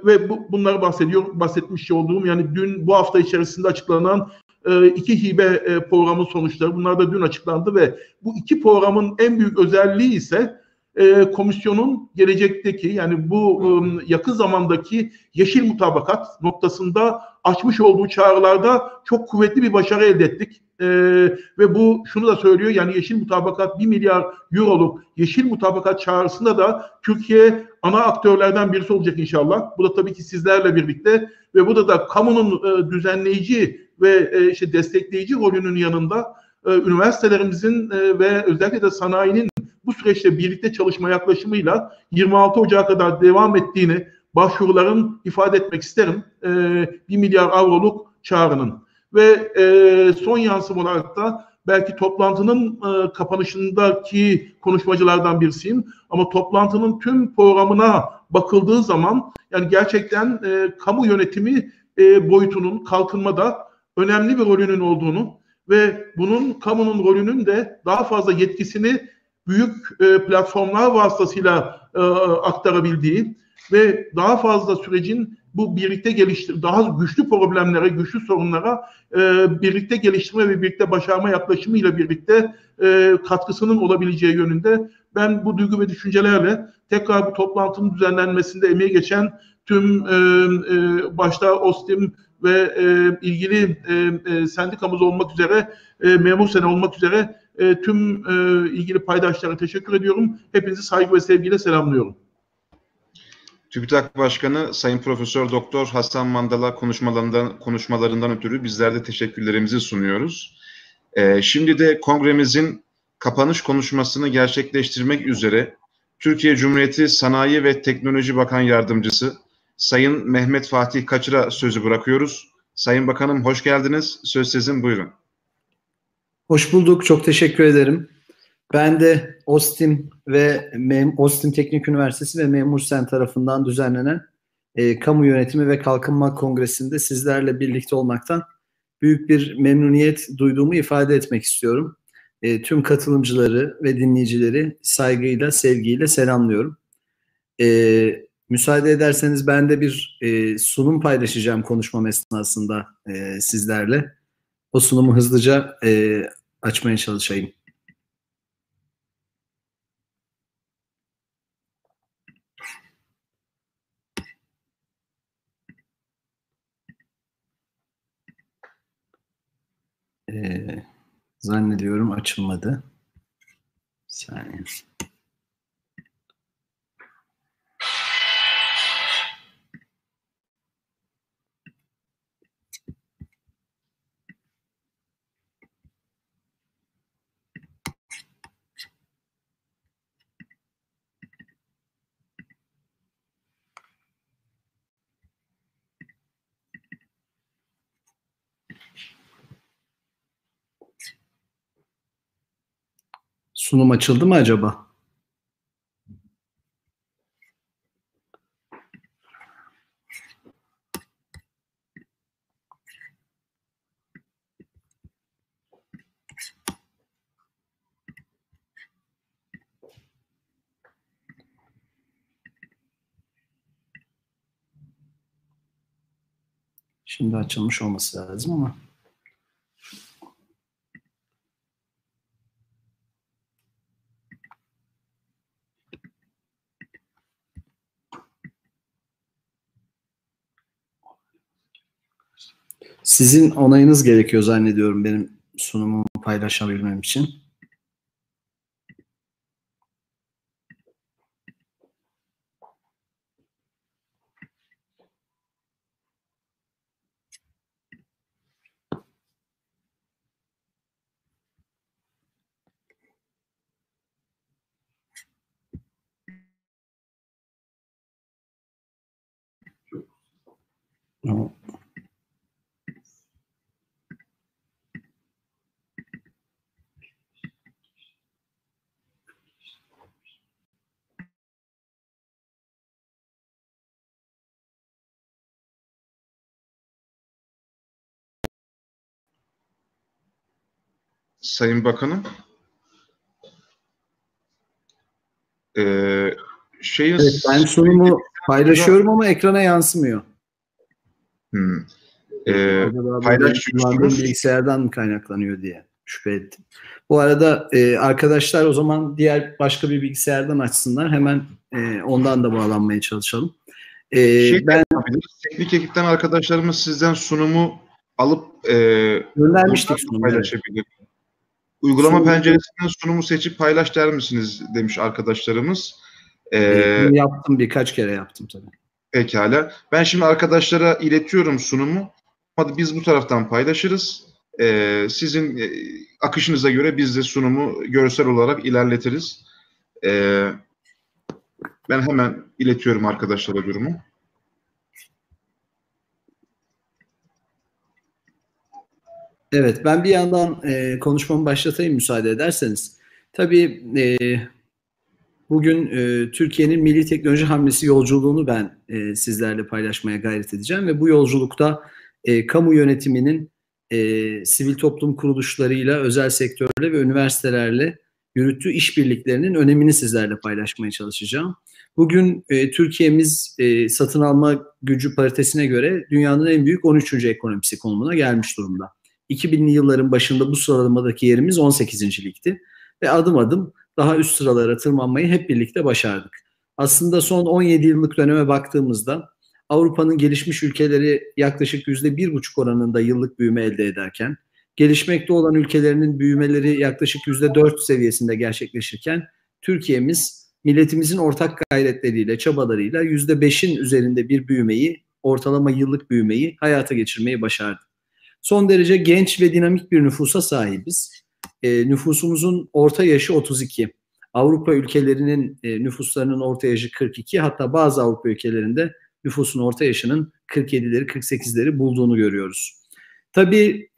Ve bunları bahsetmiş olduğum yani dün bu hafta içerisinde açıklanan 2 hibe programın sonuçları bunlar da dün açıklandı ve bu 2 programın en büyük özelliği ise komisyonun gelecekteki yani bu yakın zamandaki yeşil mutabakat noktasında açmış olduğu çağrılarda çok kuvvetli bir başarı elde ettik. Ve bu şunu da söylüyor yani yeşil mutabakat 1 milyar euroluk yeşil mutabakat çağrısında da Türkiye ana aktörlerden birisi olacak inşallah. Bu da tabii ki sizlerle birlikte ve bu da kamunun düzenleyici ve işte destekleyici rolünün yanında üniversitelerimizin ve özellikle de sanayinin bu süreçte birlikte çalışma yaklaşımıyla 26 Ocak'a kadar devam ettiğini, başvuruların ifade etmek isterim. 1 milyar avroluk çağrının. Ve son yansım olarak da belki toplantının kapanışındaki konuşmacılardan birisiyim. Ama toplantının tüm programına bakıldığı zaman yani gerçekten kamu yönetimi boyutunun kalkınmada önemli bir rolünün olduğunu ve bunun kamunun rolünün de daha fazla yetkisini büyük platformlar vasıtasıyla aktarabildiği ve daha fazla sürecin bu birlikte daha güçlü problemlere, güçlü sorunlara birlikte geliştirme ve birlikte başarma yaklaşımıyla birlikte katkısının olabileceği yönünde ben bu duygu ve düşüncelerle tekrar bu toplantının düzenlenmesinde emeği geçen tüm başta OSTİM ve ilgili sendikamız olmak üzere, memur sene olmak üzere tüm ilgili paydaşlara teşekkür ediyorum. Hepinizi saygı ve sevgiyle selamlıyorum. TÜBİTAK Başkanı Sayın Profesör Doktor Hasan Mandala konuşmalarından ötürü bizler de teşekkürlerimizi sunuyoruz. Şimdi de kongremizin kapanış konuşmasını gerçekleştirmek üzere Türkiye Cumhuriyeti Sanayi ve Teknoloji Bakan Yardımcısı Sayın Mehmet Fatih Kaçır'a sözü bırakıyoruz. Sayın Bakanım hoş geldiniz. Söz sizin, buyurun. Hoş bulduk. Çok teşekkür ederim. Ben de OSTİM ve OSTİM Teknik Üniversitesi ve Memur Sen tarafından düzenlenen Kamu Yönetimi ve Kalkınma Kongresi'nde sizlerle birlikte olmaktan büyük bir memnuniyet duyduğumu ifade etmek istiyorum. Tüm katılımcıları ve dinleyicileri saygıyla, sevgiyle selamlıyorum. Müsaade ederseniz ben de bir sunum paylaşacağım konuşmam esnasında sizlerle. O sunumu hızlıca açmaya çalışayım. Zannediyorum açılmadı. Bir saniye. Sunum açıldı mı acaba? Şimdi açılmış olması lazım ama. Sizin onayınız gerekiyor zannediyorum benim sunumumu paylaşabilmem için. Sayın Bakanım, evet, ben sunumu paylaşıyorum ama ekrana yansımıyor. Paylaşıyorsunuz. Bilgisayardan mı kaynaklanıyor diye şüphe ettim. Bu arada arkadaşlar o zaman diğer başka bir bilgisayardan açsınlar. Hemen ondan da bağlanmaya çalışalım. Teknik ekipten arkadaşlarımız sizden sunumu alıp göndermiştik sunumu paylaşabilir. Uygulama penceresinden sunumu seçip paylaş der misiniz demiş arkadaşlarımız. Yaptım, birkaç kere yaptım tabii. Pekala. Ben şimdi arkadaşlara iletiyorum sunumu. Hadi biz bu taraftan paylaşırız. Sizin akışınıza göre biz de sunumu görsel olarak ilerletiriz. Ben hemen iletiyorum arkadaşlara durumu. Evet, ben bir yandan konuşmamı başlatayım müsaade ederseniz. Tabii bugün Türkiye'nin milli teknoloji hamlesi yolculuğunu ben sizlerle paylaşmaya gayret edeceğim ve bu yolculukta kamu yönetiminin sivil toplum kuruluşlarıyla, özel sektörle ve üniversitelerle yürüttüğü işbirliklerinin önemini sizlerle paylaşmaya çalışacağım. Bugün Türkiye'miz satın alma gücü paritesine göre dünyanın en büyük 13. ekonomisi konumuna gelmiş durumda. 2000'li yılların başında bu sıralamadaki yerimiz 18. ligdi ve adım adım daha üst sıralara tırmanmayı hep birlikte başardık. Aslında son 17 yıllık döneme baktığımızda Avrupa'nın gelişmiş ülkeleri yaklaşık %1,5 oranında yıllık büyüme elde ederken, gelişmekte olan ülkelerinin büyümeleri yaklaşık %4 seviyesinde gerçekleşirken, Türkiye'miz milletimizin ortak gayretleriyle, çabalarıyla %5'in üzerinde bir büyümeyi, ortalama yıllık büyümeyi hayata geçirmeyi başardı. Son derece genç ve dinamik bir nüfusa sahibiz. Nüfusumuzun orta yaşı 32. Avrupa ülkelerinin nüfuslarının orta yaşı 42, hatta bazı Avrupa ülkelerinde nüfusun orta yaşının 47'leri, 48'leri bulduğunu görüyoruz. Tabii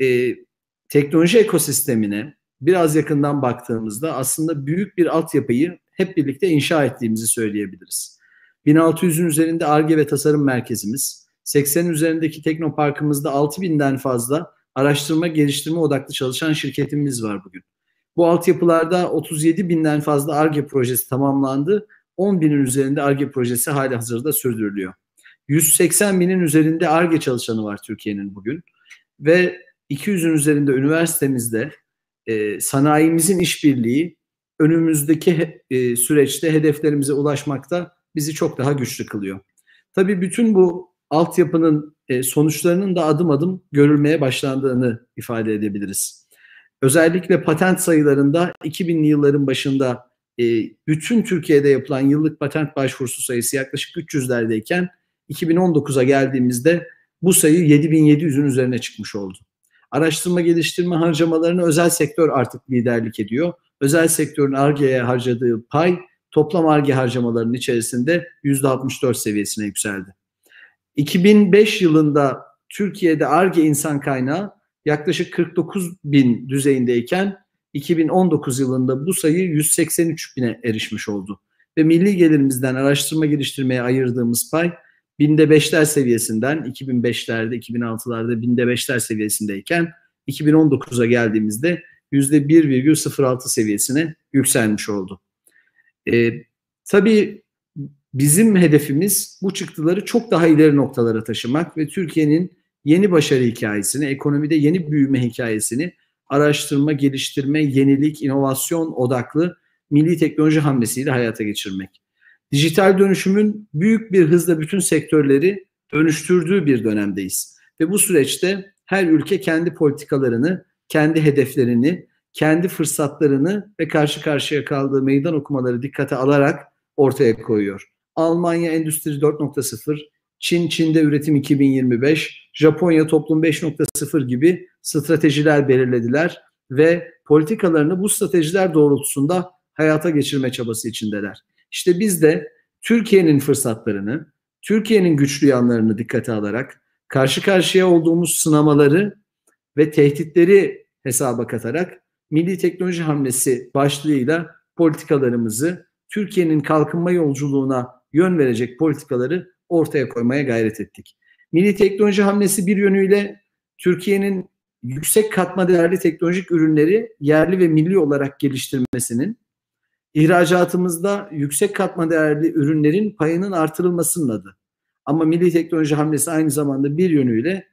teknoloji ekosistemine biraz yakından baktığımızda aslında büyük bir altyapıyı hep birlikte inşa ettiğimizi söyleyebiliriz. 1600'ün üzerinde Ar-Ge ve tasarım merkezimiz, 80'in üzerindeki teknoparkımızda 6000'den fazla araştırma geliştirme odaklı çalışan şirketimiz var bugün. Bu altyapılarda 37.000'den fazla Ar-Ge projesi tamamlandı. 10.000'in üzerinde Ar-Ge projesi halihazırda sürdürülüyor. 180.000'in üzerinde Ar-Ge çalışanı var Türkiye'nin bugün. Ve 200'ün üzerinde üniversitemizde sanayimizin işbirliği önümüzdeki süreçte hedeflerimize ulaşmakta bizi çok daha güçlü kılıyor. Tabii bütün bu altyapının sonuçlarının da adım adım görülmeye başlandığını ifade edebiliriz. Özellikle patent sayılarında 2000'li yılların başında bütün Türkiye'de yapılan yıllık patent başvurusu sayısı yaklaşık 300'lerdeyken 2019'a geldiğimizde bu sayı 7700'ün üzerine çıkmış oldu. Araştırma geliştirme harcamalarını özel sektör artık liderlik ediyor. Özel sektörün Ar-Ge'ye harcadığı pay toplam Ar-Ge harcamalarının içerisinde %64 seviyesine yükseldi. 2005 yılında Türkiye'de Ar-Ge insan kaynağı yaklaşık 49.000 düzeyindeyken 2019 yılında bu sayı 183.000'e erişmiş oldu. Ve milli gelirimizden araştırma geliştirmeye ayırdığımız pay binde 5'ler seviyesinden 2005'lerde, 2006'larda binde 5'ler seviyesindeyken 2019'a geldiğimizde %1,06 seviyesine yükselmiş oldu. Tabii bizim hedefimiz bu çıktıları çok daha ileri noktalara taşımak ve Türkiye'nin yeni başarı hikayesini, ekonomide yeni büyüme hikayesini araştırma, geliştirme, yenilik, inovasyon odaklı milli teknoloji hamlesiyle hayata geçirmek. Dijital dönüşümün büyük bir hızla bütün sektörleri dönüştürdüğü bir dönemdeyiz. Ve bu süreçte her ülke kendi politikalarını, kendi hedeflerini, kendi fırsatlarını ve karşı karşıya kaldığı meydan okumaları dikkate alarak ortaya koyuyor. Almanya Endüstri 4.0, Çin'de üretim 2025, Japonya toplum 5.0 gibi stratejiler belirlediler ve politikalarını bu stratejiler doğrultusunda hayata geçirme çabası içindeler. İşte biz de Türkiye'nin fırsatlarını, Türkiye'nin güçlü yanlarını dikkate alarak karşı karşıya olduğumuz sınamaları ve tehditleri hesaba katarak milli teknoloji hamlesi başlığıyla politikalarımızı, Türkiye'nin kalkınma yolculuğuna yön verecek politikaları ortaya koymaya gayret ettik. Milli teknoloji hamlesi bir yönüyle Türkiye'nin yüksek katma değerli teknolojik ürünleri yerli ve milli olarak geliştirmesinin, ihracatımızda yüksek katma değerli ürünlerin payının artırılmasının adı. Ama milli teknoloji hamlesi aynı zamanda bir yönüyle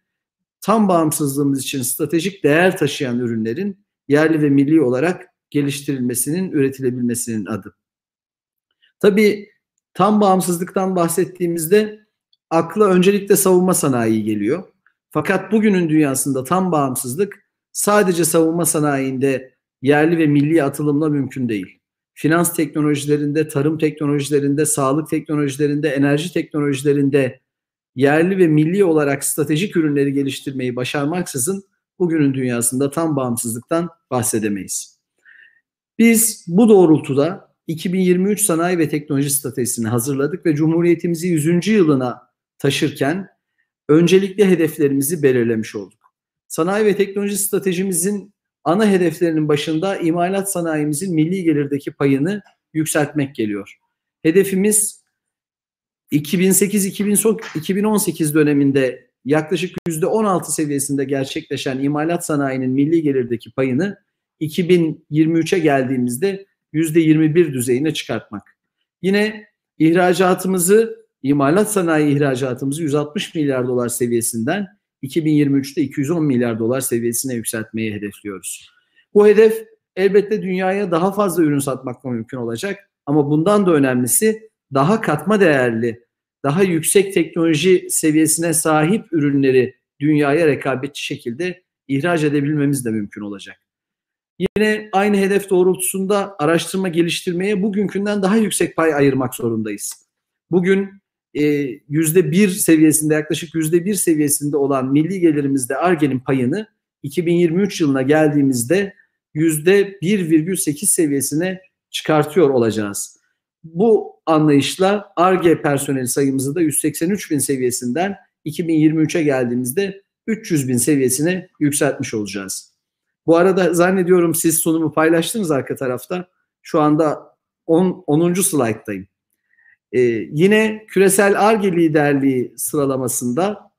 tam bağımsızlığımız için stratejik değer taşıyan ürünlerin yerli ve milli olarak geliştirilmesinin, üretilebilmesinin adı. Tabii tam bağımsızlıktan bahsettiğimizde akla öncelikle savunma sanayi geliyor. Fakat bugünün dünyasında tam bağımsızlık sadece savunma sanayinde yerli ve milli atılımla mümkün değil. Finans teknolojilerinde, tarım teknolojilerinde, sağlık teknolojilerinde, enerji teknolojilerinde yerli ve milli olarak stratejik ürünleri geliştirmeyi başarmaksızın bugünün dünyasında tam bağımsızlıktan bahsedemeyiz. Biz bu doğrultuda 2023 Sanayi ve Teknoloji Stratejisini hazırladık ve Cumhuriyetimizi 100. yılına taşırken öncelikli hedeflerimizi belirlemiş olduk. sanayi ve teknoloji stratejimizin ana hedeflerinin başında imalat sanayimizin milli gelirdeki payını yükseltmek geliyor. Hedefimiz 2008-2018 döneminde yaklaşık %16 seviyesinde gerçekleşen imalat sanayinin milli gelirdeki payını 2023'e geldiğimizde %21 düzeyine çıkartmak. Yine imalat sanayi ihracatımızı 160 milyar dolar seviyesinden 2023'te 210 milyar dolar seviyesine yükseltmeyi hedefliyoruz. Bu hedef elbette dünyaya daha fazla ürün satmakla mümkün olacak ama bundan da önemlisi daha katma değerli, daha yüksek teknoloji seviyesine sahip ürünleri dünyaya rekabetçi şekilde ihraç edebilmemiz de mümkün olacak. Yine aynı hedef doğrultusunda araştırma geliştirmeye bugünkünden daha yüksek pay ayırmak zorundayız. Bugün %1 seviyesinde, yaklaşık %1 seviyesinde olan milli gelirimizde Ar-Ge'nin payını 2023 yılına geldiğimizde %1,8 seviyesine çıkartıyor olacağız. Bu anlayışla Ar-Ge personeli sayımızı da 183 bin seviyesinden 2023'e geldiğimizde 300 bin seviyesine yükseltmiş olacağız. Bu arada zannediyorum siz sunumu paylaştınız arka tarafta. Şu anda 10. slayttayım. Yine küresel Ar-Ge liderliği sıralamasında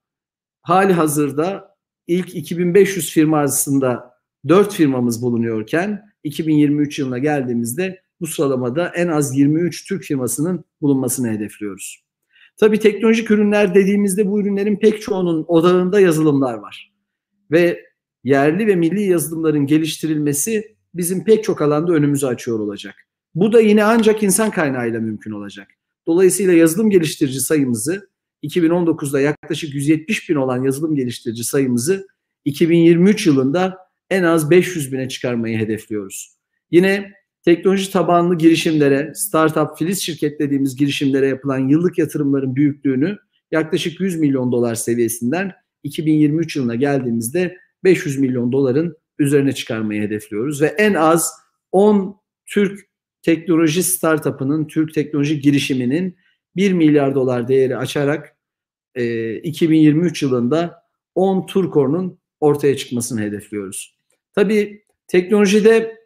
hali hazırda ilk 2500 firma arasında 4 firmamız bulunuyorken 2023 yılına geldiğimizde bu sıralamada en az 23 Türk firmasının bulunmasını hedefliyoruz. Tabii teknolojik ürünler dediğimizde bu ürünlerin pek çoğunun odağında yazılımlar var. Ve yerli ve milli yazılımların geliştirilmesi bizim pek çok alanda önümüzü açıyor olacak. Bu da yine ancak insan kaynağıyla mümkün olacak. Dolayısıyla yazılım geliştirici sayımızı 2019'da yaklaşık 170 bin olan yazılım geliştirici sayımızı 2023 yılında en az 500 bine çıkarmayı hedefliyoruz. Yine teknoloji tabanlı girişimlere, startup, filiz şirket dediğimiz girişimlere yapılan yıllık yatırımların büyüklüğünü yaklaşık 100 milyon dolar seviyesinden 2023 yılına geldiğimizde 500 milyon doların üzerine çıkarmayı hedefliyoruz. Ve en az 10 Türk teknoloji startup'ının, Türk teknoloji girişiminin 1 milyar dolar değeri açarak 2023 yılında 10 Turkor'un ortaya çıkmasını hedefliyoruz. Tabii teknolojide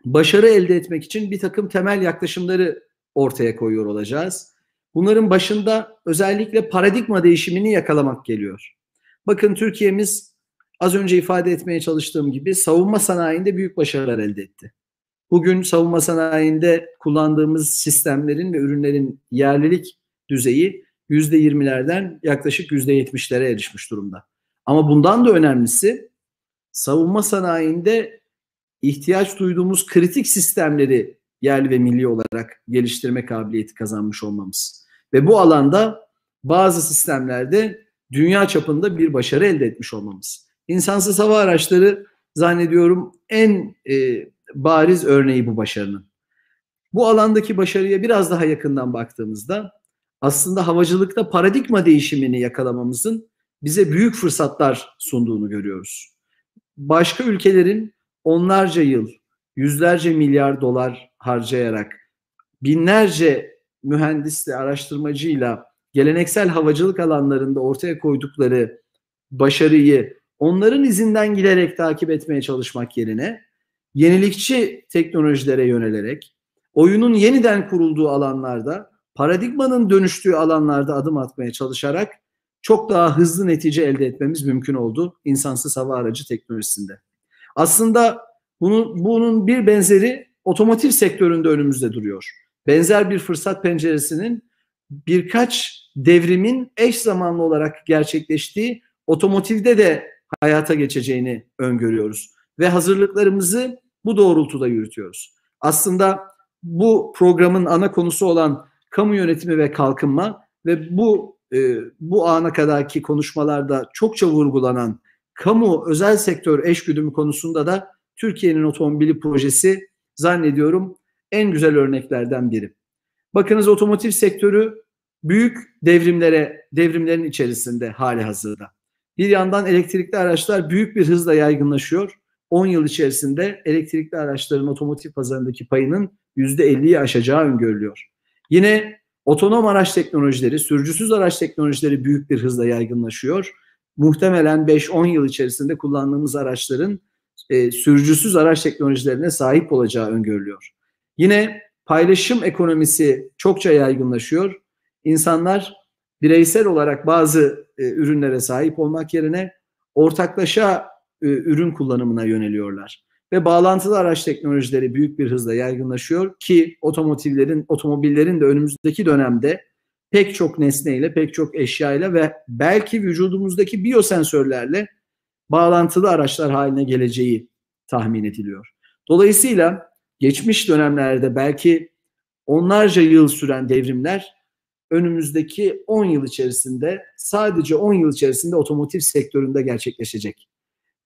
başarı elde etmek için bir takım temel yaklaşımları ortaya koyuyor olacağız. Bunların başında özellikle paradigma değişimini yakalamak geliyor. Bakın Türkiye'miz az önce ifade etmeye çalıştığım gibi savunma sanayinde büyük başarılar elde etti. Bugün savunma sanayinde kullandığımız sistemlerin ve ürünlerin yerlilik düzeyi %20'lerden yaklaşık %70'lere erişmiş durumda. Ama bundan da önemlisi savunma sanayinde ihtiyaç duyduğumuz kritik sistemleri yerli ve milli olarak geliştirme kabiliyeti kazanmış olmamız. Ve bu alanda bazı sistemlerde dünya çapında bir başarı elde etmiş olmamız. İnsansız hava araçları zannediyorum en bariz örneği bu başarının. Bu alandaki başarıya biraz daha yakından baktığımızda aslında havacılıkta paradigma değişimini yakalamamızın bize büyük fırsatlar sunduğunu görüyoruz. Başka ülkelerin onlarca yıl, yüzlerce milyar dolar harcayarak, binlerce mühendisle, araştırmacıyla geleneksel havacılık alanlarında ortaya koydukları başarıyı onların izinden giderek takip etmeye çalışmak yerine yenilikçi teknolojilere yönelerek, oyunun yeniden kurulduğu alanlarda, paradigmanın dönüştüğü alanlarda adım atmaya çalışarak çok daha hızlı netice elde etmemiz mümkün oldu insansız hava aracı teknolojisinde. Aslında bunun bir benzeri otomotiv sektöründe önümüzde duruyor. Benzer bir fırsat penceresinin birkaç devrimin eş zamanlı olarak gerçekleştiği otomotivde de hayata geçeceğini öngörüyoruz. Ve hazırlıklarımızı bu doğrultuda yürütüyoruz. Aslında bu programın ana konusu olan kamu yönetimi ve kalkınma ve bu ana kadarki konuşmalarda çokça vurgulanan kamu özel sektör eşgüdümü konusunda da Türkiye'nin otomobili projesi zannediyorum en güzel örneklerden biri. Bakınız otomotiv sektörü büyük devrimlerin içerisinde hali hazırda. Bir yandan elektrikli araçlar büyük bir hızla yaygınlaşıyor. 10 yıl içerisinde elektrikli araçların otomotiv pazarındaki payının %50'yi aşacağı öngörülüyor. Yine otonom araç teknolojileri, sürücüsüz araç teknolojileri büyük bir hızla yaygınlaşıyor muhtemelen 5-10 yıl içerisinde kullandığımız araçların sürücüsüz araç teknolojilerine sahip olacağı öngörülüyor. Yine paylaşım ekonomisi çokça yaygınlaşıyor. İnsanlar bireysel olarak bazı ürünlere sahip olmak yerine ortaklaşa ürün kullanımına yöneliyorlar. Ve bağlantılı araç teknolojileri büyük bir hızla yaygınlaşıyor ki otomobillerin de önümüzdeki dönemde pek çok nesneyle, pek çok eşyayla ve belki vücudumuzdaki biyosensörlerle bağlantılı araçlar haline geleceği tahmin ediliyor. Dolayısıyla geçmiş dönemlerde belki onlarca yıl süren devrimler önümüzdeki 10 yıl içerisinde, sadece 10 yıl içerisinde otomotiv sektöründe gerçekleşecek.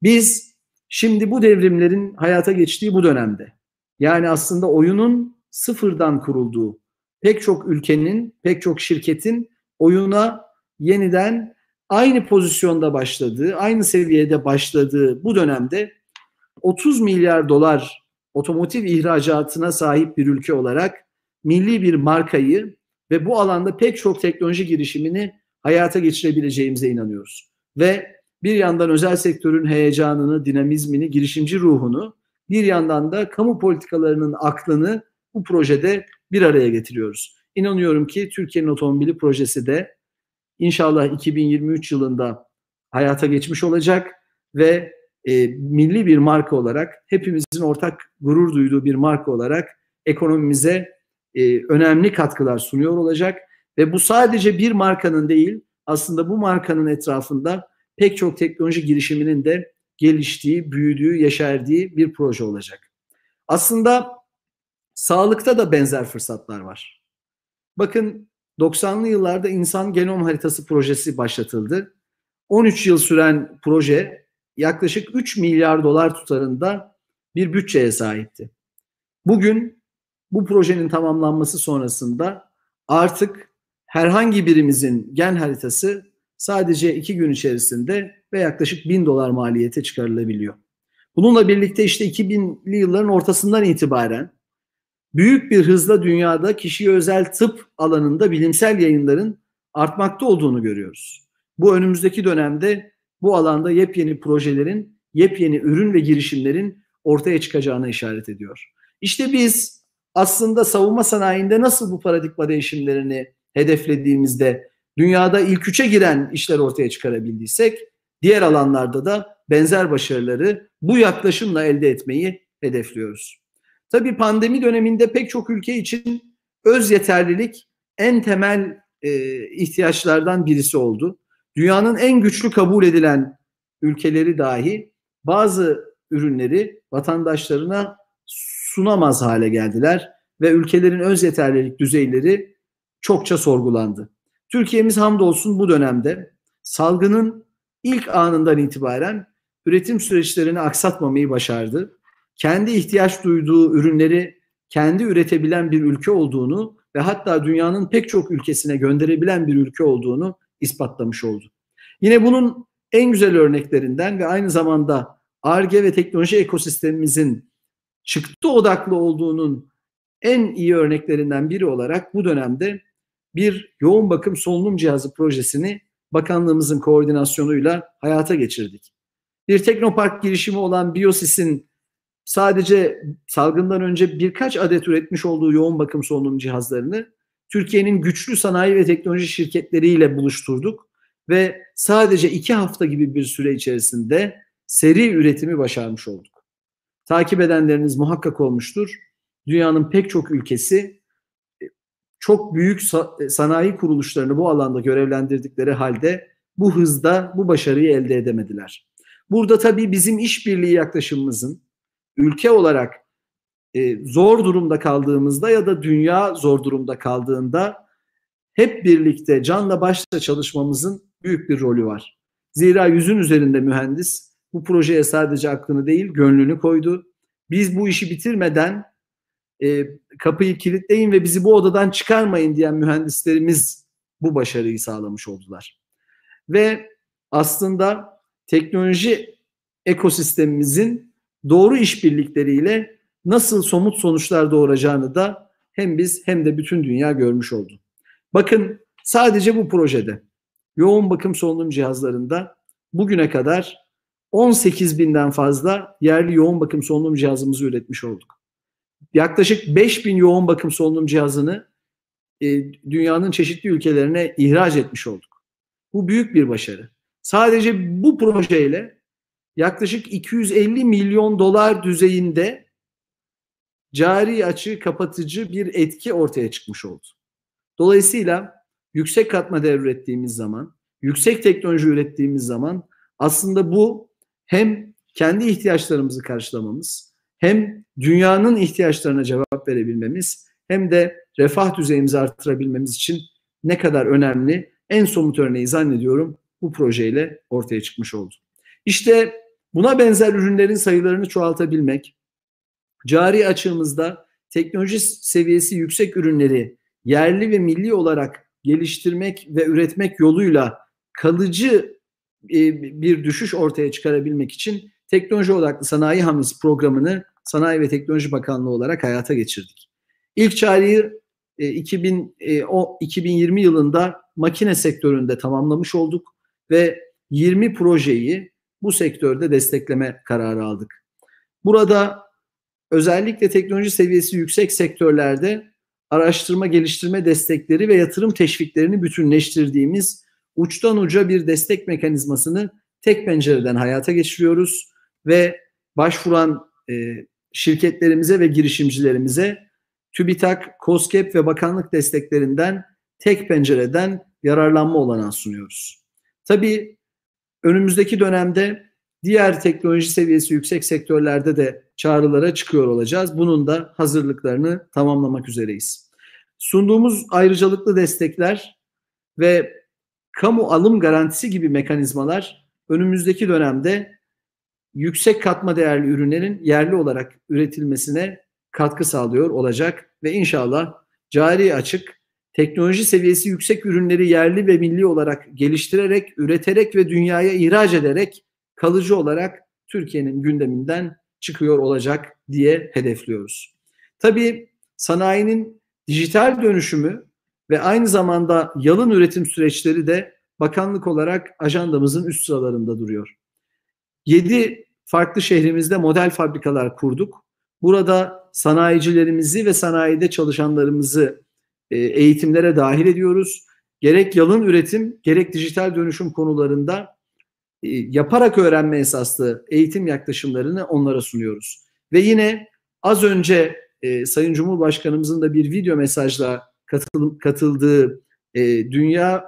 Biz şimdi bu devrimlerin hayata geçtiği bu dönemde, yani aslında oyunun sıfırdan kurulduğu, pek çok ülkenin, pek çok şirketin oyuna yeniden aynı pozisyonda başladığı, aynı seviyede başladığı bu dönemde 30 milyar dolar otomotiv ihracatına sahip bir ülke olarak milli bir markayı ve bu alanda pek çok teknoloji girişimini hayata geçirebileceğimize inanıyoruz. Ve bir yandan özel sektörün heyecanını, dinamizmini, girişimci ruhunu, bir yandan da kamu politikalarının aklını bu projede bir araya getiriyoruz. İnanıyorum ki Türkiye'nin otomobili projesi de İnşallah 2023 yılında hayata geçmiş olacak ve milli bir marka olarak, hepimizin ortak gurur duyduğu bir marka olarak ekonomimize önemli katkılar sunuyor olacak. Ve bu sadece bir markanın değil, aslında bu markanın etrafında pek çok teknoloji girişiminin de geliştiği, büyüdüğü, yeşerdiği bir proje olacak. Aslında sağlıkta da benzer fırsatlar var. Bakın, 90'lı yıllarda insan genom haritası projesi başlatıldı. 13 yıl süren proje yaklaşık 3 milyar dolar tutarında bir bütçeye sahipti. Bugün bu projenin tamamlanması sonrasında artık herhangi birimizin gen haritası sadece 2 gün içerisinde ve yaklaşık 1000 dolar maliyete çıkarılabiliyor. Bununla birlikte işte 2000'li yılların ortasından itibaren büyük bir hızla dünyada kişiye özel tıp alanında bilimsel yayınların artmakta olduğunu görüyoruz. Bu önümüzdeki dönemde bu alanda yepyeni projelerin, yepyeni ürün ve girişimlerin ortaya çıkacağına işaret ediyor. İşte biz aslında savunma sanayinde nasıl bu paradigma değişimlerini hedeflediğimizde dünyada ilk 3'e giren işler ortaya çıkarabildiysek, diğer alanlarda da benzer başarıları bu yaklaşımla elde etmeyi hedefliyoruz. Tabii pandemi döneminde pek çok ülke için öz yeterlilik en temel ihtiyaçlardan birisi oldu. Dünyanın en güçlü kabul edilen ülkeleri dahi bazı ürünleri vatandaşlarına sunamaz hale geldiler ve ülkelerin öz yeterlilik düzeyleri çokça sorgulandı. Türkiye'miz hamdolsun bu dönemde salgının ilk anından itibaren üretim süreçlerini aksatmamayı başardı. Kendi ihtiyaç duyduğu ürünleri kendi üretebilen bir ülke olduğunu ve hatta dünyanın pek çok ülkesine gönderebilen bir ülke olduğunu ispatlamış oldu. Yine bunun en güzel örneklerinden ve aynı zamanda Ar-Ge ve teknoloji ekosistemimizin çıktı odaklı olduğunun en iyi örneklerinden biri olarak bu dönemde bir yoğun bakım solunum cihazı projesini bakanlığımızın koordinasyonuyla hayata geçirdik. Bir teknopark girişimi olan Biosis'in sadece salgından önce birkaç adet üretmiş olduğu yoğun bakım solunum cihazlarını Türkiye'nin güçlü sanayi ve teknoloji şirketleriyle buluşturduk ve sadece 2 hafta gibi bir süre içerisinde seri üretimi başarmış olduk. Takip edenleriniz muhakkak olmuştur. Dünyanın pek çok ülkesi çok büyük sanayi kuruluşlarını bu alanda görevlendirdikleri halde bu hızda bu başarıyı elde edemediler. Burada tabii bizim işbirliği yaklaşımımızın ülke olarak zor durumda kaldığımızda ya da dünya zor durumda kaldığında hep birlikte canla başla çalışmamızın büyük bir rolü var. Zira 100'ün üzerinde mühendis bu projeye sadece aklını değil gönlünü koydu. Biz bu işi bitirmeden kapıyı kilitleyin ve bizi bu odadan çıkarmayın diyen mühendislerimiz bu başarıyı sağlamış oldular. Ve aslında teknoloji ekosistemimizin doğru işbirlikleriyle nasıl somut sonuçlar doğuracağını da hem biz hem de bütün dünya görmüş oldu. Bakın sadece bu projede yoğun bakım solunum cihazlarında bugüne kadar 18.000'den fazla yerli yoğun bakım solunum cihazımızı üretmiş olduk. Yaklaşık 5.000 yoğun bakım solunum cihazını dünyanın çeşitli ülkelerine ihraç etmiş olduk. Bu büyük bir başarı. Sadece bu projeyle yaklaşık 250 milyon dolar düzeyinde cari açığı kapatıcı bir etki ortaya çıkmış oldu. Dolayısıyla yüksek katma değer ürettiğimiz zaman, yüksek teknoloji ürettiğimiz zaman aslında bu hem kendi ihtiyaçlarımızı karşılamamız, hem dünyanın ihtiyaçlarına cevap verebilmemiz, hem de refah düzeyimizi artırabilmemiz için ne kadar önemli, en somut örneği zannediyorum bu projeyle ortaya çıkmış oldu. İşte buna benzer ürünlerin sayılarını çoğaltabilmek, cari açığımızda teknoloji seviyesi yüksek ürünleri yerli ve milli olarak geliştirmek ve üretmek yoluyla kalıcı bir düşüş ortaya çıkarabilmek için teknoloji odaklı sanayi hamlesi programını Sanayi ve Teknoloji Bakanlığı olarak hayata geçirdik. İlk çağrıyı 2020 yılında makine sektöründe tamamlamış olduk ve 20 projeyi bu sektörde destekleme kararı aldık. Burada özellikle teknoloji seviyesi yüksek sektörlerde araştırma geliştirme destekleri ve yatırım teşviklerini bütünleştirdiğimiz uçtan uca bir destek mekanizmasını tek pencereden hayata geçiriyoruz ve başvuran şirketlerimize ve girişimcilerimize TÜBİTAK, KOSGEB ve bakanlık desteklerinden tek pencereden yararlanma olanağı sunuyoruz. Tabii önümüzdeki dönemde diğer teknoloji seviyesi yüksek sektörlerde de çağrılara çıkıyor olacağız. Bunun da hazırlıklarını tamamlamak üzereyiz. Sunduğumuz ayrıcalıklı destekler ve kamu alım garantisi gibi mekanizmalar önümüzdeki dönemde yüksek katma değerli ürünlerin yerli olarak üretilmesine katkı sağlıyor olacak ve inşallah cari açık, teknoloji seviyesi yüksek ürünleri yerli ve milli olarak geliştirerek, üreterek ve dünyaya ihraç ederek kalıcı olarak Türkiye'nin gündeminden çıkıyor olacak diye hedefliyoruz. Tabii sanayinin dijital dönüşümü ve aynı zamanda yalın üretim süreçleri de bakanlık olarak ajandamızın üst sıralarında duruyor. 7 farklı şehrimizde model fabrikalar kurduk. Burada sanayicilerimizi ve sanayide çalışanlarımızı eğitimlere dahil ediyoruz. Gerek yalın üretim, gerek dijital dönüşüm konularında yaparak öğrenme esaslı eğitim yaklaşımlarını onlara sunuyoruz. Ve yine az önce Sayın Cumhurbaşkanımızın da bir video mesajla katıldığı Dünya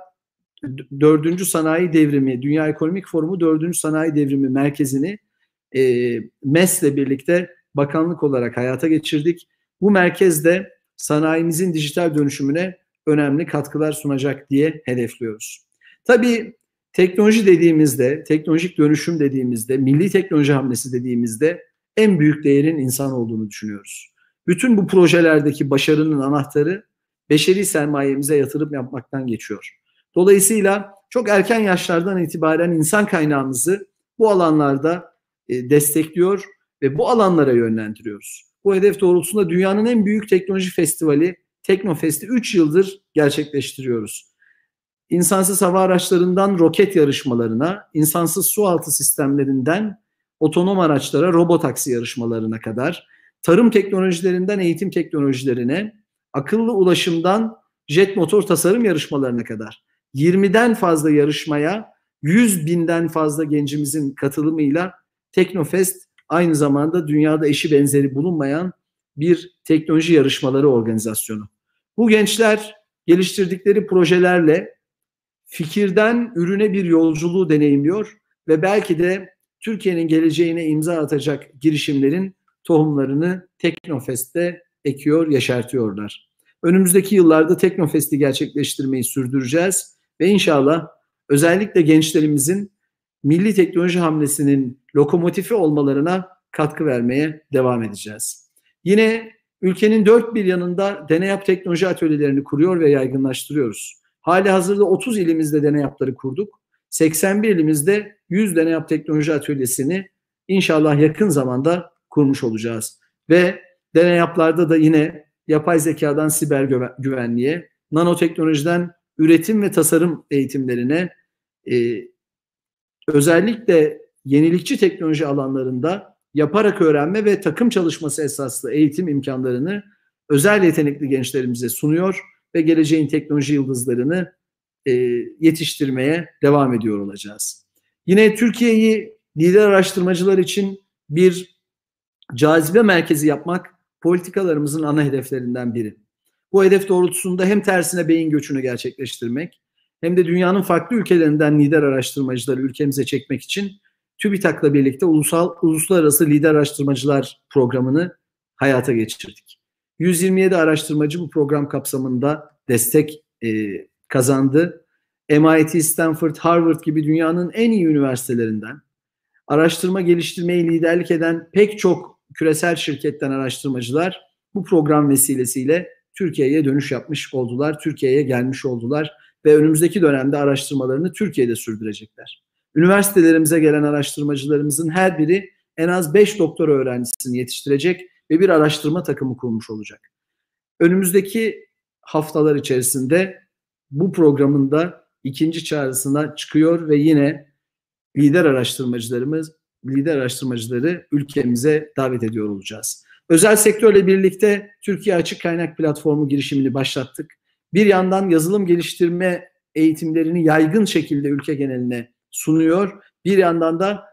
4. Sanayi Devrimi, Dünya Ekonomik Forumu 4. Sanayi Devrimi Merkezi'ni MES'le birlikte bakanlık olarak hayata geçirdik. Bu merkezde sanayimizin dijital dönüşümüne önemli katkılar sunacak diye hedefliyoruz. Tabii teknoloji dediğimizde, teknolojik dönüşüm dediğimizde, milli teknoloji hamlesi dediğimizde en büyük değerin insan olduğunu düşünüyoruz. Bütün bu projelerdeki başarının anahtarı beşeri sermayemize yatırım yapmaktan geçiyor. Dolayısıyla çok erken yaşlardan itibaren insan kaynağımızı bu alanlarda destekliyor ve bu alanlara yönlendiriyoruz. Bu hedef doğrultusunda dünyanın en büyük teknoloji festivali Teknofest'i 3 yıldır gerçekleştiriyoruz. İnsansız hava araçlarından roket yarışmalarına, insansız su altı sistemlerinden otonom araçlara, robotaksi yarışmalarına kadar, tarım teknolojilerinden eğitim teknolojilerine, akıllı ulaşımdan jet motor tasarım yarışmalarına kadar 20'den fazla yarışmaya 100.000'den fazla gencimizin katılımıyla Teknofest aynı zamanda dünyada eşi benzeri bulunmayan bir teknoloji yarışmaları organizasyonu. Bu gençler geliştirdikleri projelerle fikirden ürüne bir yolculuğu deneyimliyor ve belki de Türkiye'nin geleceğine imza atacak girişimlerin tohumlarını Teknofest'te ekiyor, yeşertiyorlar. Önümüzdeki yıllarda Teknofest'i gerçekleştirmeyi sürdüreceğiz ve inşallah özellikle gençlerimizin milli teknoloji hamlesinin lokomotifi olmalarına katkı vermeye devam edeceğiz. Yine ülkenin dört bir yanında DENEYAP teknoloji atölyelerini kuruyor ve yaygınlaştırıyoruz. Hali hazırda 30 ilimizde DENEYAP'ları kurduk. 81 ilimizde 100 DENEYAP teknoloji atölyesini inşallah yakın zamanda kurmuş olacağız. Ve DENEYAP'larda da yine yapay zekadan siber güvenliğe, nanoteknolojiden üretim ve tasarım eğitimlerine, özellikle yenilikçi teknoloji alanlarında yaparak öğrenme ve takım çalışması esaslı eğitim imkanlarını özel yetenekli gençlerimize sunuyor ve geleceğin teknoloji yıldızlarını yetiştirmeye devam ediyor olacağız. Yine Türkiye'yi lider araştırmacılar için bir cazibe merkezi yapmak politikalarımızın ana hedeflerinden biri. Bu hedef doğrultusunda hem tersine beyin göçünü gerçekleştirmek hem de dünyanın farklı ülkelerinden lider araştırmacıları ülkemize çekmek için TÜBİTAK'la birlikte Uluslararası Lider Araştırmacılar Programı'nı hayata geçirdik. 127 araştırmacı bu program kapsamında destek kazandı. MIT, Stanford, Harvard gibi dünyanın en iyi üniversitelerinden, araştırma geliştirmeyi liderlik eden pek çok küresel şirketten araştırmacılar bu program vesilesiyle Türkiye'ye dönüş yapmış oldular, Türkiye'ye gelmiş oldular ve önümüzdeki dönemde araştırmalarını Türkiye'de sürdürecekler. Üniversitelerimize gelen araştırmacılarımızın her biri en az 5 doktora öğrencisini yetiştirecek ve bir araştırma takımı kurmuş olacak. Önümüzdeki haftalar içerisinde bu programın da ikinci çağrısına çıkıyor ve yine lider araştırmacıları ülkemize davet ediyor olacağız. Özel sektörle birlikte Türkiye Açık Kaynak Platformu girişimini başlattık. Bir yandan yazılım geliştirme eğitimlerini yaygın şekilde ülke geneline sunuyor. Bir yandan da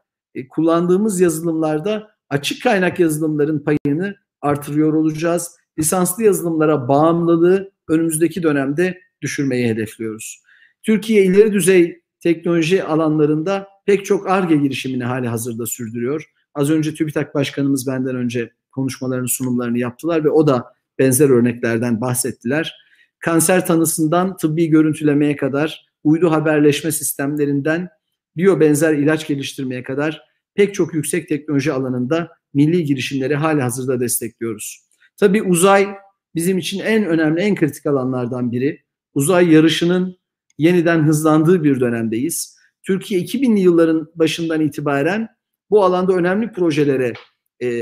kullandığımız yazılımlarda açık kaynak yazılımların payını artırıyor olacağız. Lisanslı yazılımlara bağımlılığı önümüzdeki dönemde düşürmeyi hedefliyoruz. Türkiye ileri düzey teknoloji alanlarında pek çok Ar-Ge girişimini hali hazırda sürdürüyor. Az önce TÜBİTAK Başkanımız benden önce konuşmalarını, sunumlarını yaptılar ve o da benzer örneklerden bahsettiler. Kanser tanısından tıbbi görüntülemeye kadar, uydu haberleşme sistemlerinden biyobenzer ilaç geliştirmeye kadar pek çok yüksek teknoloji alanında milli girişimleri hali hazırda destekliyoruz. Tabii uzay bizim için en önemli, en kritik alanlardan biri. Uzay yarışının yeniden hızlandığı bir dönemdeyiz. Türkiye 2000'li yılların başından itibaren bu alanda önemli projelere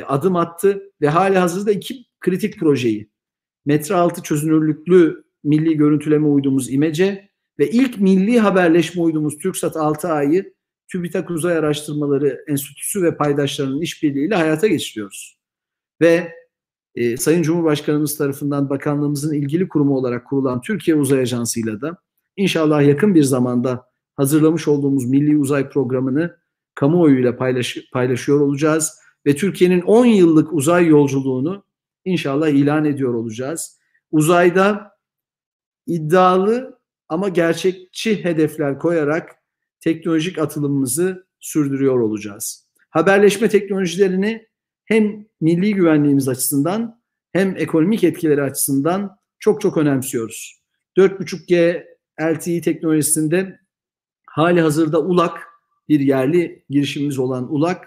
adım attı ve hali hazırda 2 kritik projeyi, metre altı çözünürlüklü milli görüntüleme uydumuz İMECE ve ilk milli haberleşme uydumuz TürkSat 6A'yı TÜBİTAK Uzay Araştırmaları Enstitüsü ve paydaşlarının işbirliğiyle hayata geçiriyoruz. Ve Sayın Cumhurbaşkanımız tarafından bakanlığımızın ilgili kurumu olarak kurulan Türkiye Uzay Ajansı'yla da inşallah yakın bir zamanda hazırlamış olduğumuz milli uzay programını kamuoyuyla paylaşıyor olacağız ve Türkiye'nin 10 yıllık uzay yolculuğunu inşallah ilan ediyor olacağız. Uzayda iddialı ama gerçekçi hedefler koyarak teknolojik atılımımızı sürdürüyor olacağız. Haberleşme teknolojilerini hem milli güvenliğimiz açısından hem ekonomik etkileri açısından çok önemsiyoruz. 4.5G LTE teknolojisinde hali hazırda ULAK, bir yerli girişimimiz olan ULAK,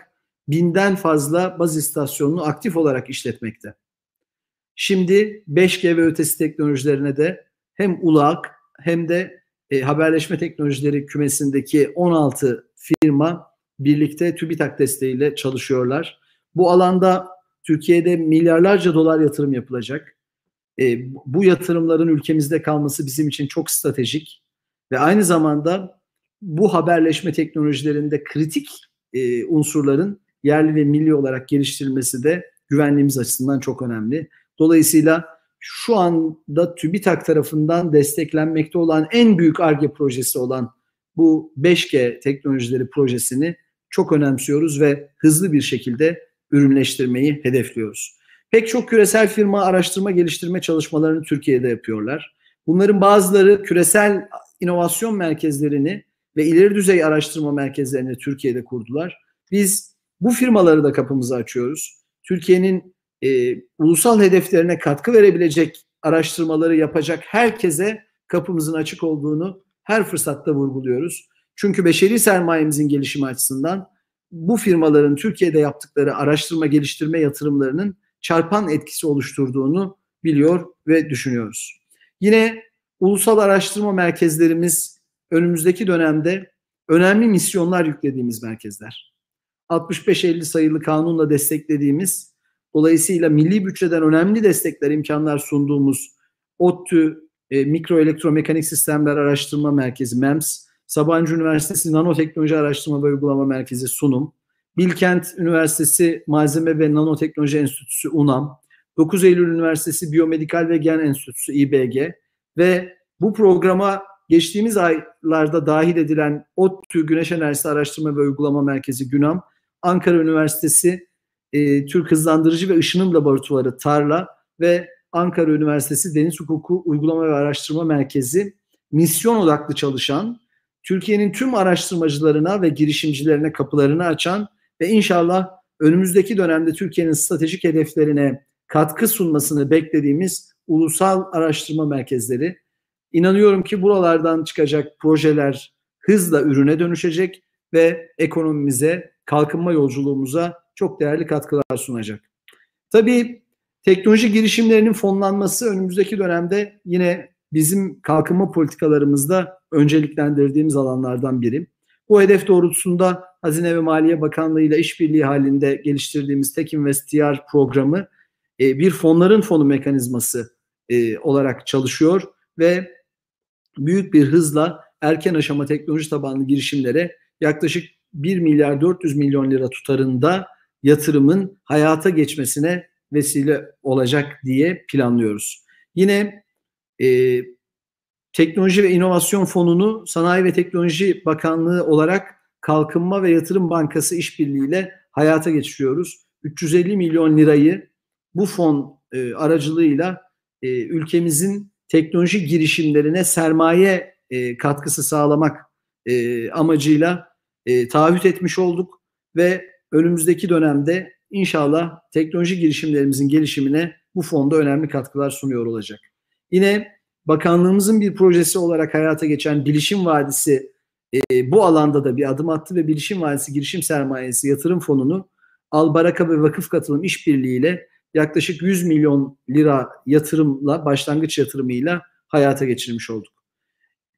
1000'den fazla baz istasyonunu aktif olarak işletmekte. Şimdi 5G ve ötesi teknolojilerine de hem ULAK hem de haberleşme teknolojileri kümesindeki 16 firma birlikte TÜBİTAK desteğiyle çalışıyorlar. Bu alanda Türkiye'de milyarlarca dolar yatırım yapılacak. Bu yatırımların ülkemizde kalması bizim için çok stratejik ve aynı zamanda bu haberleşme teknolojilerinde kritik unsurların yerli ve milli olarak geliştirilmesi de güvenliğimiz açısından çok önemli. Dolayısıyla şu anda TÜBİTAK tarafından desteklenmekte olan en büyük Ar-Ge projesi olan bu 5G teknolojileri projesini çok önemsiyoruz ve hızlı bir şekilde ürünleştirmeyi hedefliyoruz. Pek çok küresel firma araştırma geliştirme çalışmalarını Türkiye'de yapıyorlar. Bunların bazıları küresel inovasyon merkezlerini ve ileri düzey araştırma merkezlerini Türkiye'de kurdular. Biz bu firmaları da kapımızı açıyoruz. Türkiye'nin ulusal hedeflerine katkı verebilecek araştırmaları yapacak herkese kapımızın açık olduğunu her fırsatta vurguluyoruz. Çünkü beşeri sermayemizin gelişimi açısından bu firmaların Türkiye'de yaptıkları araştırma geliştirme yatırımlarının çarpan etkisi oluşturduğunu biliyor ve düşünüyoruz. Yine ulusal araştırma merkezlerimiz önümüzdeki dönemde önemli misyonlar yüklediğimiz merkezler. 65-50 sayılı kanunla desteklediğimiz, dolayısıyla milli bütçeden önemli destekler, imkanlar sunduğumuz ODTÜ Mikroelektromekanik Sistemler Araştırma Merkezi MEMS Sabancı Üniversitesi Nanoteknoloji Araştırma ve Uygulama Merkezi Sunum, Bilkent Üniversitesi Malzeme ve Nanoteknoloji Enstitüsü UNAM, 9 Eylül Üniversitesi Biyomedikal ve Gen Enstitüsü İBG ve bu programa geçtiğimiz aylarda dahil edilen ODTÜ Güneş Enerjisi Araştırma ve Uygulama Merkezi GÜNAM, Ankara Üniversitesi Türk Hızlandırıcı ve Işınım Laboratuvarı TARLA ve Ankara Üniversitesi Deniz Hukuku Uygulama ve Araştırma Merkezi misyon odaklı çalışan, Türkiye'nin tüm araştırmacılarına ve girişimcilerine kapılarını açan ve inşallah önümüzdeki dönemde Türkiye'nin stratejik hedeflerine katkı sunmasını beklediğimiz ulusal araştırma merkezleri. İnanıyorum ki buralardan çıkacak projeler hızla ürüne dönüşecek ve ekonomimize, kalkınma yolculuğumuza çok değerli katkılar sunacak. Tabii teknoloji girişimlerinin fonlanması önümüzdeki dönemde yine bizim kalkınma politikalarımızda önceliklendirdiğimiz alanlardan biri. Bu hedef doğrultusunda Hazine ve Maliye Bakanlığı ile işbirliği halinde geliştirdiğimiz Tekinvest TR programı bir fonların fonu mekanizması olarak çalışıyor ve büyük bir hızla erken aşama teknoloji tabanlı girişimlere yaklaşık 1 milyar 400 milyon lira tutarında yatırımın hayata geçmesine vesile olacak diye planlıyoruz. Yine Teknoloji ve İnovasyon Fonu'nu Sanayi ve Teknoloji Bakanlığı olarak Kalkınma ve Yatırım Bankası işbirliğiyle hayata geçiriyoruz. 350 milyon lirayı bu fon aracılığıyla ülkemizin teknoloji girişimlerine sermaye katkısı sağlamak amacıyla taahhüt etmiş olduk ve önümüzdeki dönemde inşallah teknoloji girişimlerimizin gelişimine bu fonda önemli katkılar sunuyor olacak. Yine bakanlığımızın bir projesi olarak hayata geçen Bilişim Vadisi bu alanda da bir adım attı ve Bilişim Vadisi Girişim Sermayesi Yatırım Fonu'nu Albaraka ve Vakıf Katılım İşbirliği'yle yaklaşık 100 milyon lira yatırımla, başlangıç yatırımıyla hayata geçirmiş olduk.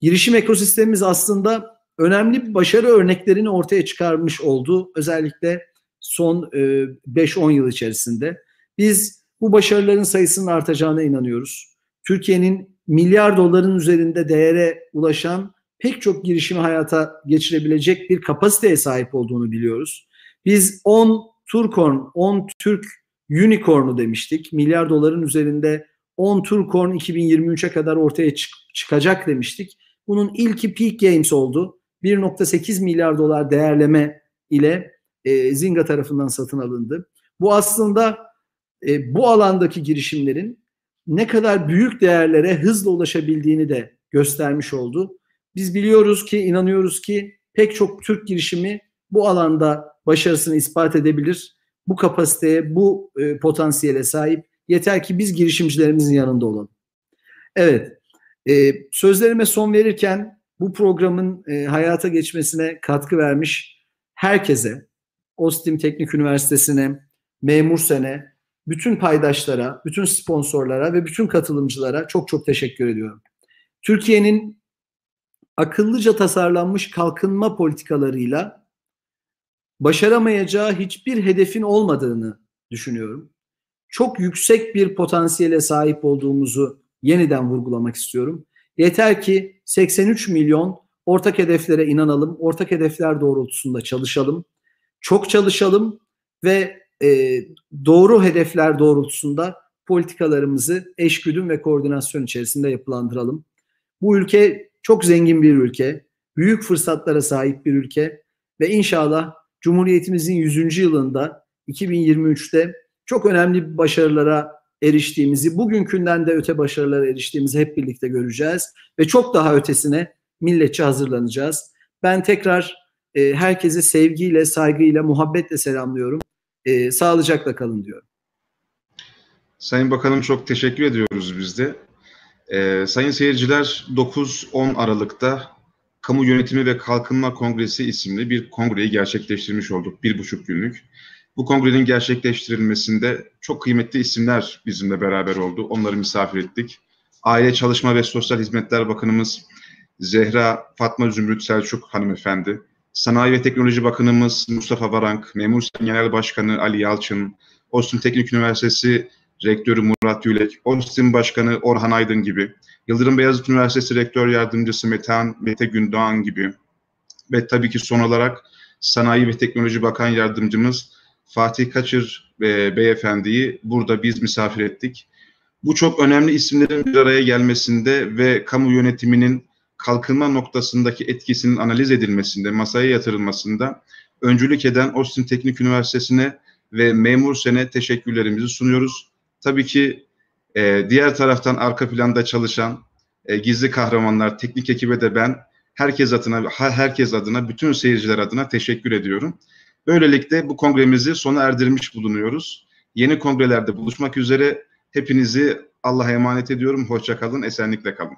Girişim ekosistemimiz aslında önemli başarı örneklerini ortaya çıkarmış oldu. Özellikle son 5-10 yıl içerisinde. Biz bu başarıların sayısının artacağına inanıyoruz. Türkiye'nin milyar doların üzerinde değere ulaşan pek çok girişimi hayata geçirebilecek bir kapasiteye sahip olduğunu biliyoruz. Biz 10 Turkorn, 10 Türk Unicorn'u demiştik. Milyar doların üzerinde 10 Turkorn 2023'e kadar ortaya çıkacak demiştik. Bunun ilki Peak Games oldu. 1.8 milyar dolar değerleme ile Zynga tarafından satın alındı. Bu aslında bu alandaki girişimlerin ne kadar büyük değerlere hızla ulaşabildiğini de göstermiş oldu. Biz biliyoruz ki, inanıyoruz ki pek çok Türk girişimi bu alanda başarısını ispat edebilir. Bu kapasiteye, bu potansiyele sahip. Yeter ki biz girişimcilerimizin yanında olalım. Evet, sözlerime son verirken bu programın hayata geçmesine katkı vermiş herkese, OSTİM Teknik Üniversitesi'ne, Memursen'e, bütün paydaşlara, bütün sponsorlara ve bütün katılımcılara çok çok teşekkür ediyorum. Türkiye'nin akıllıca tasarlanmış kalkınma politikalarıyla başaramayacağı hiçbir hedefin olmadığını düşünüyorum. Çok yüksek bir potansiyele sahip olduğumuzu yeniden vurgulamak istiyorum. Yeter ki 83 milyon ortak hedeflere inanalım, ortak hedefler doğrultusunda çalışalım, çok çalışalım ve doğru hedefler doğrultusunda politikalarımızı eşgüdüm ve koordinasyon içerisinde yapılandıralım. Bu ülke çok zengin bir ülke, büyük fırsatlara sahip bir ülke ve inşallah Cumhuriyetimizin 100. yılında 2023'te çok önemli başarılara eriştiğimizi, bugünkünden de öte başarılara eriştiğimizi hep birlikte göreceğiz ve çok daha ötesine milletçe hazırlanacağız. Ben tekrar herkese sevgiyle, saygıyla, muhabbetle selamlıyorum. Sağlıcakla kalın diyorum. Sayın Bakanım çok teşekkür ediyoruz biz de. Sayın seyirciler 9-10 Aralık'ta Kamu Yönetimi ve Kalkınma Kongresi isimli bir kongreyi gerçekleştirmiş olduk. 1,5 günlük. Bu kongrenin gerçekleştirilmesinde çok kıymetli isimler bizimle beraber oldu. Onları misafir ettik. Aile Çalışma ve Sosyal Hizmetler Bakanımız Zehra Fatma Zümrüt Selçuk hanımefendi, Sanayi ve Teknoloji Bakanımız Mustafa Varank, Memursen Genel Başkanı Ali Yalçın, OSTİM Teknik Üniversitesi Rektörü Murat Yülek, OSTİM Başkanı Orhan Aydın gibi Yıldırım Beyazıt Üniversitesi Rektör Yardımcısı Mete Gündoğan gibi ve tabii ki son olarak Sanayi ve Teknoloji Bakan Yardımcımız Fatih Kaçır Beyefendi'yi burada biz misafir ettik. Bu çok önemli isimlerin bir araya gelmesinde ve kamu yönetiminin kalkınma noktasındaki etkisinin analiz edilmesinde, masaya yatırılmasında öncülük eden Ostim Teknik Üniversitesi'ne ve Memursen'e teşekkürlerimizi sunuyoruz. Tabii ki diğer taraftan arka planda çalışan gizli kahramanlar, teknik ekibe de ben herkes adına, bütün seyirciler adına teşekkür ediyorum. Böylelikle bu kongremizi sona erdirmiş bulunuyoruz. Yeni kongrelerde buluşmak üzere. Hepinizi Allah'a emanet ediyorum. Hoşça kalın, esenlikle kalın.